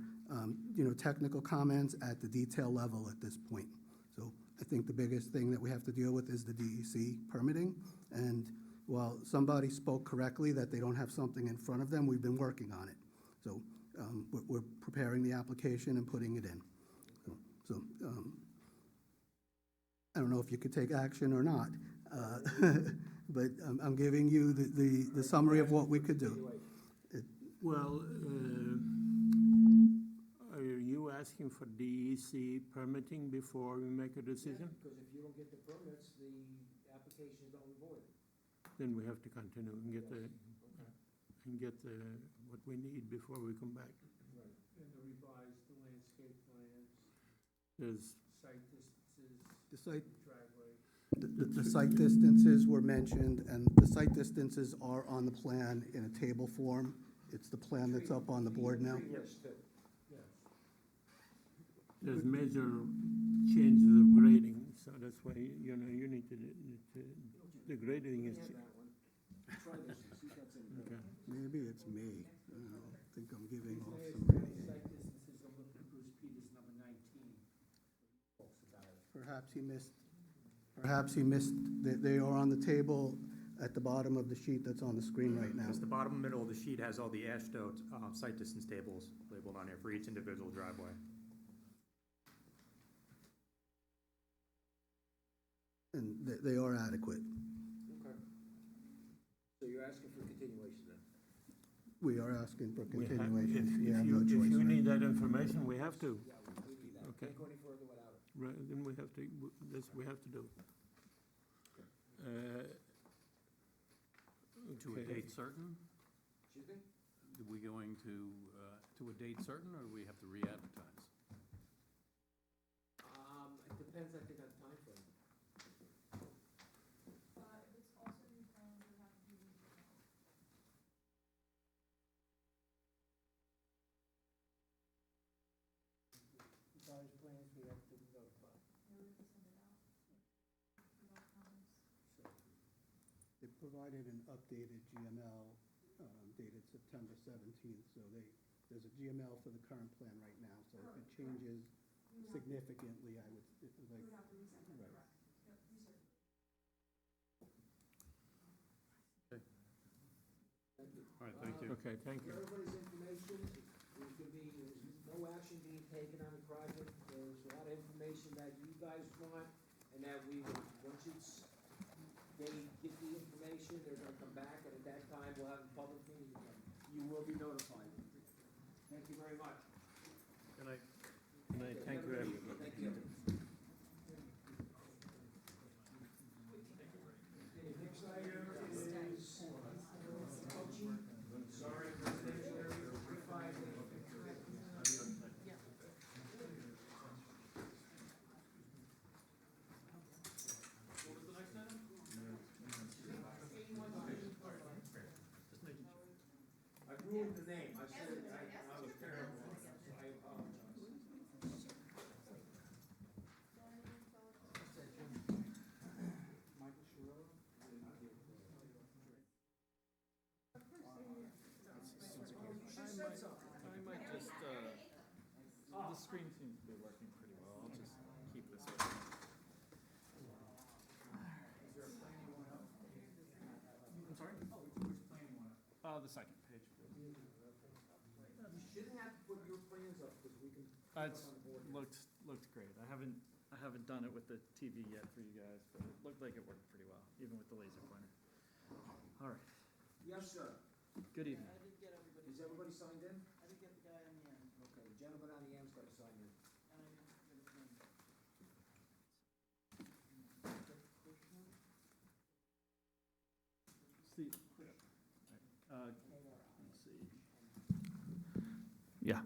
technical comments at the detail level at this point. So I think the biggest thing that we have to deal with is the DEC permitting. And while somebody spoke correctly that they don't have something in front of them, we've been working on it. So we're preparing the application and putting it in. So I don't know if you could take action or not, but I'm giving you the summary of what we could do. Well, are you asking for DEC permitting before we make a decision? Because if you don't get the permits, the application is null and void. Then we have to continue and get what we need before we come back. Right. And the revised landscape plans, There's, site distances, The site, driveway. the site distances were mentioned, and the site distances are on the plan in a table form. It's the plan that's up on the board now. Yes. there's major changes of grading, so that's why, you need to, the grading is. Try this, see if that's any better. Okay. Maybe it's me. I think I'm giving off Site some. distances, I'm looking at Bruce Peters, number 19. Talks about it. Perhaps he missed, they are on the table at the bottom of the sheet that's on the screen right now. Because the bottom middle of the sheet has all the ASHTO site distance tables labeled on here for each individual driveway. And they are adequate. Okay. So you're asking for continuation then? We are asking for We have- continuation. We If have you, no if choice. you need that information, we have to. Yeah, we need that. Okay. Can't go any further without it. Right, then we have to, this we have to do. To a date certain? Excuse me? Are we going to a date certain, or do we have to re-advertise? It depends, I think, on timeframe. Revised plans, we have to notify. They provided an updated GML dated September 17th, so there's a GML for the current plan right now, so if it changes significantly, I would, like. Right. All right, thank you. Okay, thank you. For everybody's information, there's no action being taken on the project. There's a lot of information that you guys want, and that once they get the information, they're gonna come back, and at that time, we'll have a public meeting. You will be notified. Thank you very much. Good night. Good night, thank you, everybody. Thank you. Okay, next ruined the name. I said it, I was terrible. I apologize. I might just, the screen seems to be working pretty well. I'll just keep this open. I'm sorry? The second page. You shouldn't have to put your plans up, because we can. It's looked great. I haven't done it with the TV yet for you guys, but it looked like it worked pretty well, even with the laser pointer. All right. Yes, sir. Good evening. Is everybody signed in? I didn't get the guy on the end. Okay, the gentleman on the end's got to sign in. And I didn't get his name. See, let's see. Yeah.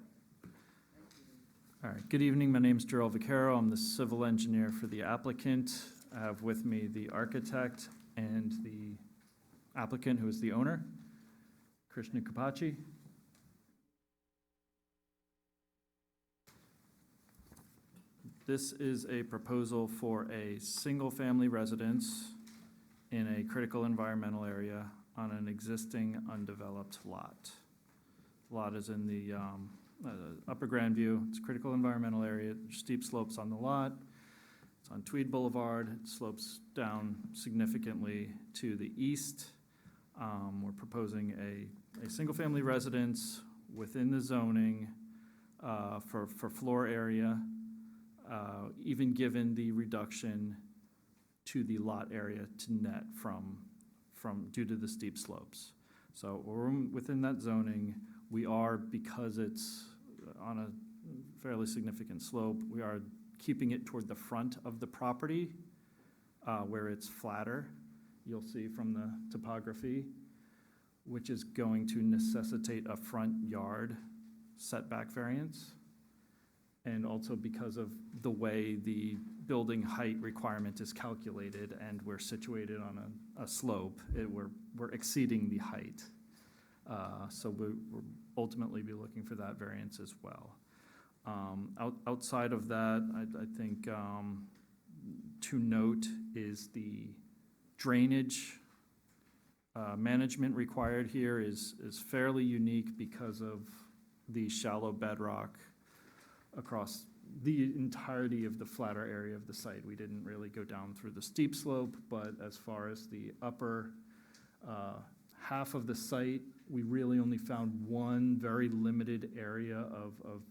All right, good evening. My name's Gerald Vaccaro. I'm the civil engineer for the applicant. I have with me the architect and the applicant, who is the owner, Krishna Kapachi. This is a proposal for a single-family residence in a critical environmental area on an existing undeveloped lot. The lot is in the Upper Grandview. It's a critical environmental area, steep slopes on the lot. It's on Tweed Boulevard. It slopes down significantly to the east. We're proposing a single-family residence within the zoning for floor area, even given the reduction to the lot area to net from due to the steep slopes. So we're within that zoning. We are, because it's on a fairly significant slope, we are keeping it toward the front of the property where it's flatter. You'll see from the topography, which is going to necessitate a front yard setback variance. And also because of the way the building height requirement is calculated, and we're situated on a slope, we're exceeding the height. So we'll ultimately be looking for that variance as well. Outside of that, I think to note is the drainage management required here is fairly unique because of the shallow bedrock across the entirety of the flatter area of the site. We didn't really go down through the steep slope, but as far as the upper half of the site, we really only found one very limited area of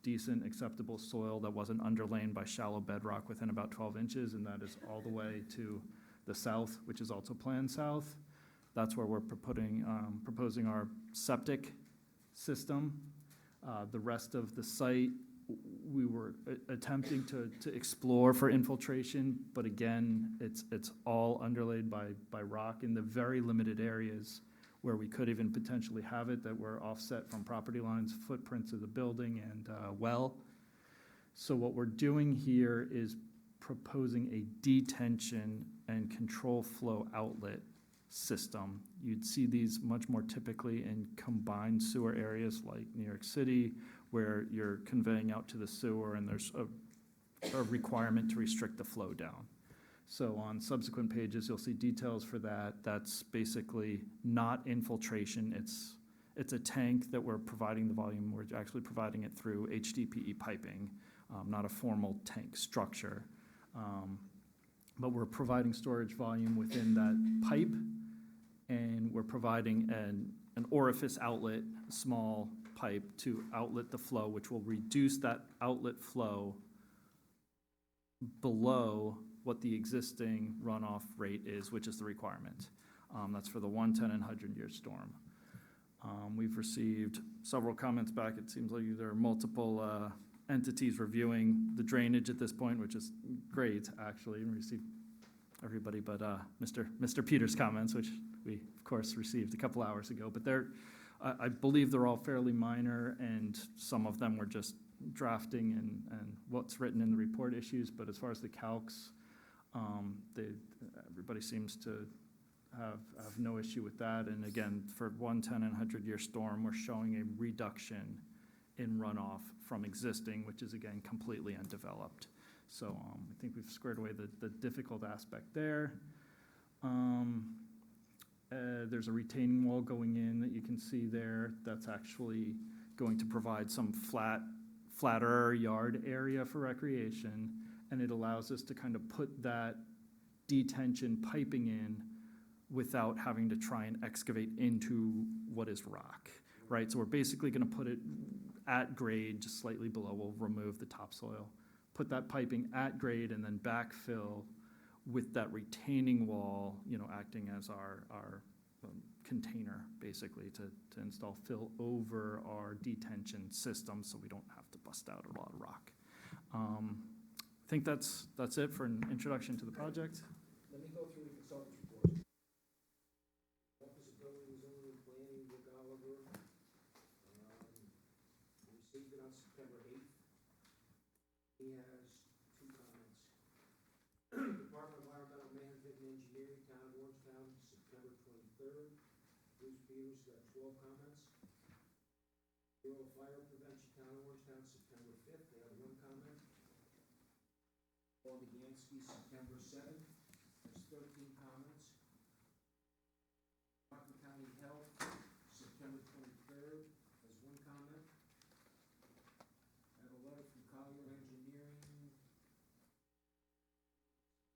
decent acceptable soil that wasn't underlain by shallow bedrock within about 12 inches, and that is all the way to the south, which is also planned south. That's where we're proposing our septic system. The rest of the site, we were attempting to explore for infiltration, but again, it's all underlaid by rock in the very limited areas where we could even potentially have it that were offset from property lines, footprints of the building, and well. So what we're doing here is proposing a detention and control flow outlet system. You'd see these much more typically in combined sewer areas like New York City, where you're conveying out to the sewer and there's a requirement to restrict the flow down. So on subsequent pages, you'll see details for that. That's basically not infiltration. It's a tank that we're providing the volume. We're actually providing it through HDPE piping, not a formal tank structure. But we're providing storage volume within that pipe, and we're providing an orifice outlet, a small pipe, to outlet the flow, which will reduce that outlet flow below what the existing runoff rate is, which is the requirement. That's for the 110 and 100-year storm. We've received several comments back. It seems like there are multiple entities reviewing the drainage at this point, which is great, actually. We received everybody but Mr. Peters' comments, which we, of course, received a couple hours ago. But I believe they're all fairly minor, and some of them were just drafting and what's written in the report issues. But as far as the calcs, everybody seems to have no issue with that. And again, for 110 and 100-year storm, we're showing a reduction in runoff from existing, which is again completely undeveloped. So I think we've squared away the difficult aspect there. There's a retaining wall going in that you can see there. That's actually going to provide some flatter yard area for recreation, and it allows us to kind of put that detention piping in without having to try and excavate into what is rock, right? So we're basically going to put it at grade, just slightly below. We'll remove the topsoil, put that piping at grade, and then backfill with that retaining wall, acting as our container, basically, to install fill over our detention system so we don't have to bust out a lot of rock. I think that's it for an introduction to the project. Let me go through the consultant's report. Office of Building and Zoning and Planning, Rick Oliver. Received it on September 8th. He has 2 comments. Department of Environmental Management and Engineering, Town of Orangetown, September 23rd. Bruce Peters got 12 comments. Bureau of Fire Prevention, Town of Orangetown, September 5th. They have 1 comment. Paul Degansky, September 7th. There's 13 comments. Rockland County Health, September 23rd, has 1 comment. I have a letter from Collier Engineering,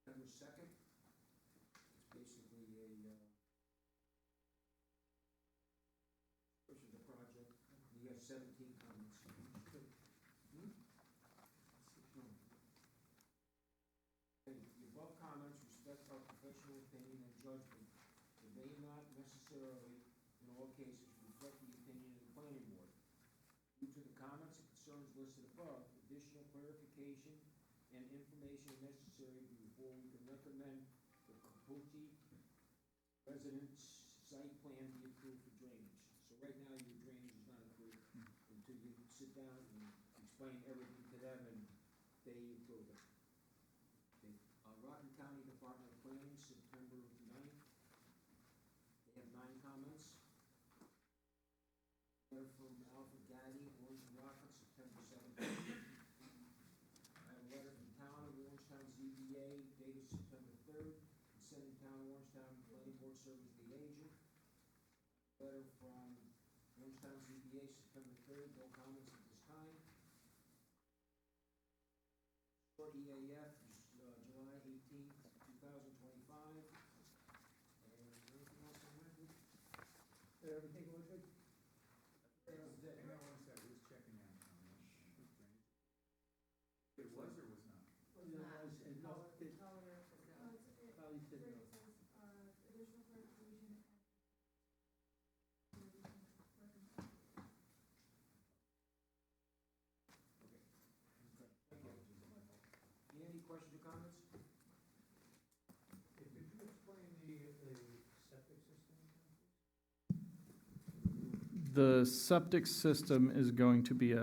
September 2nd. It's basically a push of the project. He has 17 comments. The above comments respect our professional opinion and judgment. They may not necessarily, in all cases, reflect the opinion of the planning board. Due to the comments and concerns listed above, additional clarification and information are necessary before we can recommend the Capucci residence site plan be approved for drainage. So right now, your drainage is not approved until you sit down and explain everything to them and they approve it. Rockland County Department of Planning, September 9th. They have 9 comments. Letter from Alfred Gaddy, Orange Rockland, September 17th. I have a letter from Town of Orangetown ZBA dated September 3rd, and sending Town of Orangetown Planning Board Service Liaison. Letter from Orangetown ZBA, September 3rd, no comments at this time. Short EAF, July 18th, 2025. And anything else on that? Everything was good? Everyone said who's checking in on this? It was or was not? Any questions or comments? Could you explain the septic system? The septic system is going to be I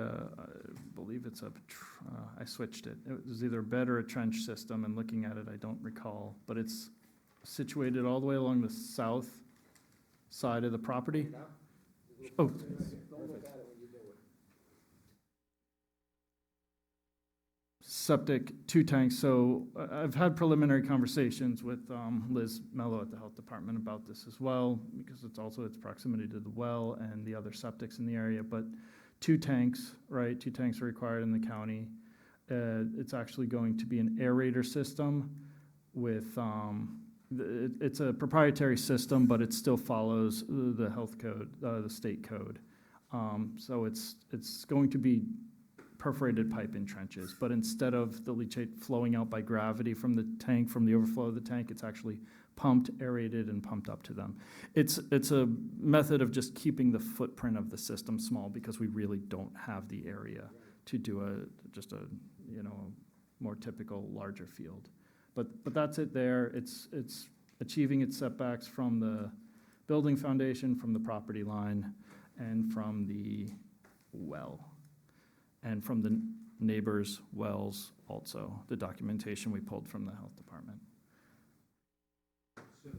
believe it's I switched it. It was either a bed or a trench system, and looking at it, I don't recall, but it's situated all the way along the south side of the property. Oh. Don't look at it when you do it. Septic, 2 tanks. So I've had preliminary conversations with Liz Mello at the Health Department about this as well, because it's also its proximity to the well and the other septics in the area. But 2 tanks, right? 2 tanks are required in the county. It's actually going to be an aerator system with, it's a proprietary system, but it still follows the health code, the state code. So it's going to be perforated pipe in trenches, but instead of the leachate flowing out by gravity from the tank, from the overflow of the tank, it's actually pumped, aerated, and pumped up to them. It's a method of just keeping the footprint of the system small, because we really don't have the area to do just a more typical larger field. But that's it there. It's achieving its setbacks from the building foundation, from the property line, and from the well, and from the neighbors' wells also, the documentation we pulled from the health department. So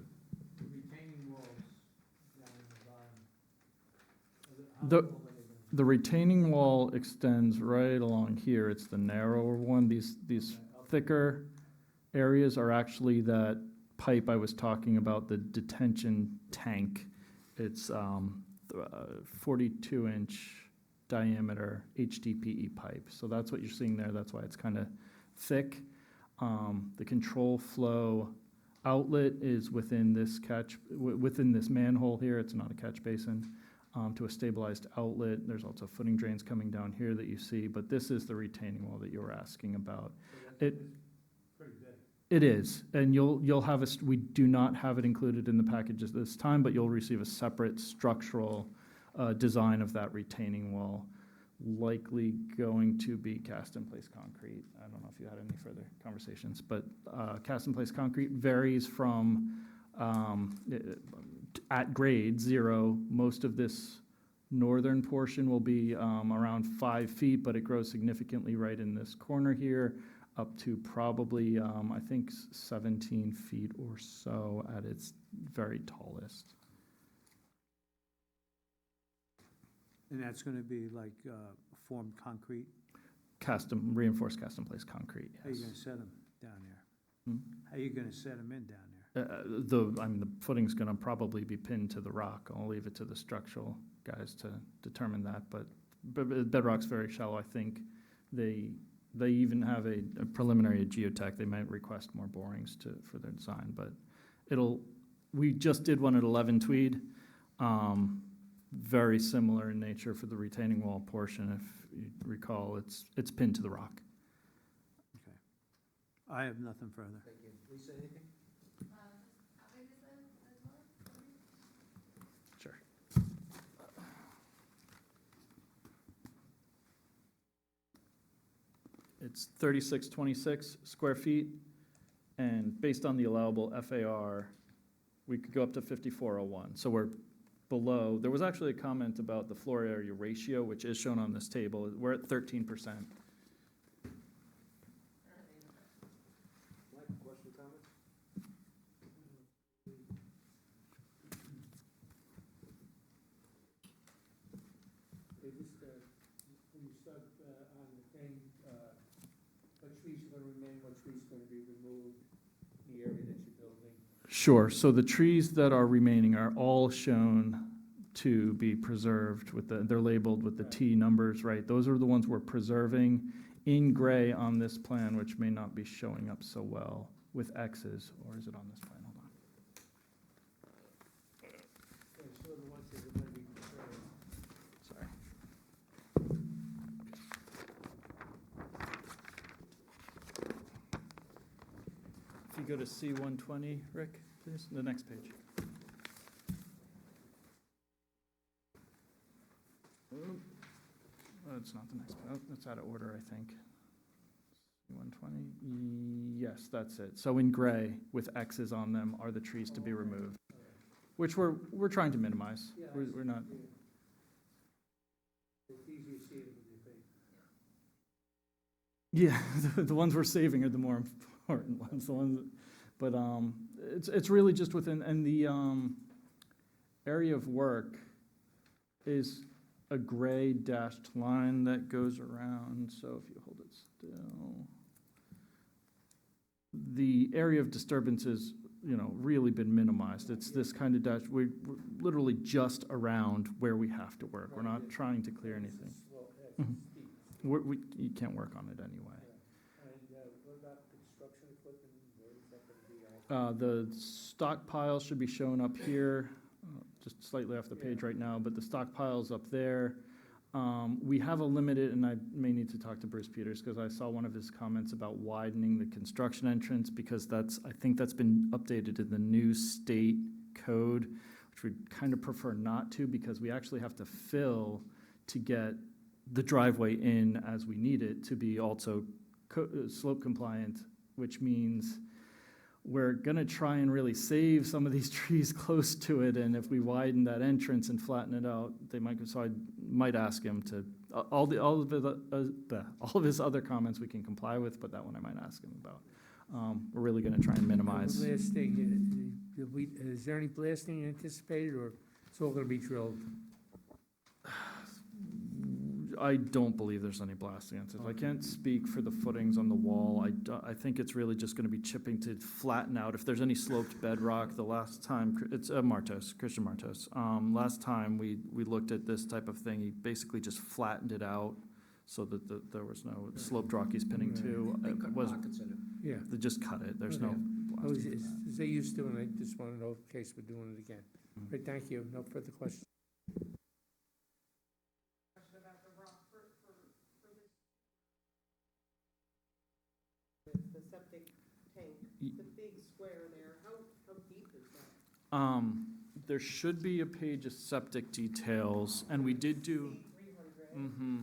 the The retaining wall extends right along here. It's the narrower one. These thicker areas are actually that pipe I was talking about, the detention tank. It's 42-inch diameter HDPE pipe. So that's what you're seeing there. That's why it's kind of thick. The control flow outlet is within this within this manhole here. It's not a catch basin. To a stabilized outlet. There's also footing drains coming down here that you see, but this is the retaining wall that you were asking about. It is, and you'll have we do not have it included in the package at this time, but you'll receive a separate structural design of that retaining wall, likely going to be cast-in-place concrete. I don't know if you had any further conversations, but cast-in-place concrete varies from at grade 0. Most of this northern portion will be around 5 feet, but it grows significantly right in this corner here, up to probably, I think, 17 feet or so at its very tallest. And that's gonna be like formed concrete? Reinforced cast-in-place concrete, yes. How are you gonna set them down there? How are you gonna set them in down there? The footing's gonna probably be pinned to the rock. I'll leave it to the structural guys to determine that, but bedrock's very shallow. I think they even have a preliminary geotech. They might request more borings for their design, but we just did one at 11 Tweed. Very similar in nature for the retaining wall portion. If you recall, it's pinned to the rock. Okay. I have nothing further. Thank you. Lisa, anything? Sure. It's 3626 square feet, and based on the allowable FAR, we could go up to 5401. So we're below. There was actually a comment about the floor area ratio, which is shown on this table. We're at 13%. Mike, question, comment? Hey, just, when you start on the thing, what trees are gonna remain, what trees are gonna be removed in the area that you're building? Sure. So the trees that are remaining are all shown to be preserved they're labeled with the T numbers, right? Those are the ones we're preserving in gray on this plan, which may not be showing up so well with X's, or is it on this plan? Hold on. Okay, so the ones that are gonna be preserved. Sorry. If you go to C120, Rick, please, the next page. That's not the next, that's out of order, I think. 120, yes, that's it. So in gray, with X's on them, are the trees to be removed, which we're trying to minimize. We're not. It's easier to see it with your face. Yeah, the ones we're saving are the more important ones, but it's really just within, and the area of work is a gray dashed line that goes around, so if you hold it still. The area of disturbance is, really been minimized. It's this kind of dash, we're literally just around where we have to work. We're not trying to clear anything. You can't work on it anyway. And what about construction equipment, where is that gonna be? The stockpile should be shown up here, just slightly off the page right now, but the stockpile's up there. We have a limited, and I may need to talk to Bruce Peters, because I saw one of his comments about widening the construction entrance, because I think that's been updated in the new state code, which we'd kind of prefer not to, because we actually have to fill to get the driveway in as we need it to be also slope compliant, which means we're gonna try and really save some of these trees close to it, and if we widen that entrance and flatten it out, they might, so I might ask him to, all of his other comments we can comply with, but that one I might ask him about. We're really gonna try and minimize. One last thing, is there any blasting anticipated, or it's all gonna be drilled? I don't believe there's any blasting answers. I can't speak for the footings on the wall. I think it's really just gonna be chipping to flatten out. If there's any sloped bedrock, the last time, it's Martos, Christian Martos. Last time we looked at this type of thing, he basically just flattened it out so that there was no sloped rock he's pinning to. They It cut was- pockets in it. Yeah. They just cut it. There's no Okay. Oh, blasting. as they used to, and I just want to know in case we're doing it again. Right, thank you. No further questions. Question about the rock for this. The septic tank, the big square there, how deep is that? There should be a page of septic details, and we did do. 300. Mm-hmm.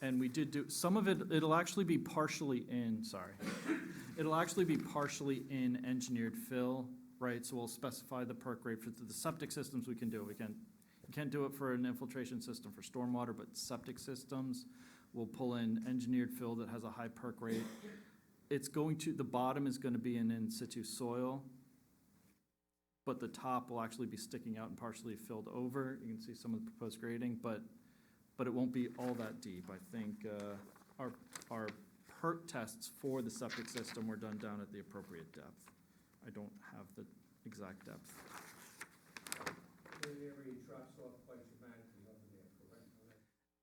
And we did do, some of it, it'll actually be partially in, sorry. It'll actually be partially in engineered fill, right? So we'll specify the perk rate for the septic systems we can do. You can't do it for an infiltration system for stormwater, but septic systems, we'll pull in engineered fill that has a high perk rate. The bottom is gonna be an in situ soil, but the top will actually be sticking out and partially filled over. You can see some of the proposed grading, but it won't be all that deep. I think our perk tests for the septic system were done down at the appropriate depth. I don't have the exact depth. The area drops off quite dramatically over there,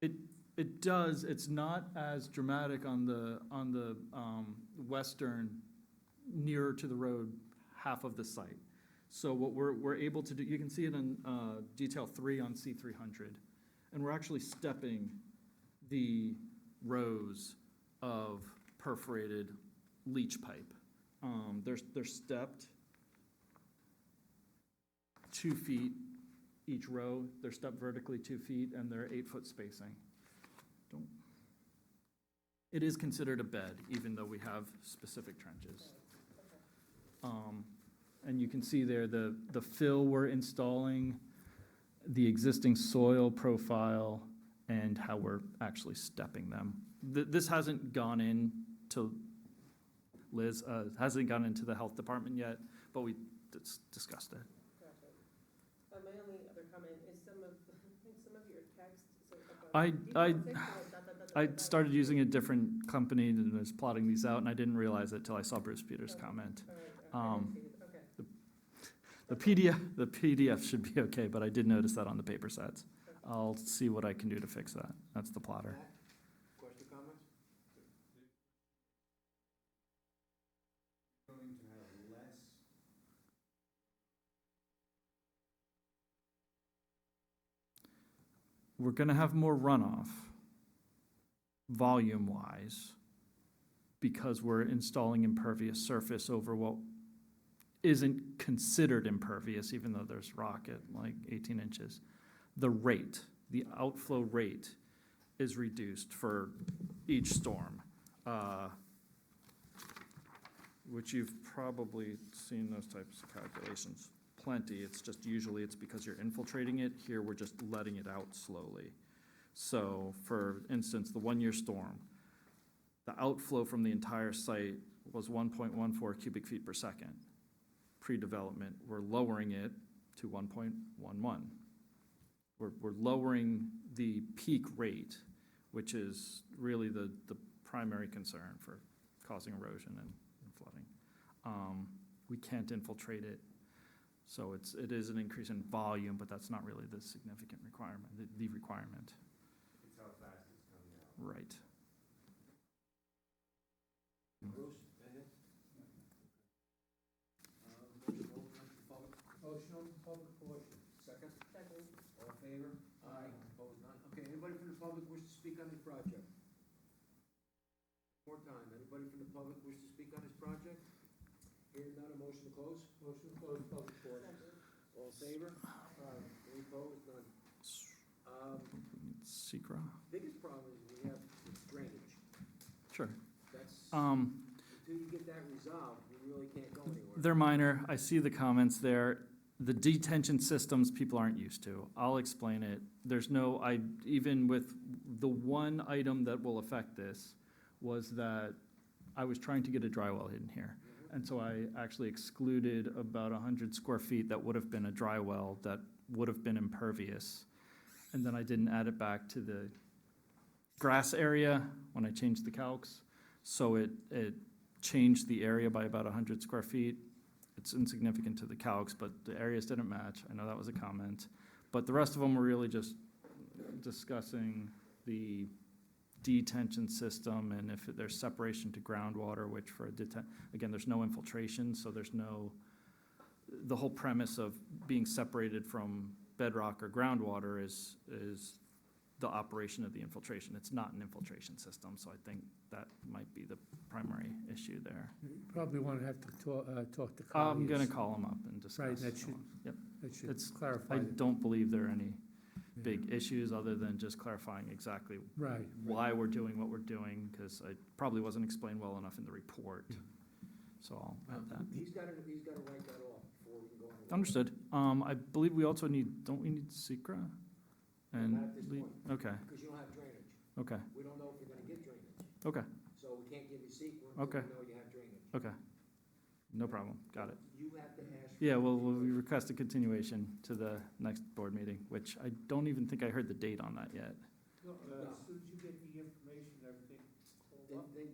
correct? It does. It's not as dramatic on the western, nearer to the road, half of the site. So what we're able to do, you can see it in detail 3 on C300. And we're actually stepping the rows of perforated leach pipe. They're stepped 2 feet each row. They're stepped vertically 2 feet, and they're 8-foot spacing. It is considered a bed, even though we have specific trenches. And you can see there the fill we're installing, the existing soil profile, and how we're actually stepping them. This hasn't gone in to Liz, hasn't gone into the health department yet, but we discussed it. Gotcha. My only other comment is some of your text. I started using a different company and was plotting these out, and I didn't realize it till I saw Bruce Peters' comment. The PDF should be okay, but I did notice that on the paper sets. I'll see what I can do to fix that. That's the plotter. Question, comments? Going to have less. We're gonna have more runoff, volume-wise, because we're installing impervious surface over what isn't considered impervious, even though there's rock at like 18 inches. The outflow rate is reduced for each storm, which you've probably seen those types of calculations plenty. It's just usually it's because you're infiltrating it. Here, we're just letting it out slowly. So for instance, the 1-year storm, the outflow from the entire site was 1.14 cubic feet per second. Pre-development, we're lowering it to 1.11. We're lowering the peak rate, which is really the primary concern for causing erosion and flooding. We can't infiltrate it, so it is an increase in volume, but that's not really the significant requirement, the requirement. It's how fast it's coming out. Right. Bruce, anything? Motion open public portion. Second? Second. All in favor? Aye. Opposed, none? Okay, anybody from the public wish to speak on this project? More time, anybody from the public wish to speak on this project? Hearing none, a motion to close? Motion to close public portion. All in favor? Aye. Any opposed? None. Secra. Biggest problem is we have drainage. Sure. That's, until you get that resolved, you really can't go anywhere. They're minor. I see the comments there. The detention systems, people aren't used to. I'll explain it. Even with the one item that will affect this was that I was trying to get a dry well in here. And so I actually excluded about 100 square feet that would have been a dry well that would have been impervious. And then I didn't add it back to the grass area when I changed the calcs. So it changed the area by about 100 square feet. It's insignificant to the calcs, but the areas didn't match. I know that was a comment. But the rest of them were really just discussing the detention system and if there's separation to groundwater, which for again, there's no infiltration, so there's no, the whole premise of being separated from bedrock or groundwater is the operation of the infiltration. It's not an infiltration system, so I think that might be the primary issue there. You probably want to have to talk to Colliers. I'm gonna call them up and discuss. Right, that should, Yep. that should It's, clarify. I it. don't believe there are any big issues other than just clarifying exactly Right. why we're doing what we're doing, because it probably wasn't explained well enough in the report. So I'll add that. He's gotta write that off before we can go on. Understood. I believe we also need, don't we need secra? And Not at this point. okay, Because you don't have drainage. okay, We don't know if you're gonna get drainage. okay, So we can't give you secret Okay. until we know you have drainage. okay. No problem. Got it. You have to ask. for Yeah, well, the- we request a continuation to the next board meeting, which I don't even think I heard the date on that yet. No, as soon as you get the information, everything pulled up. Then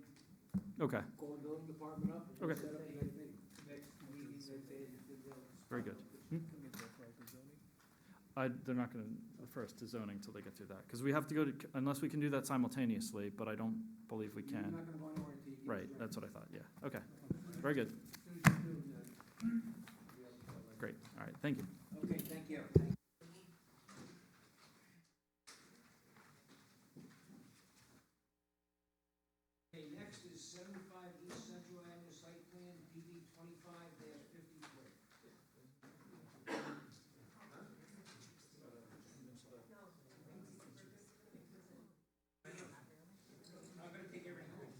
Okay, call the building department up and Okay. set up the next meeting. Next meeting, they'll. very good. They're not gonna refer us to zoning until they get through that, because we have to go to, unless we can do that simultaneously, but I don't believe we You're can. not gonna go anywhere until you get. Right, drainage. that's what I thought, yeah, okay, very good, great, all right, thank you. Okay, thank you. Okay, next is 75 East Central Avenue site plan, PB 25-53. I'm gonna take everything.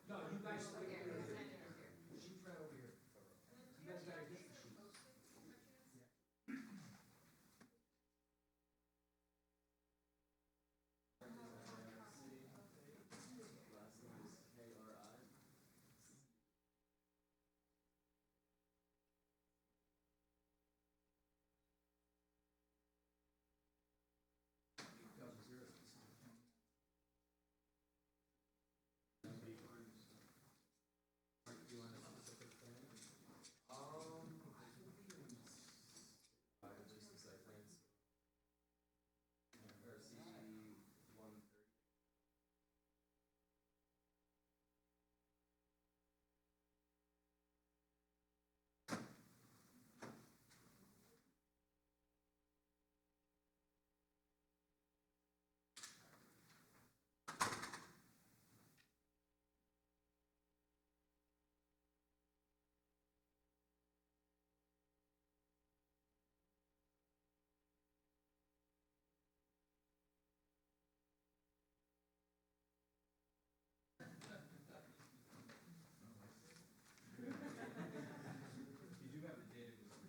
No, you guys stay over here. She's right over here. You guys gotta get the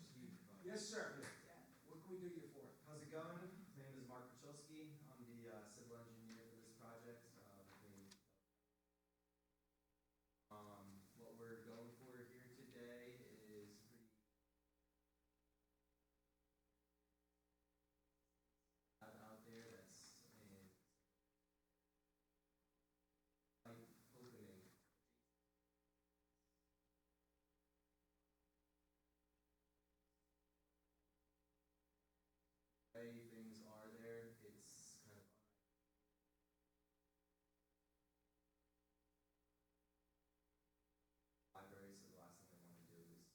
sheets. Yes, sir. What can we do you for? How's it going? My name is Mark Pachulski. I'm the civil engineer for this project. What we're going for here today is pretty out there that's in opening. Way things are there, it's kind of library, so the last thing I want to do is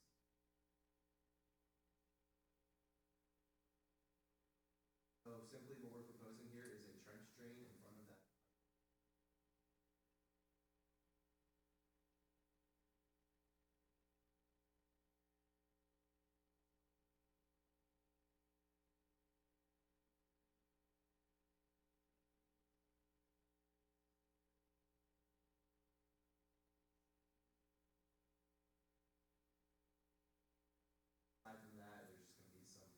so simply what we're proposing here is a trench drain in front of that. Aside from that, there's just going to be some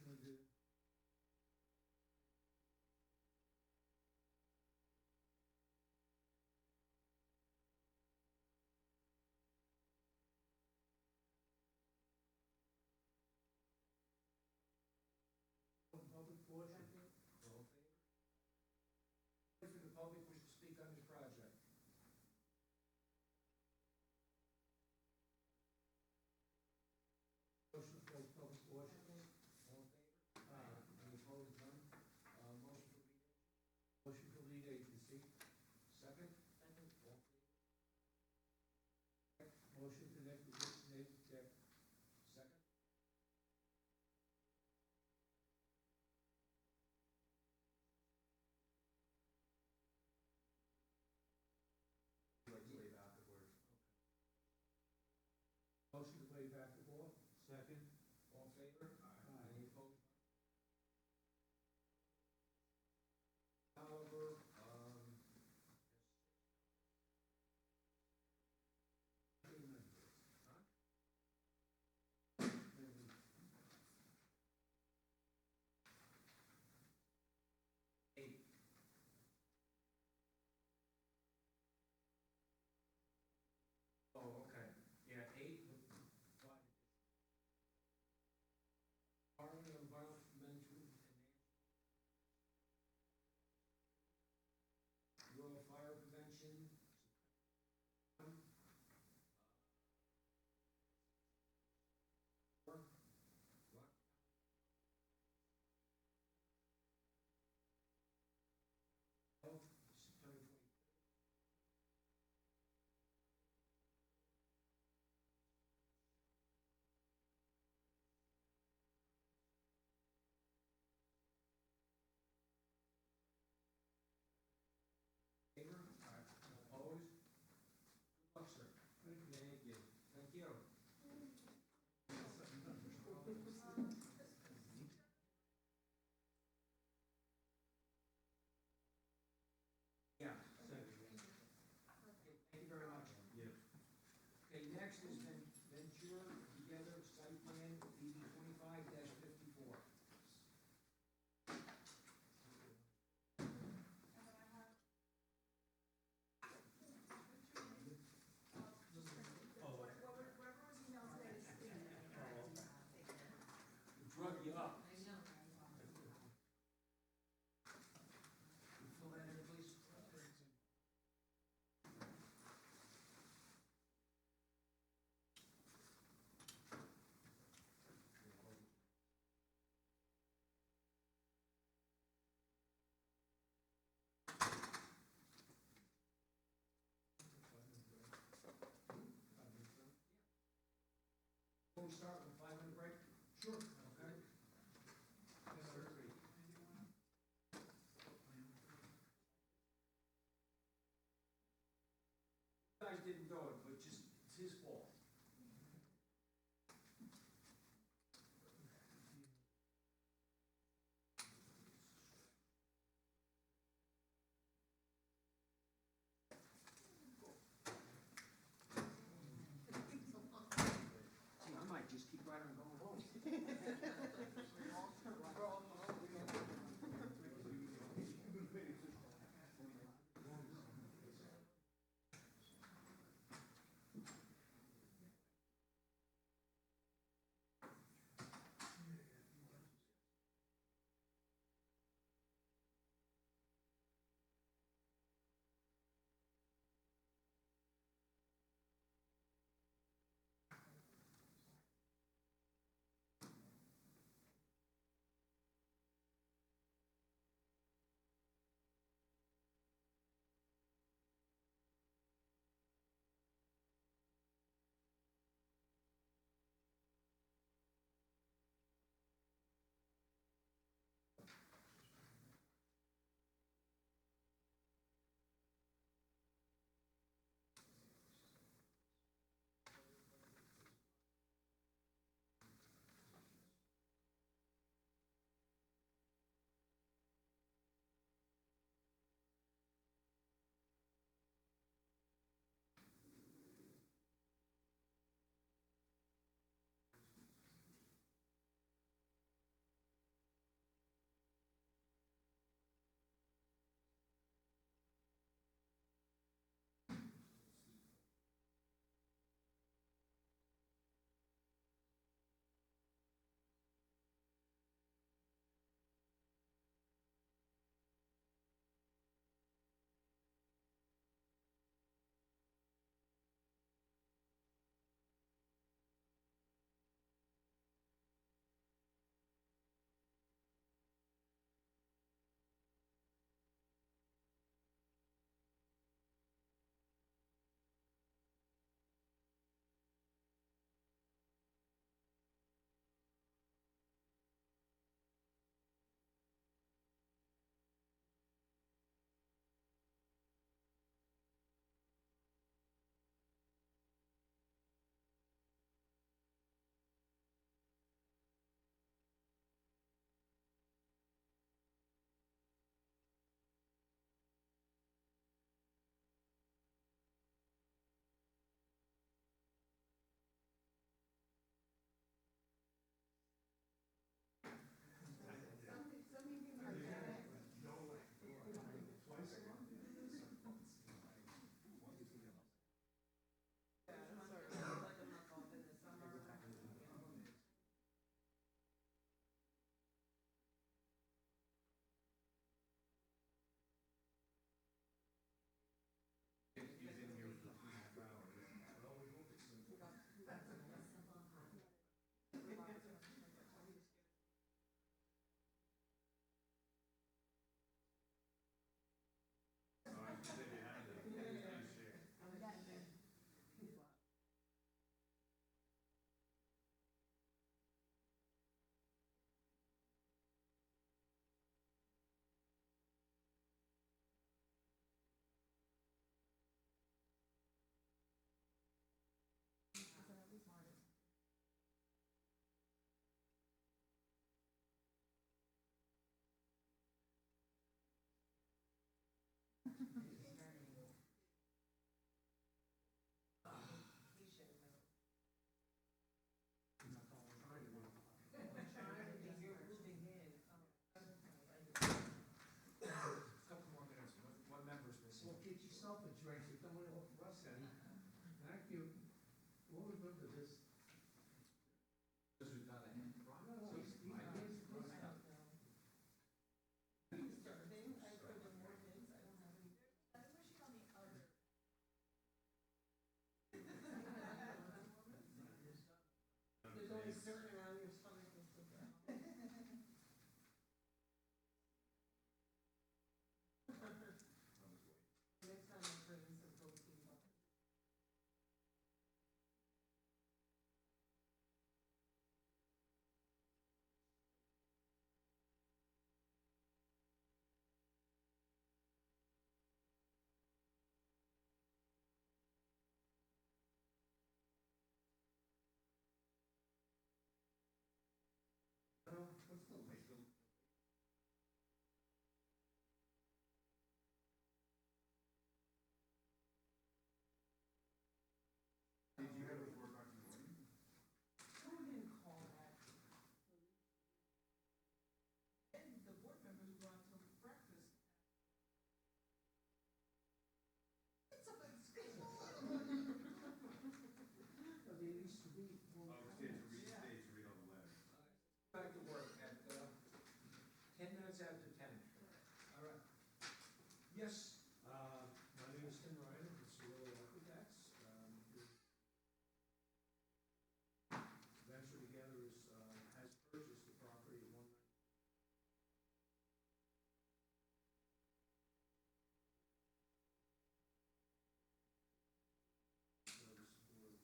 Public portion. All in favor? If the public wish to speak on this project. Motion to close public portion. All in favor? Aye. Any opposed? None. Motion for lead agency. Second? Second. All in favor? Motion to next designated deck. Second? Like to waive afterwards. Motion to waive basketball. Second. All in favor? Aye. Any opposed? However, eight. Oh, okay. Yeah, eight. Environmental rural fire prevention. Health, September 23rd. Favor? Opposed? Good luck, sir. Thank you. Thank you. Yeah. Okay, thank you very much. Yes. Okay, next is Ventura Together Site Plan, DD 25-54. Drug you up. I know. Fill that in, please. Can we start with a 5-minute break? Sure. Okay. Yes, sir. You guys didn't do it, but just, it's his fault. See, I might just keep right on going home. Couple more minutes, one member's missing. Well, get yourself a drink, so don't want to offer us any. Thank you. We'll remember this. Because we've got a hand. There's only certain around your stomach and stuff. Next time I'll bring some protein bars. Did you have a 4 o'clock in the morning? Who didn't call that? And the board members go out to breakfast. It's a big schedule. But they used to be. Oh, stay to read all the letters. Back to work at 10 minutes after 10. All right. Yes, My name is Tim Ryder, with Cirillo Architects. Venture Together has purchased the property at 190.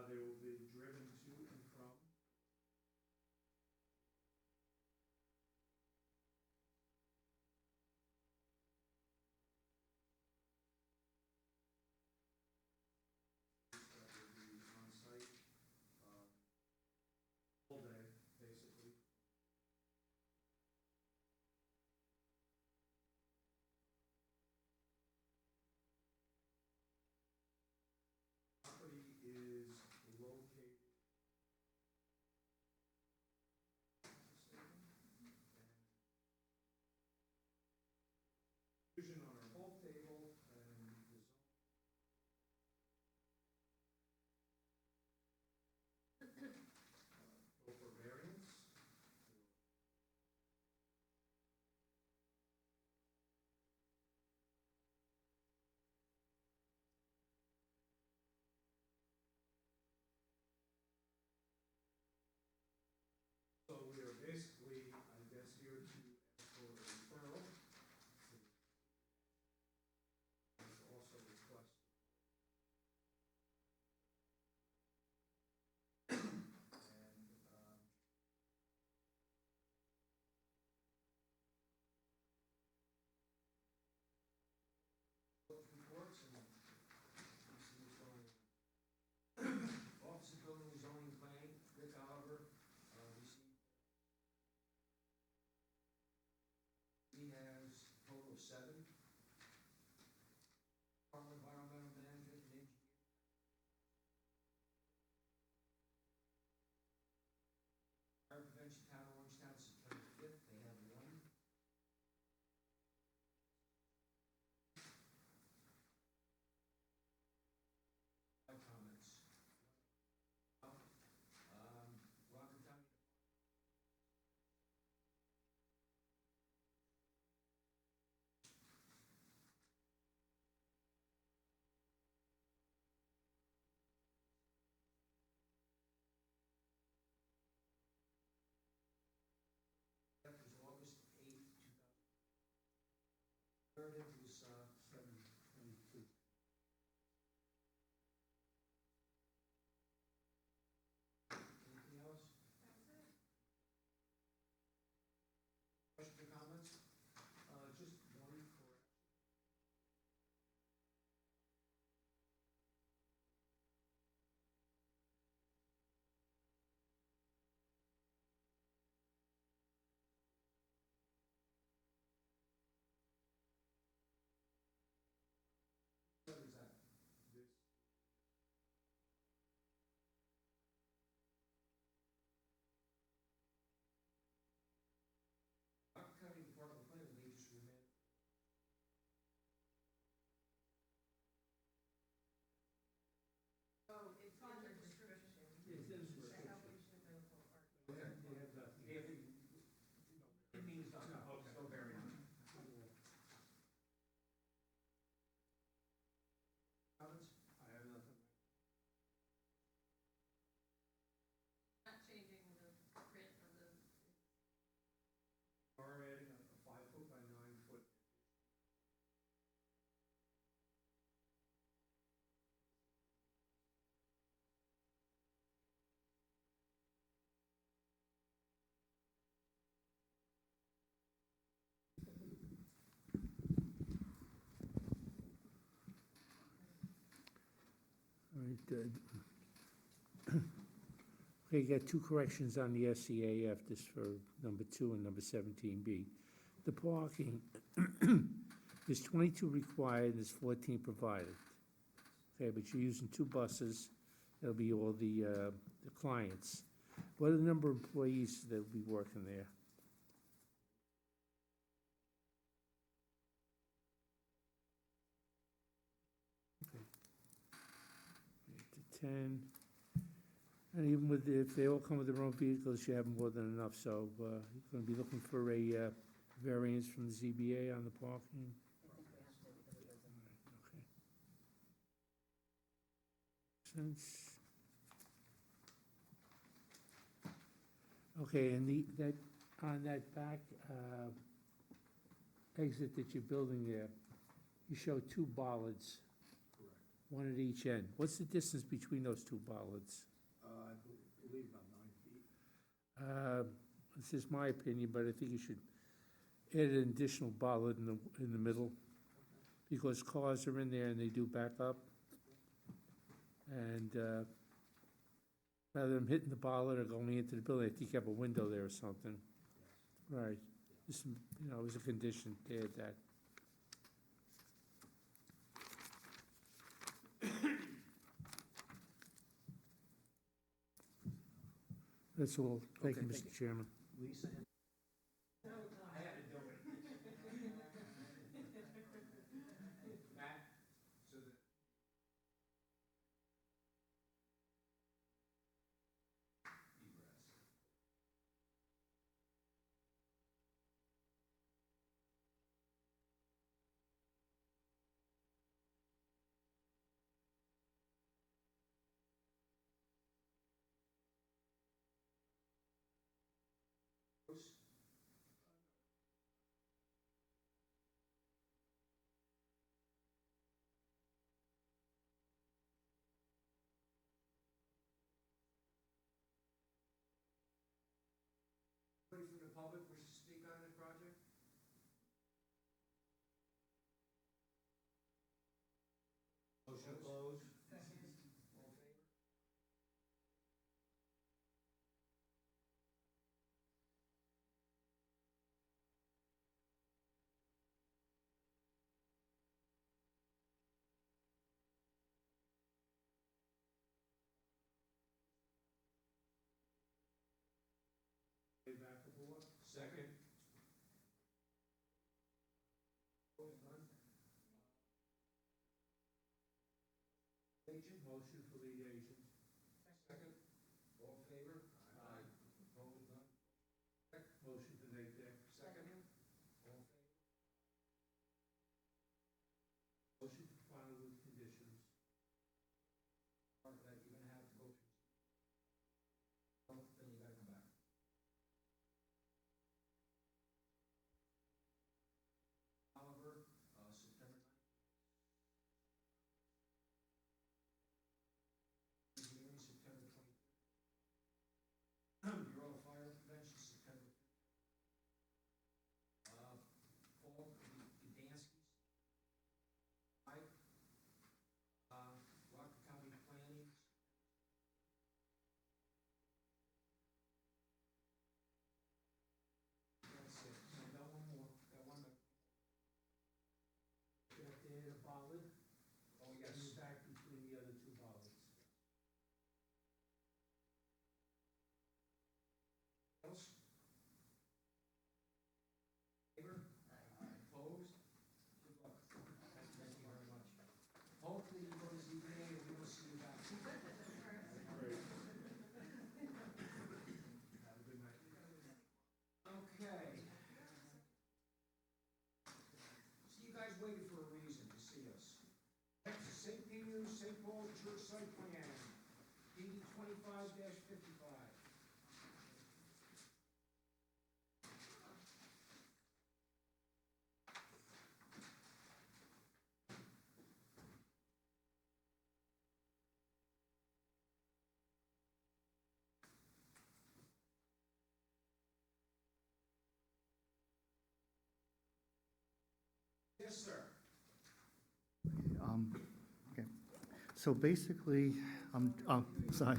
They will be driven to and from. That will be on site, all day, basically. Property is located. Vision on our bulk table and the zone. Go for variance. So we are basically, I guess, here to ask for a referral. There's also request. And, reports and we see what's going on. Office of Building and Zoning Planning, Rick Oliver, received. He has a total of 7. Department of Environmental Management and Engineering. Fire Prevention Town, Orangetown, September 5th, they have 1. Comments. Rockland County. Okay, you got two corrections on the SCAF, this for number 2 and number 17B. The parking is 22 required and there's 14 provided. Okay, but you're using 2 buses, that'll be all the clients. What are the number of employees that will be working there? Okay. 8 to 10. And even with, if they all come with their own vehicles, you have more than enough, so you're gonna be looking for a variance from the ZBA on the parking? Okay. Sense. Okay, and on that back exit that you're building there, you show 2 bollards. Correct. One at each end. What's the distance between those 2 bollards? I believe about 9 feet. This is my opinion, but I think you should add an additional bollard in the middle, because cars are in there and they do back up. And rather than hitting the bollard or going into the building, I think you have a window there or something. Right. Just, it was a condition to add that. That's all. Thank you, Okay, Mr. thank Chairman. Lisa? I had to do it. Matt, so that. Anybody from the public wish to speak on this project? Motion closed. All in favor? Second. Agent, motion for lead agent. Second. All in favor? Aye. Opposed, none? Motion to make that. Second. All in favor? Motion to file with conditions. Part that you're gonna have to go through. Then you gotta come back. Oliver, September 9th. Hearing September 25th. Bureau of Fire Prevention, September 5th. Paul Gdansky. Rockland County Planning. That's it. No, got one more. Got one more. You have to add a bollard. Oh, And yes. you're back between the other 2 bollards. Else? Favor? Opposed? Good luck. Thank you very much. Hopefully you go to ZBA and we will see you back. Have a good night. Okay. So you guys waited for a reason to see us. Next, St. Peter's, St. Paul Church site plan, DD 25-55. Yes, sir. Okay. So basically, sorry,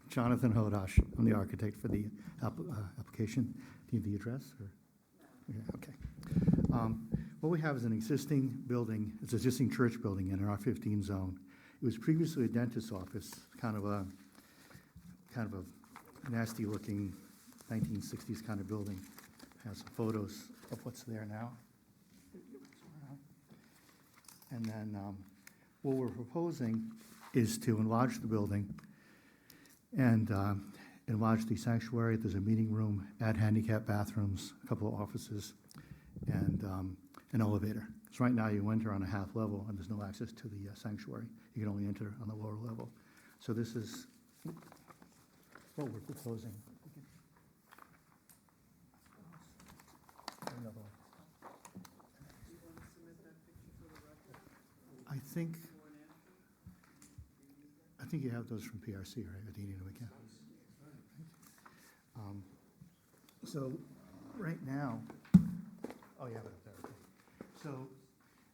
Jonathan Hodosh, I'm the architect for the application. Do you need the address, or? Yeah, okay. What we have is an existing building, it's an existing church building in an R15 zone. It was previously a dentist's office, kind of a nasty-looking 1960s kind of building. Has some photos of what's there now. And then what we're proposing is to enlarge the building and enlarge the sanctuary. There's a meeting room, add handicap bathrooms, a couple of offices, and an elevator. So right now you enter on a half level and there's no access to the sanctuary. You can only enter on the lower level. So this is what we're proposing. Another one. I think you have those from PRC, right? Or do you need them again? So right now, oh, you have it up there. Okay. So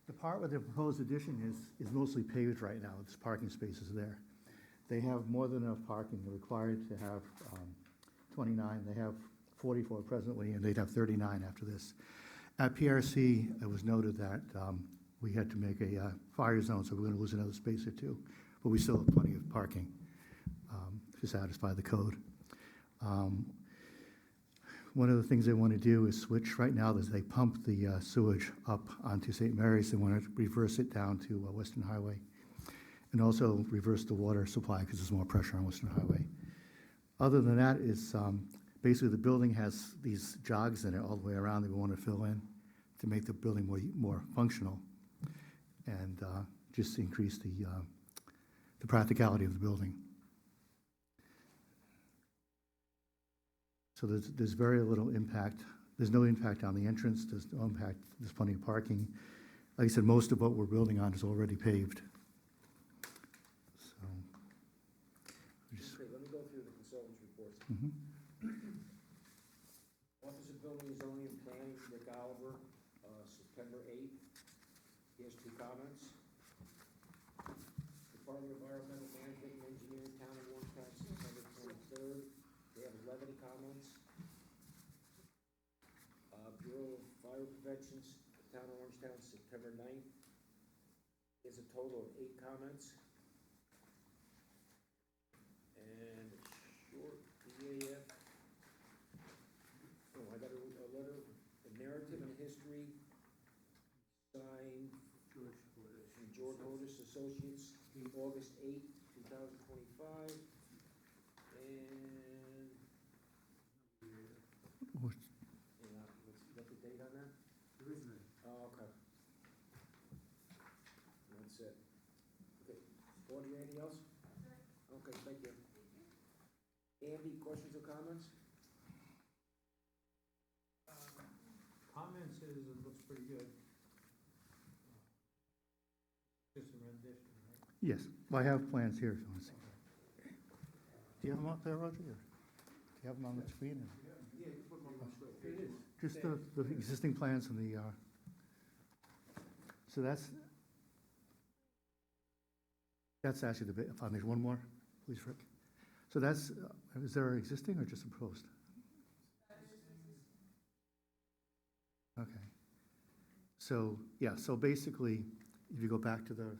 the part where the proposed addition is mostly paved right now. There's parking spaces there. They have more than enough parking. They're required to have 29. They have 44 presently, and they'd have 39 after this. At PRC, it was noted that we had to make a fire zone, so we're going to lose another space or two. But we still have plenty of parking to satisfy the code. One of the things they want to do is switch. Right now, they pump the sewage up onto St. Mary's. They want to reverse it down to Western Highway, and also reverse the water supply because there's more pressure on Western Highway. Other than that, is basically the building has these jogs in it all the way around that we want to fill in to make the building more functional and just increase the practicality of the building. So there's very little impact. There's no impact on the entrance. There's no impact. There's plenty of parking. Like I said, most of what we're building on is already paved. So, Okay, let me go through the consultant's reports. Office of Building and Zoning and Planning, Rick Oliver, September 8th. He has 2 comments. Department of Environmental Management and Engineering, Town of Orangetown, September 23rd. They have 11 comments. Bureau of Fire Prevention, Town of Orangetown, September 9th. There's a total of 8 comments. And a short EAF. Oh, I got a letter, a narrative and history signed from George Otis Associates, August 8th, 2025. And what's the date on that? There is none. Oh, okay. That's it. Okay. Audrey, anything else? Okay, thank you. Andy, questions or comments? Comments is, it looks pretty good. Just a rendition, right? yes, well, I have plans here if you want to see. Do you have them up there, Roger? Or do you have them on the screen? Or? Yeah, you put them on the screen. It is. Just the existing plans and the, so that's actually the foundation. One more, please, Rick. So that's, is there existing or just proposed? Okay. So, yeah, so basically, if you go back to the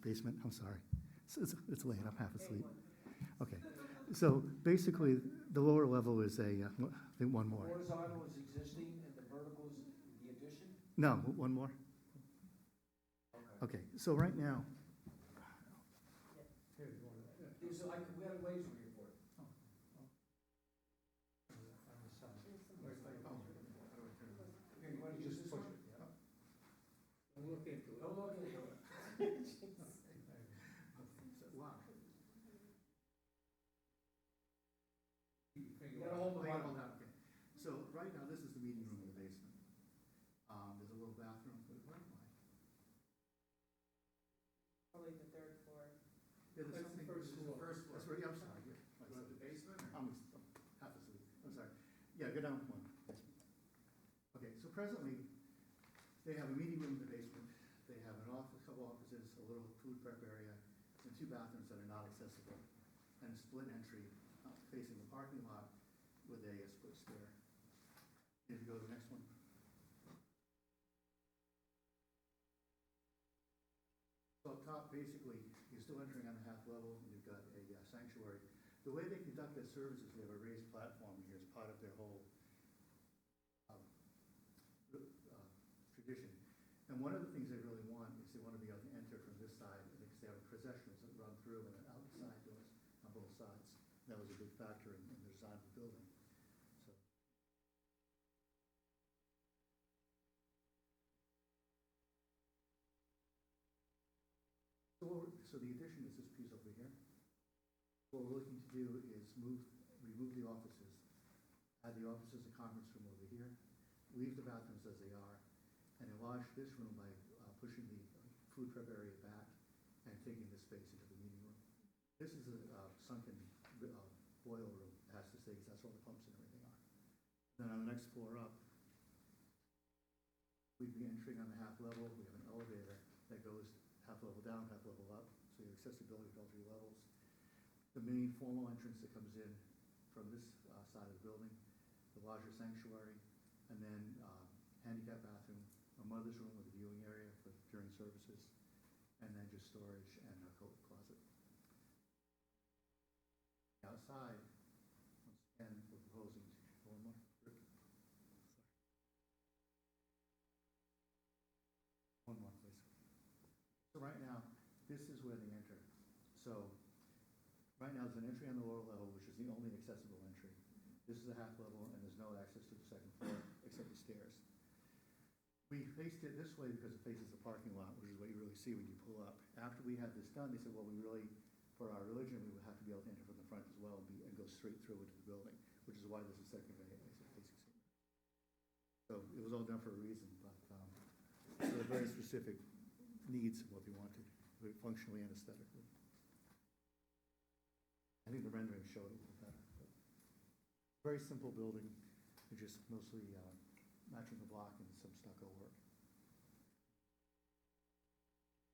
basement, I'm sorry, it's late, I'm half asleep. Okay, so basically, the lower level is I think one more. Horizontal is existing and the vertical is the addition? No, one more? Okay, so right now, We had a laser report. Okay, you want to use this one? I'll look into it. Don't look into it. wow. You gotta hold the bottom. Okay. So right now, this is the meeting room in the basement. There's a little bathroom for the Wi-Fi. Probably the 3rd floor. Yeah, there's something, first this is the floor. first floor. That's right, yeah, I'm sorry. Yeah. You want the basement? I'm half asleep, I'm sorry. Yeah, go down one. Okay, so presently, they have a meeting room in the basement. They have an office, couple offices, a little food prep area, 2 bathrooms that are not accessible, and a split entry facing the parking lot with a split stair. If you go to the next one. So up top, basically, you're still entering on the half level, and you've got a sanctuary. The way they conduct their services, they have a raised platform here as part of their whole tradition. And one of the things they really want is they want to be able to enter from this side, because they have processionals that run through and then out the side doors on both sides. That was a big factor in the design of the building. So the addition is this piece over here. What we're looking to do is remove the offices, add the offices and conference room over here, leave the bathrooms as they are, and enlarge this room by pushing the food prep area back and taking this space into the meeting room. This is a sunken boiler room. It has to stay because that's where all the pumps and everything are. Then on the next floor up, we'd be entering on the half level. We have an elevator that goes half level down, half level up, so you have accessibility to all 3 levels. The main formal entrance that comes in from this side of the building, the larger sanctuary, and then handicap bathroom, a mother's room with a viewing area for during services, and then just storage and a coat closet. Outside, once again, we're proposing one more. One more, please. So right now, this is where they enter. So right now, there's an entry on the lower level, which is the only accessible entry. This is a half level, and there's no access to the second floor except the stairs. We faced it this way because it faces the parking lot, which is what you really see when you pull up. After we had this done, they said, well, we really, for our religion, we would have to be able to enter from the front as well and go straight through into the building, which is why this is facing so it was all done for a reason, but there are very specific needs of what we wanted, functionally and aesthetically. I think the rendering showed it a little better. Very simple building, just mostly matching the block and some stucco work.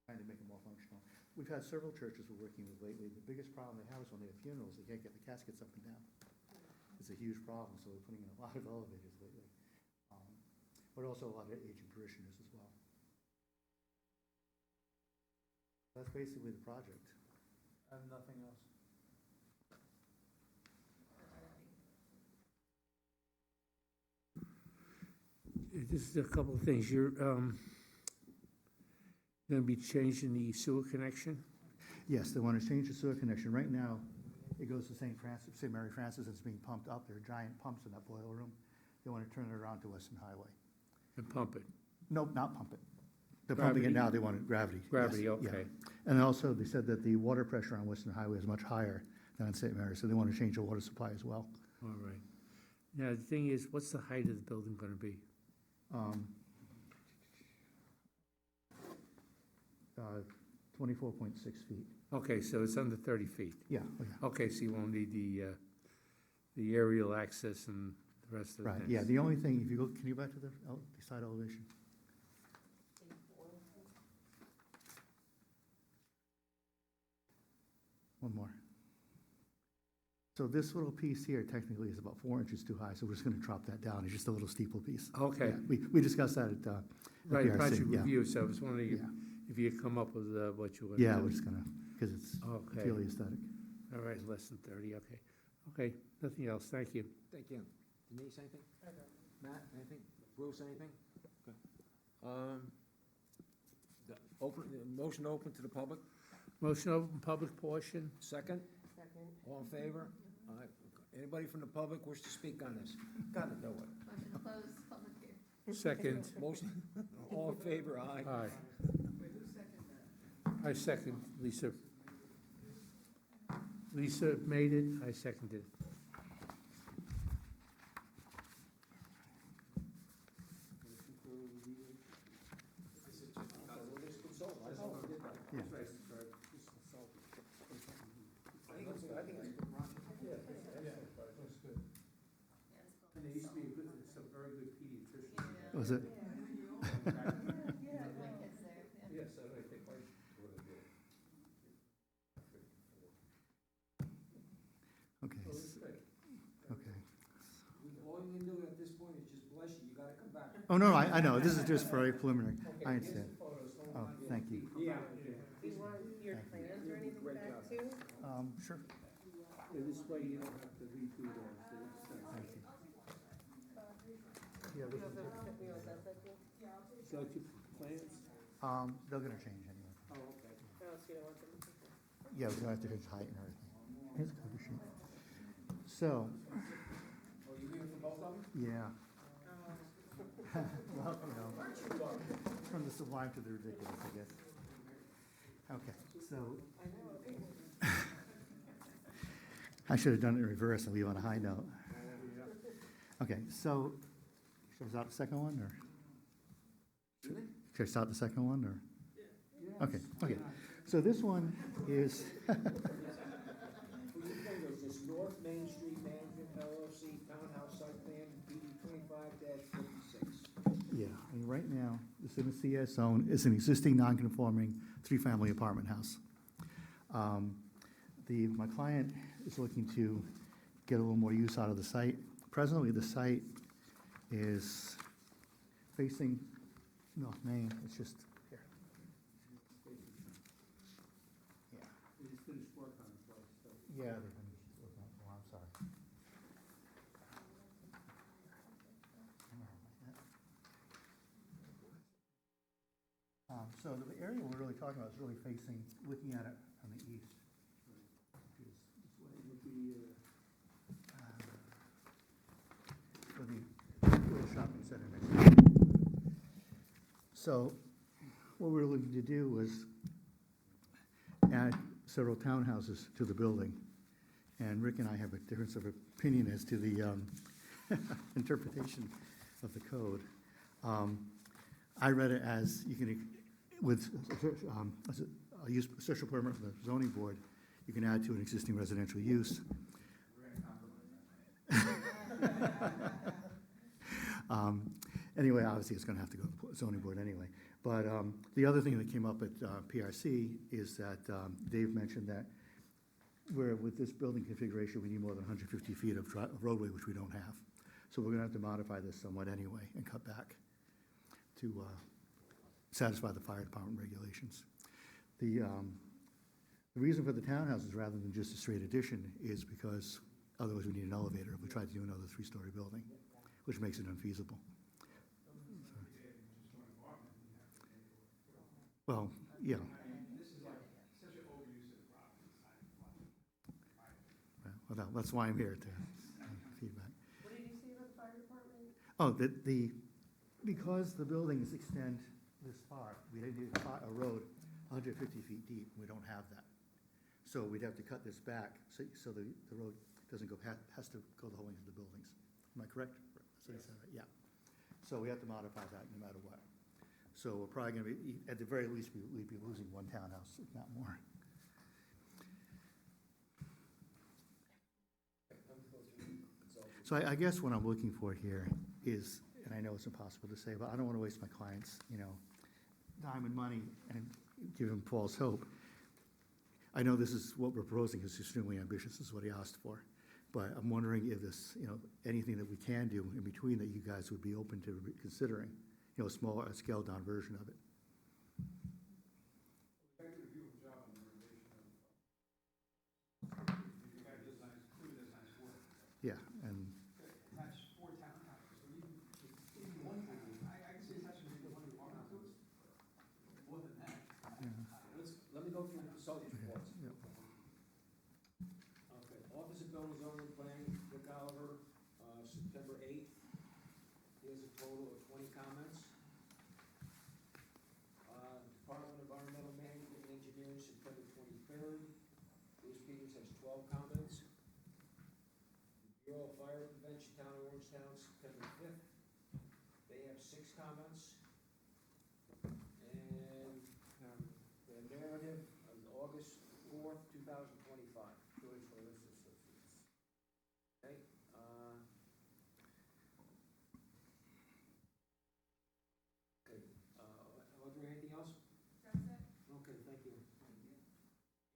Trying to make it more functional. We've had several churches we're working with lately. The biggest problem they have is when they have funerals, they can't get the caskets up and down. It's a huge problem, so we're putting in a lot of elevators lately. But also a lot of aging parishioners as well. That's basically the project. I have nothing else. Just a couple of things. You're going to be changing the sewer connection? Yes, they want to change the sewer connection. Right now, it goes to St. Mary Francis. It's being pumped up. There are giant pumps in that boiler room. They want to turn it around to Western Highway. And pump it? Nope, not pump it. They're pumping it now. They want it gravity. Gravity, Yes, okay. yeah. And also, they said that the water pressure on Western Highway is much higher than on St. Mary, so they want to change the water supply as well. All right. Now, the thing is, what's the height of the building going to be? 24.6 feet. Okay, so it's under 30 feet? Yeah, oh, yeah. Okay, so you won't need the aerial access and the rest of the Right, things. yeah, the only thing, if you go, can you go back to the side elevation? One more. So this little piece here technically is about 4 inches too high, so we're just gonna drop that down. It's just a little steeple piece. Okay. Yeah, we discussed that at Right, PRC, project yeah. review, so I was wondering Yeah. if you come up with what you would. Yeah, we're just gonna, because it's Okay. purely aesthetic. All right, less than 30, okay. Okay, nothing else, thank you. Thank you. Denise, anything? Matt, anything? Bruce, anything? Okay. Motion open to the public? Motion open, public portion? Second? Second. All in favor? All right. Anybody from the public wish to speak on this? Got it, no one. Motion to close public hearing. Second. Motion, all in favor, aye. Aye. Wait, who seconded that? I second, Lisa. Lisa made it, I seconded. And there used to be some very good pediatricians. Was it? Yes, I think back. Oh, no, I know, this is just very preliminary. Okay, I here's the understand. photos. Hold Oh, on. thank you. Yeah. Do you want your plans or anything Great back job. too? Sure. Yeah, this way you don't have to read through those. Thank you. You want that side too? So your plans? They're gonna change anyway. Oh, okay. Oh, so you don't want them? Yeah, we're gonna have to change height and everything. Here's a cover sheet. So, Oh, you here for both of them? yeah. Well, you know, from the sublime to the ridiculous, I guess. Okay, so. I should have done it in reverse and leave on a high note. Okay, so, should I start the second one, or? Should I start the second one, or? Okay, okay. So this one is, For you photos, this North Main Street Management LLC Townhouse Site Plan, BD 25-56. yeah, I mean, right now, it's in a CS zone, it's an existing non-conforming three-family apartment house. My client is looking to get a little more use out of the site. Presently, the site is facing North Main, it's just here. Yeah. We just finished work on the place, so. Yeah, they're finished working on it. Oh, I'm sorry. So the area we're really talking about is really facing, looking at it on the east. Which is this way. Would be, For the little shopping center next door. So what we're looking to do was add several townhouses to the building. And Rick and I have a difference of opinion as to the interpretation of the code. I read it as you can, with a use special permit from the zoning board, you can add to an existing residential use. Anyway, obviously, it's gonna have to go to the zoning board anyway. But the other thing that came up at PRC is that Dave mentioned that with this building configuration, we need more than 150 feet of roadway, which we don't have. So we're gonna have to modify this somewhat anyway and cut back to satisfy the fire department regulations. The reason for the townhouses rather than just a straight addition is because otherwise we need an elevator if we tried to do another three-story building, which makes it unfeasible. Well, yeah. This is like such an overuse of the property. Well, that's why I'm here to feedback. What did you say about the fire department? Oh, because the buildings extend this far, we need a road 150 feet deep, we don't have that. So we'd have to cut this back, so the road doesn't go, has to go the whole length of the buildings. Am I correct? So you said that, yeah. So we have to modify that no matter what. So we're probably gonna be, at the very least, we'd be losing one townhouse, if not more. So I guess what I'm looking for here is, and I know it's impossible to say, but I don't want to waste my clients', time and money and give them false hope. I know this is what we're proposing is extremely ambitious, is what he asked for. But I'm wondering if this, anything that we can do in between that you guys would be open to considering, a smaller, scaled down version of it. Back to the beautiful job on the renovation of, you guys did nice, clearly does nice work. Yeah, and That's 4 townhouses, so even one, I can see it's actually one apartment, more than that. Let me go through the consultant's reports. yeah. Okay, Office of Building Zoning Planning, Rick Oliver, September 8th. Here's a total of 20 comments. Department of Environmental Management and Engineering, September 23rd. Bruce Peters has 12 comments. The Bureau of Fire Prevention, Town of Orangetown, September 5th. They have 6 comments. And the narrative on August 4th, 2025. George Willis Associates. Okay, okay, Audrey, anything else? That's it. Okay, thank you.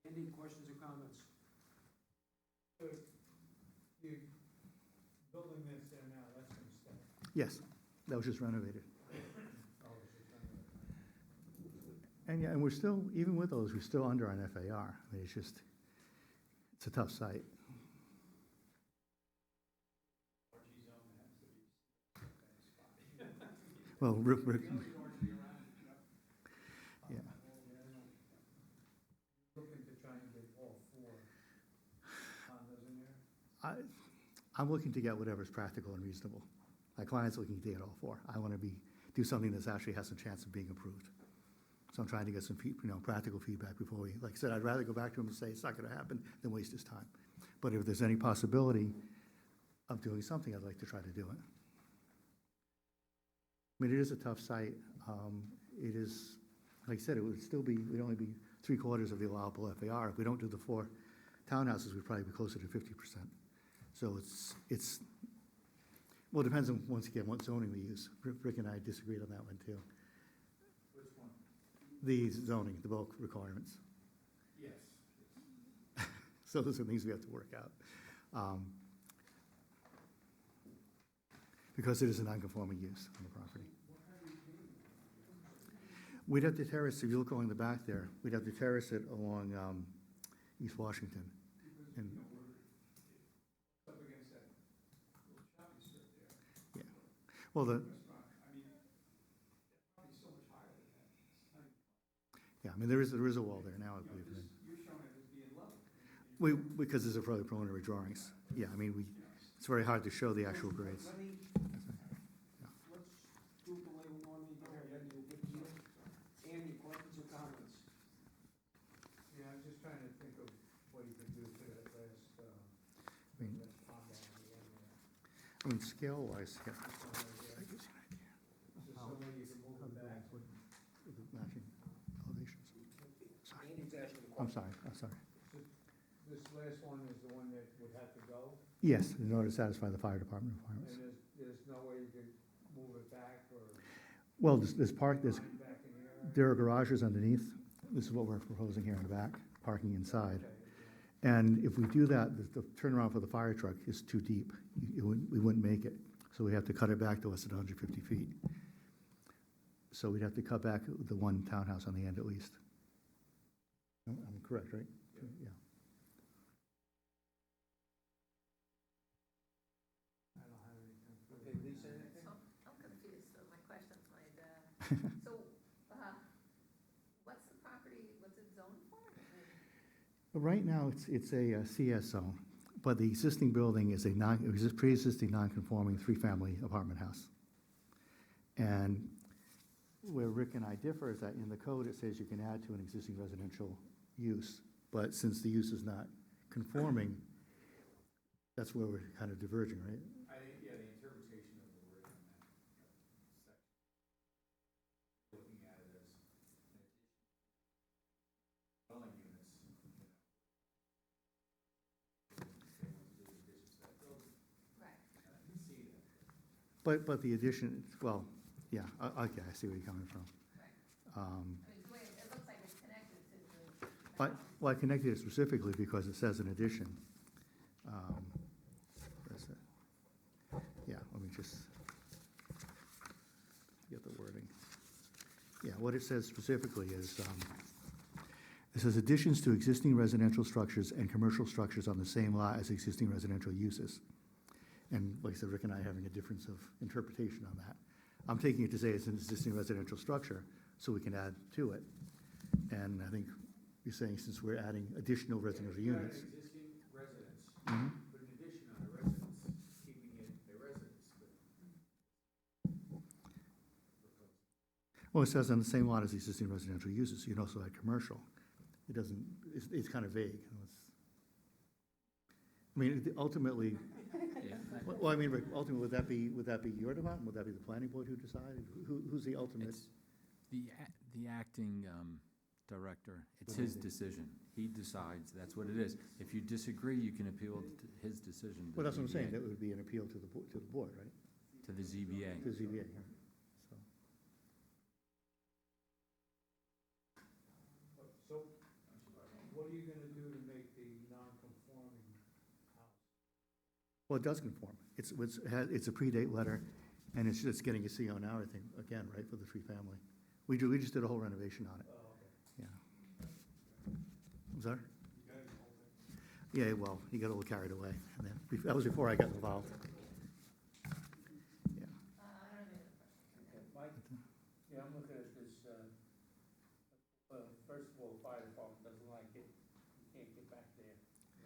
Any questions or comments? The building that's there now, that's gonna stay. Yes, That was just renovated. And yeah, and we're still, even with those, we're still under on FAR. I mean, it's a tough site. Well, yeah. Looking to try and get all 4 condos in there? I'm looking to get whatever's practical and reasonable. My client's looking to get all 4. I want to do something that actually has some chance of being approved. So I'm trying to get some, practical feedback before we, like I said, I'd rather go back to him and say it's not going to happen than waste his time. But if there's any possibility of doing something, I'd like to try to do it. I mean, it is a tough site. It is, like I said, it would still be, we'd only be 3/4 of the allowable FAR. If we don't do the 4 townhouses, we'd probably be closer to 50%. So well, it depends on, once again, what zoning we use. Rick and I disagreed on that one, too. Which one? The zoning, the bulk requirements. Yes. So those are things we have to work out. Because it is a non-conforming use on the property. We'd have to terrace, if you look along the back there, we'd have to terrace it along East Washington. And, Up against that little shopping strip there. yeah, well, Restaurant, I mean, that property's so much higher than that. It's not even- yeah, I mean, there is a wall there now, I believe. You're showing it as being level. Because there's a probably preliminary drawings. Yeah, I mean, it's very hard to show the actual grades. Let's do it the way we normally do it, then you'll get you. Any questions or comments? Yeah, I'm just trying to think of what you could do to that last, mean- that pond down at the end there. I mean, scale-wise, yeah. That gives you an idea. Is there some way you can move it back? Matching elevations. Andy's asking a I'm question. sorry. This last one is the one that would have to go, Yes, in order to satisfy the fire department requirements. and there's no way you could move it back or Well, there's line back in the area? there are garages underneath. This is what we're proposing here in the back, parking inside. Okay, And if we do that, the turnaround for the fire truck is too deep. We wouldn't make it. So we have to cut it back to less than 150 feet. So we'd have to cut back the one townhouse on the end at least. I'm correct, right? Yeah. I don't have anything. Okay, Lisa, anything? I'm confused, so my questions might, so, what's the property, what's it zoned for? Right now, it's a CS zone, but the existing building is a pre-existing non-conforming 3-family apartment house. And where Rick and I differ is that in the code, it says you can add to an existing residential use, but since the use is not conforming, that's where we're kind of diverging, right? I think, yeah, the interpretation of the word in that section, looking at it as an addition, dwelling units, you know. They want to do additions to that building, Right. and I can see that. But the addition, well, yeah, okay, I see where you're coming from. I mean, the way, it looks like it's connected to the. Well, I connected it specifically because it says an addition. Where's it? Yeah, let me just get the wording. Yeah, what it says specifically is, it says additions to existing residential structures and commercial structures on the same lot as existing residential uses. And like I said, Rick and I are having a difference of interpretation on that. I'm taking it to say it's an existing residential structure, so we can add to it. And I think you're saying since we're adding additional residential units. If you had an existing residence, Mhm. put an addition on a residence, keeping it a residence, but. Well, it says on the same lot as the existing residential uses, you can also add commercial. It doesn't, it's kind of vague. I mean, ultimately, well, I mean, Rick, ultimately, would that be your department? Would that be the planning board who decided? Who's the ultimate? It's the acting director, it's his decision. He decides, that's what it is. If you disagree, you can appeal his decision. to Well, that's what I'm the saying, ZBA. that would be an appeal to the board, right? To the ZBA. To the ZBA, yeah. So, So, what are you gonna do to make the non-conforming house? well, it does conform. It's a predate letter, And it's just getting a CO now, I think, again, right, for the three-family. We just did a whole renovation on it. Oh, okay. Yeah. I'm sorry? Yeah, well, he got a little carried away, and then, that was before I got involved. Yeah. Mike? Yeah, I'm looking at this, first of all, fire department doesn't like it, you can't get back there,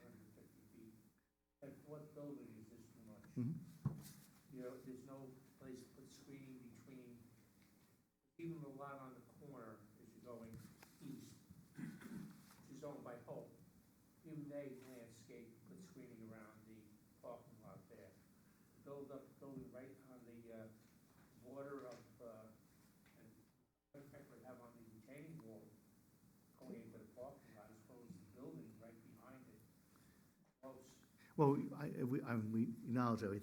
150 feet. And what building is this too much? Mhm. You know, there's no place to put screening between, even the lot on the corner, as you're going east, which is owned by Hope, even they landscape, put screening around the parking lot there. Build up, building right on the, border of, and in fact, would have on the retaining wall going into the parking lot, as well as the building right behind it. Close. Well, we acknowledge that we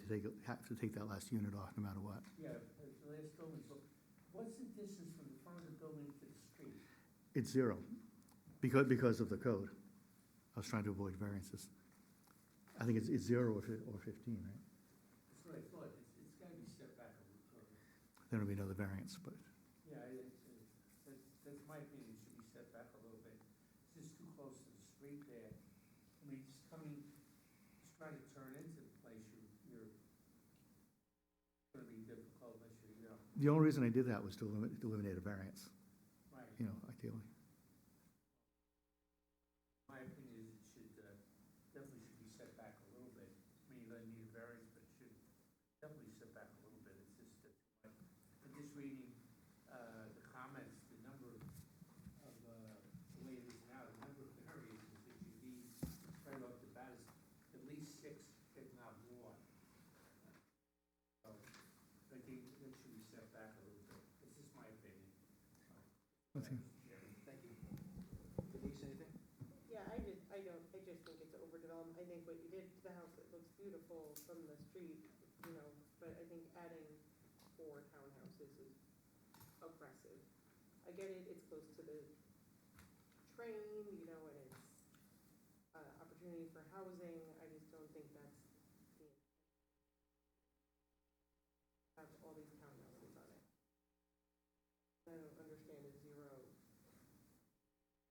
have to take that last unit off, no matter what. Yeah, the last building, so what's the distance from the front of the building to the street? It's 0, because of the code. I was trying to avoid variances. I think it's 0 or 15, right? That's what I thought, it's gotta be set back a little. Then there'll be another variance, but, Yeah, that's my opinion, it should be set back a little bit. It's just too close to the street there. I mean, just coming, just trying to turn into the place, you're gonna be difficult unless you know. the only reason I did that was to eliminate a variance, Right. Ideally. My opinion is it should, definitely should be set back a little bit. I mean, you don't need a variance, but it should definitely set back a little bit. It's just that, I'm just reading, the comments, the number of, the way it is now, the number of variances that you need right off the bat is at least 6, if not more. So, I think it should be set back a little bit. It's just my opinion. Okay. Thank you. Denise, anything? Yeah, I just think it's overdevelopment. I think what you did to the house, it looks beautiful from the street, but I think adding 4 townhouses is aggressive. I get it, it's close to the train, and it's, opportunity for housing. I just don't think that's the, have all these townhouses on it. I don't understand a 0.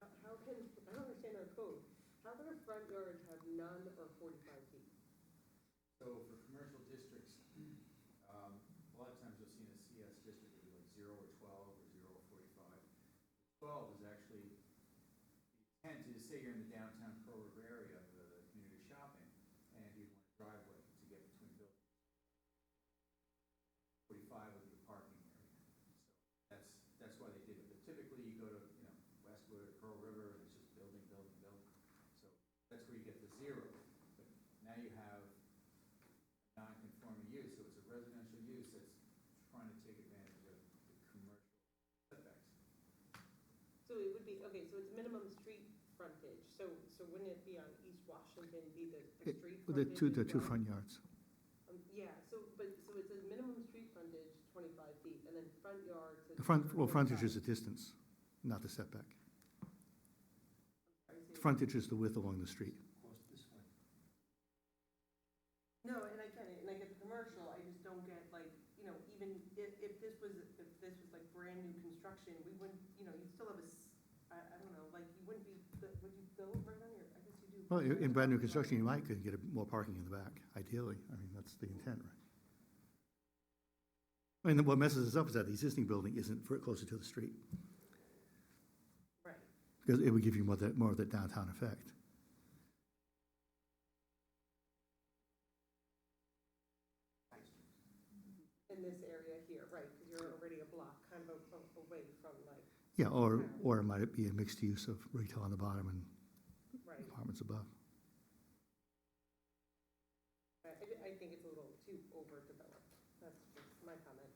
I don't understand our code. How can a front yard have none or 45 feet? So for commercial districts, a lot of times you'll see in a CS district, it'll be like 0 or 12 or 0 or 45. 12 is actually, the intent is, say you're in the downtown Pearl River area, the community shopping, and you want a driveway to get between buildings. 45 would be a parking area. So that's why they did it. But typically you go to, Westwood or Pearl River, and it's just building, building, building. So that's where you get the 0. But now you have non-conforming use, so it's a residential use that's trying to take advantage of the commercial setbacks. So it would be, okay, so it's minimum street frontage. So wouldn't it be on East Washington, be the street The frontage? two front yards. Yeah, so it says minimum street frontage, 25 feet, and then front yard says. Frontage is the distance, not the setback. Frontage is the width along the street. No, and I get it, and I get the commercial, I just don't get even if this was like brand new construction, we wouldn't, you'd still have I don't know, you wouldn't be, would you build right on your, I guess you do. Well, in brand new construction, you might could get more parking in the back, ideally. I mean, that's the intent, right? I mean, what messes us up is that the existing building isn't closer to the street. Right. Because it would give you more of that downtown effect. In this area here, right, because you're already a block kind of away from Yeah, or it might be a mixed use of retail on the bottom and right. apartments above. I think it's a little too overdeveloped. That's just my comment.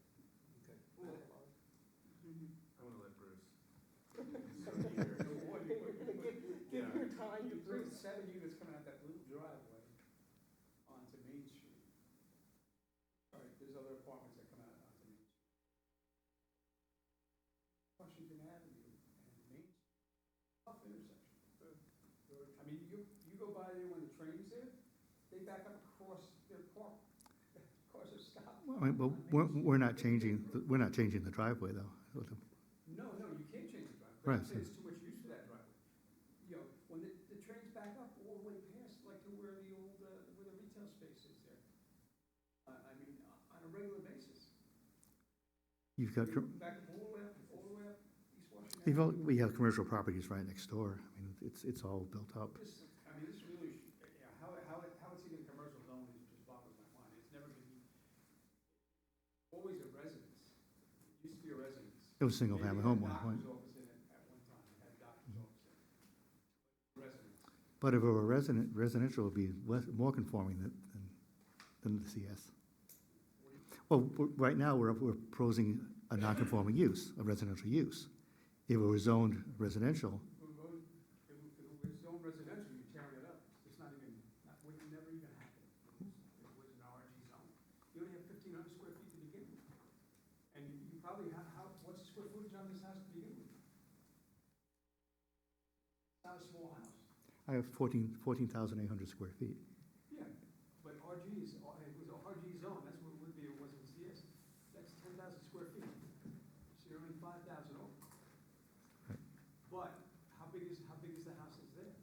Okay. Move along. I want to let Bruce. Give your time to There's Bruce. 7 units coming out that little driveway onto Main Street. All right, there's other apartments that come out onto Main Street. Washington Avenue and Main Street, tough intersection. I mean, you go by there when the train's there, they back up across their park. Cars are stopped I mean, but we're not changing the driveway, though. No, you can't change the driveway. Right. I'm saying there's too much use for that driveway. You know, when the trains back up all the way past, like to where the old, where the retail space is there. I mean, on a regular basis. You've got, Back all the way up East Washington. we have commercial properties right next door. I mean, it's all built up. This really, yeah, how it's even a commercial zone is just boggles my mind. It's never gonna be, always a residence. It used to be a residence. It was a single-family home at one point. Maybe it had a doctor's office in it at one time. It had a doctor's office in it. Residence. But if it were residential, it would be more conforming than the CS. Well, right now, we're proposing a non-conforming use, a residential use. If it were zoned residential, If it was zoned residential, you'd tear it up. It's not even, would never even happen. It was an RG zone. You only have 1,500 square feet to begin with. And you probably have, what's the square footage on this house to begin with? It's not a small house. I have 14,800 square feet. Yeah, but RG it was a RG zone, that's what it would be, it wasn't CS. That's 10,000 square feet. So you're only 5,000 over. Right. But how big is the house that's there?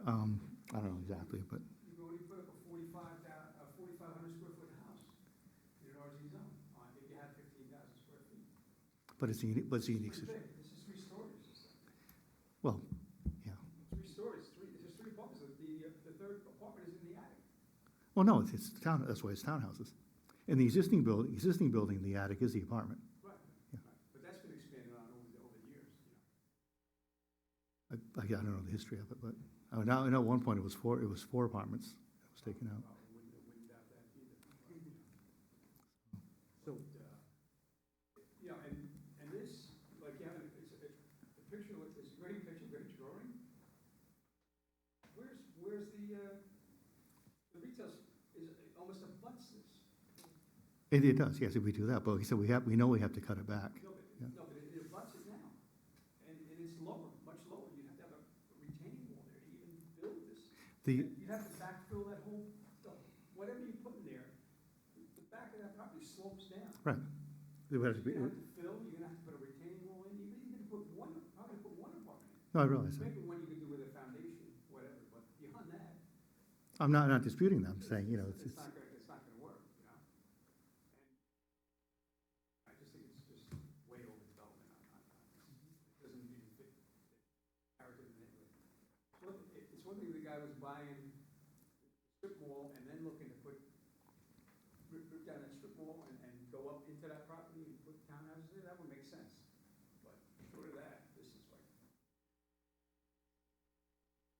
I don't know exactly, but You can only put up a 4,500 square foot house in an RG zone, if you had 15,000 square feet. but it's a unique It's situation. pretty big, this is 3 stories. Well, yeah. 3 stories, there's 3 apartments, the third apartment is in the attic. Well, no, it's town. That's why it's townhouses. In the existing building, the attic is the apartment. Right, Yeah. right, but that's been expanded on over the years, you know. I don't know the history of it, but I know at one point it was 4 apartments that was taken out. Wouldn't doubt that either. So, yeah, and this, like, yeah, it's a picture, it's a great picture, great drawing. Where's the retail, is it almost abuts this? It does, yes, if we do that, but like I said, we know we have to cut it back. No, but it abuts it now, and it's lower, much lower, you'd have to have a retaining wall there to even build this. You'd have to backfill that whole, whatever you put in there, the back of that property slopes down. Right. It would have to be- You're gonna have to fill, you're gonna have to put a retaining wall in, even you can probably put one apartment in. No, I realize that. Maybe one you could do with a foundation, whatever, but beyond that, I'm not disputing that, I'm saying, it's not gonna work, you know? And I just think it's just way overdevelopment it doesn't even fit the character of the neighborhood. It's one thing the guy was buying strip mall and then looking to rip down that strip mall and go up into that property and put townhouses there, that would make sense. But short of that, this is like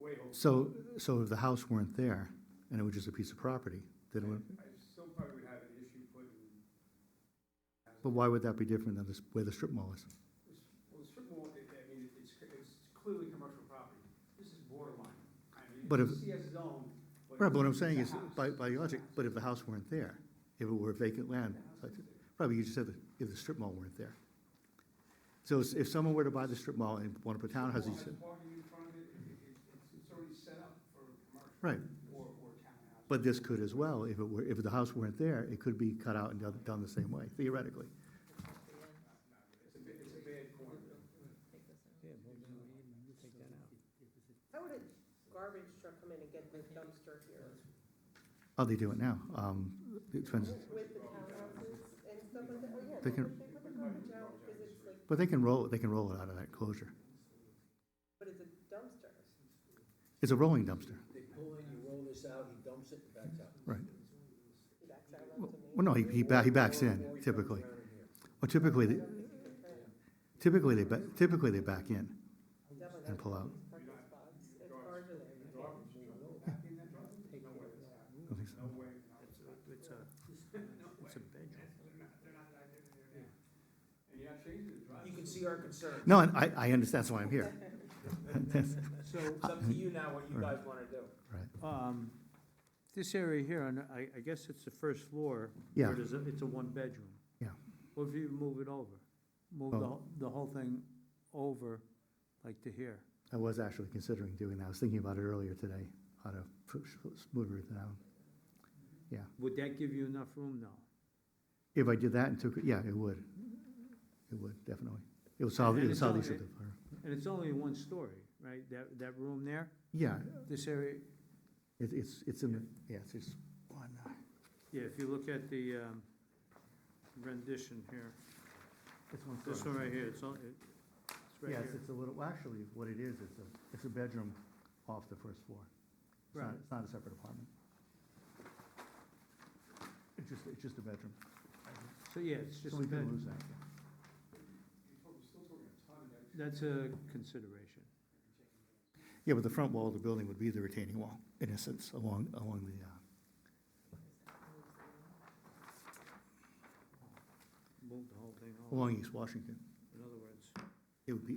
way over. So if the house weren't there, and it was just a piece of property, then it would, I still probably would have an issue putting. but why would that be different than where the strip mall is? Well, the strip mall, I mean, it's clearly commercial property. This is borderline. I mean, But it's if- a CS zone. Right, but what I'm it's saying a is, house. by logic, but if the house weren't there, if it were vacant land, probably you just said that if the strip mall weren't there. So if someone were to buy the strip mall and want to put townhouses, you said, Parking in front of it, it's already set up for commercial. right, Or townhouse. but this could as well, if the house weren't there, it could be cut out and done the same way, theoretically. It's a bad corner. How would a garbage truck come in and get the dumpster here? Oh, they do it now. It depends, With the townhouses and stuff like that? Oh, yeah, They they can- put the garbage out, because it's like, but they can roll it out of that closure. but it's a dumpster. It's a rolling dumpster, They pull in, you roll this out, he dumps it, and backs out. right. He backs out onto me. Well, no, he backs in, typically. Well, typically they back in Definitely and pull out. parking spots, if cars are there. you can't. Back in that driveway? No way. I think so. No way. It's a bedroom. They're not back in there now. And you're not changing the driveway. You can see our concern. No, and I understand, that's why I'm here. So, It's up to you now what you guys wanna do. this area here, and I guess it's the first floor. Yeah. Where it's a one-bedroom. Yeah. What if you move it over? Move Oh. the whole thing over, like to here? I was actually considering doing that. I was thinking about it earlier today, how to move it down. Yeah. Would that give you enough room? No. If I did that and took, it, yeah, it would. It would, definitely. It would solve, And it would it's solve the only- issue. of the fire. And it's only one story, right? That room there, Yeah, this area, it's in the, yeah, it's just one, yeah, if you look at the rendition here, it's one this story. one right here, it's right Yes, here. it's a little, well, actually, what it is, it's a bedroom off the first floor. Right. It's not a separate apartment. It's just a bedroom. So, yeah, it's just So a we can bed. lose that. We're still talking a ton of extra. That's a consideration. Yeah, but the front wall of the building would be the retaining wall, in essence, along the, Move the whole thing over. along East Washington. In other words, It would be,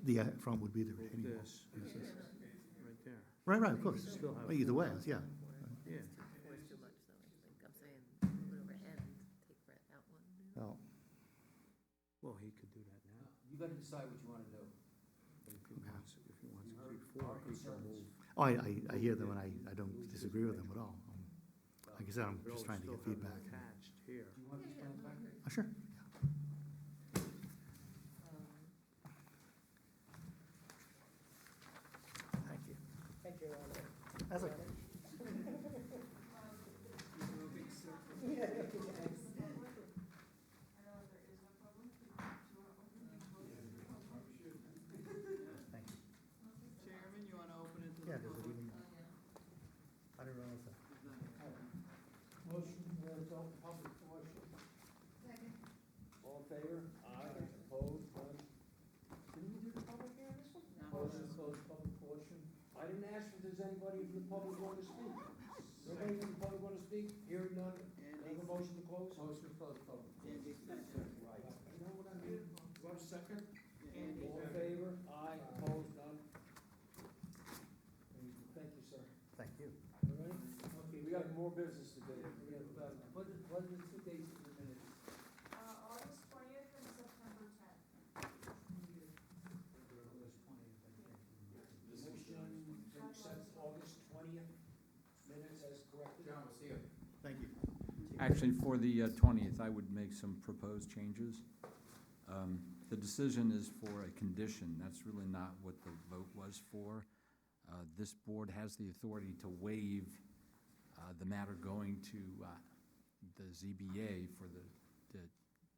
the front would be the move retaining wall. this, in essence. right there. Right, of course. Still have Well, either way, yeah. Yeah. It's too much, though, I think. I'm saying, move it over and take that one. Well, Well, he could do that now. You gotta decide what you wanna do. But if he wants to You heard keep four, our he can concerns. move. oh, I hear them, and I don't disagree with them at all. Like I said, I'm But just it'll trying to still get have feedback. Attached here. Do you want these plans back? Sure. Thank you. Thank you, Ronald. That's okay. Thank you. Chairman, you wanna open it to Yeah, the does it public? even? I don't realize that. Motion, to open public portion. All in favor? Aye. Opposed? None? Didn't we do the public hearing this one? Motion to close public portion. I didn't ask if there's anybody from the public want to speak. Anybody from the public want to speak? Hearing none. Have a motion to close? Motion to close public. Right. You know what I mean? Do I have a second? All in favor? Aye. Opposed? None? Thank you, sir. Thank you. All right? Okay, we got more business to do. We have, what are the two dates in the minutes? August 20th and September 10th. Motion to accept August 20th minutes as corrected. John, we'll see you. Thank you. Actually, for the 20th, I would make some proposed changes. The decision is for a condition. That's really not what the vote was for. This board has the authority to waive the matter going to the ZBA for the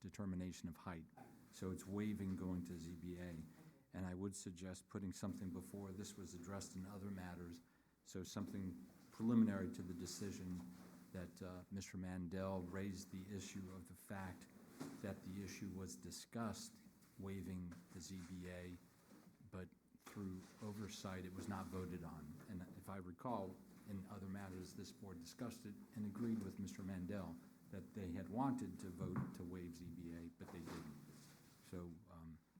determination of height. So it's waiving going to ZBA. And I would suggest putting something before, this was addressed in other matters, so something preliminary to the decision that Mr. Mandel raised the issue of the fact that the issue was discussed, waiving the ZBA, but through oversight, it was not voted on. And if I recall, in other matters, this board discussed it and agreed with Mr. Mandel that they had wanted to vote to waive ZBA, but they didn't. So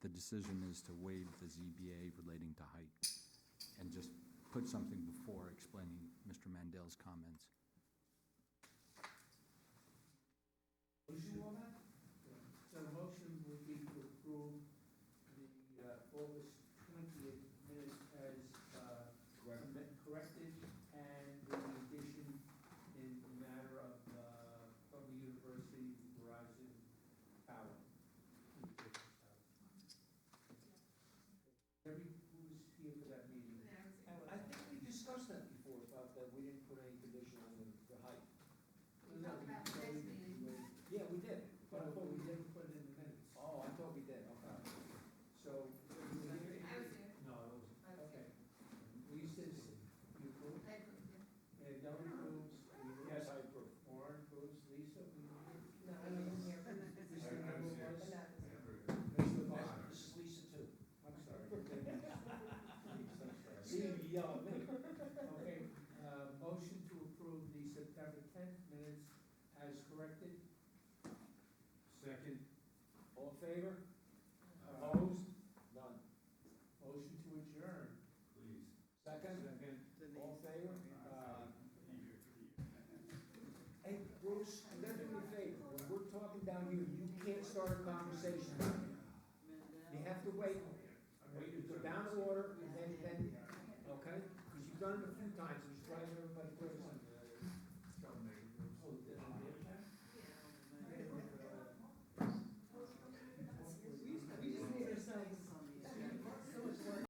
the decision is to waive the ZBA relating to height, and just put something before explaining Mr. Mandel's comments. Motion on that? So the motion would be to approve the August 20th minutes as corrected, and the addition in the matter of from the University Verizon Power. Who was here for that meeting? I think we discussed that before, about that we didn't put any condition on the height. Yeah, we did, but I thought we didn't put it in the minutes. Oh, I thought we did, okay. So. I was here. No, I wasn't. Okay. Lee Citizen, you approve? I approve, yeah. And Dylan approves? Yes, I approve. Warren approves, Lisa? No, I wasn't here. Mr. Noble was? And that was- This is Lisa too. I'm sorry. See, you yell at me. Okay, motion to approve the September 10th minutes as corrected. Second. All in favor? Opposed? None. Motion to adjourn. Please. Second? All in favor? Hey, Bruce, you gotta do me a favor. When we're talking down here, you can't start a conversation. You have to wait. Wait, you go down to order, and then, okay? Because you've done it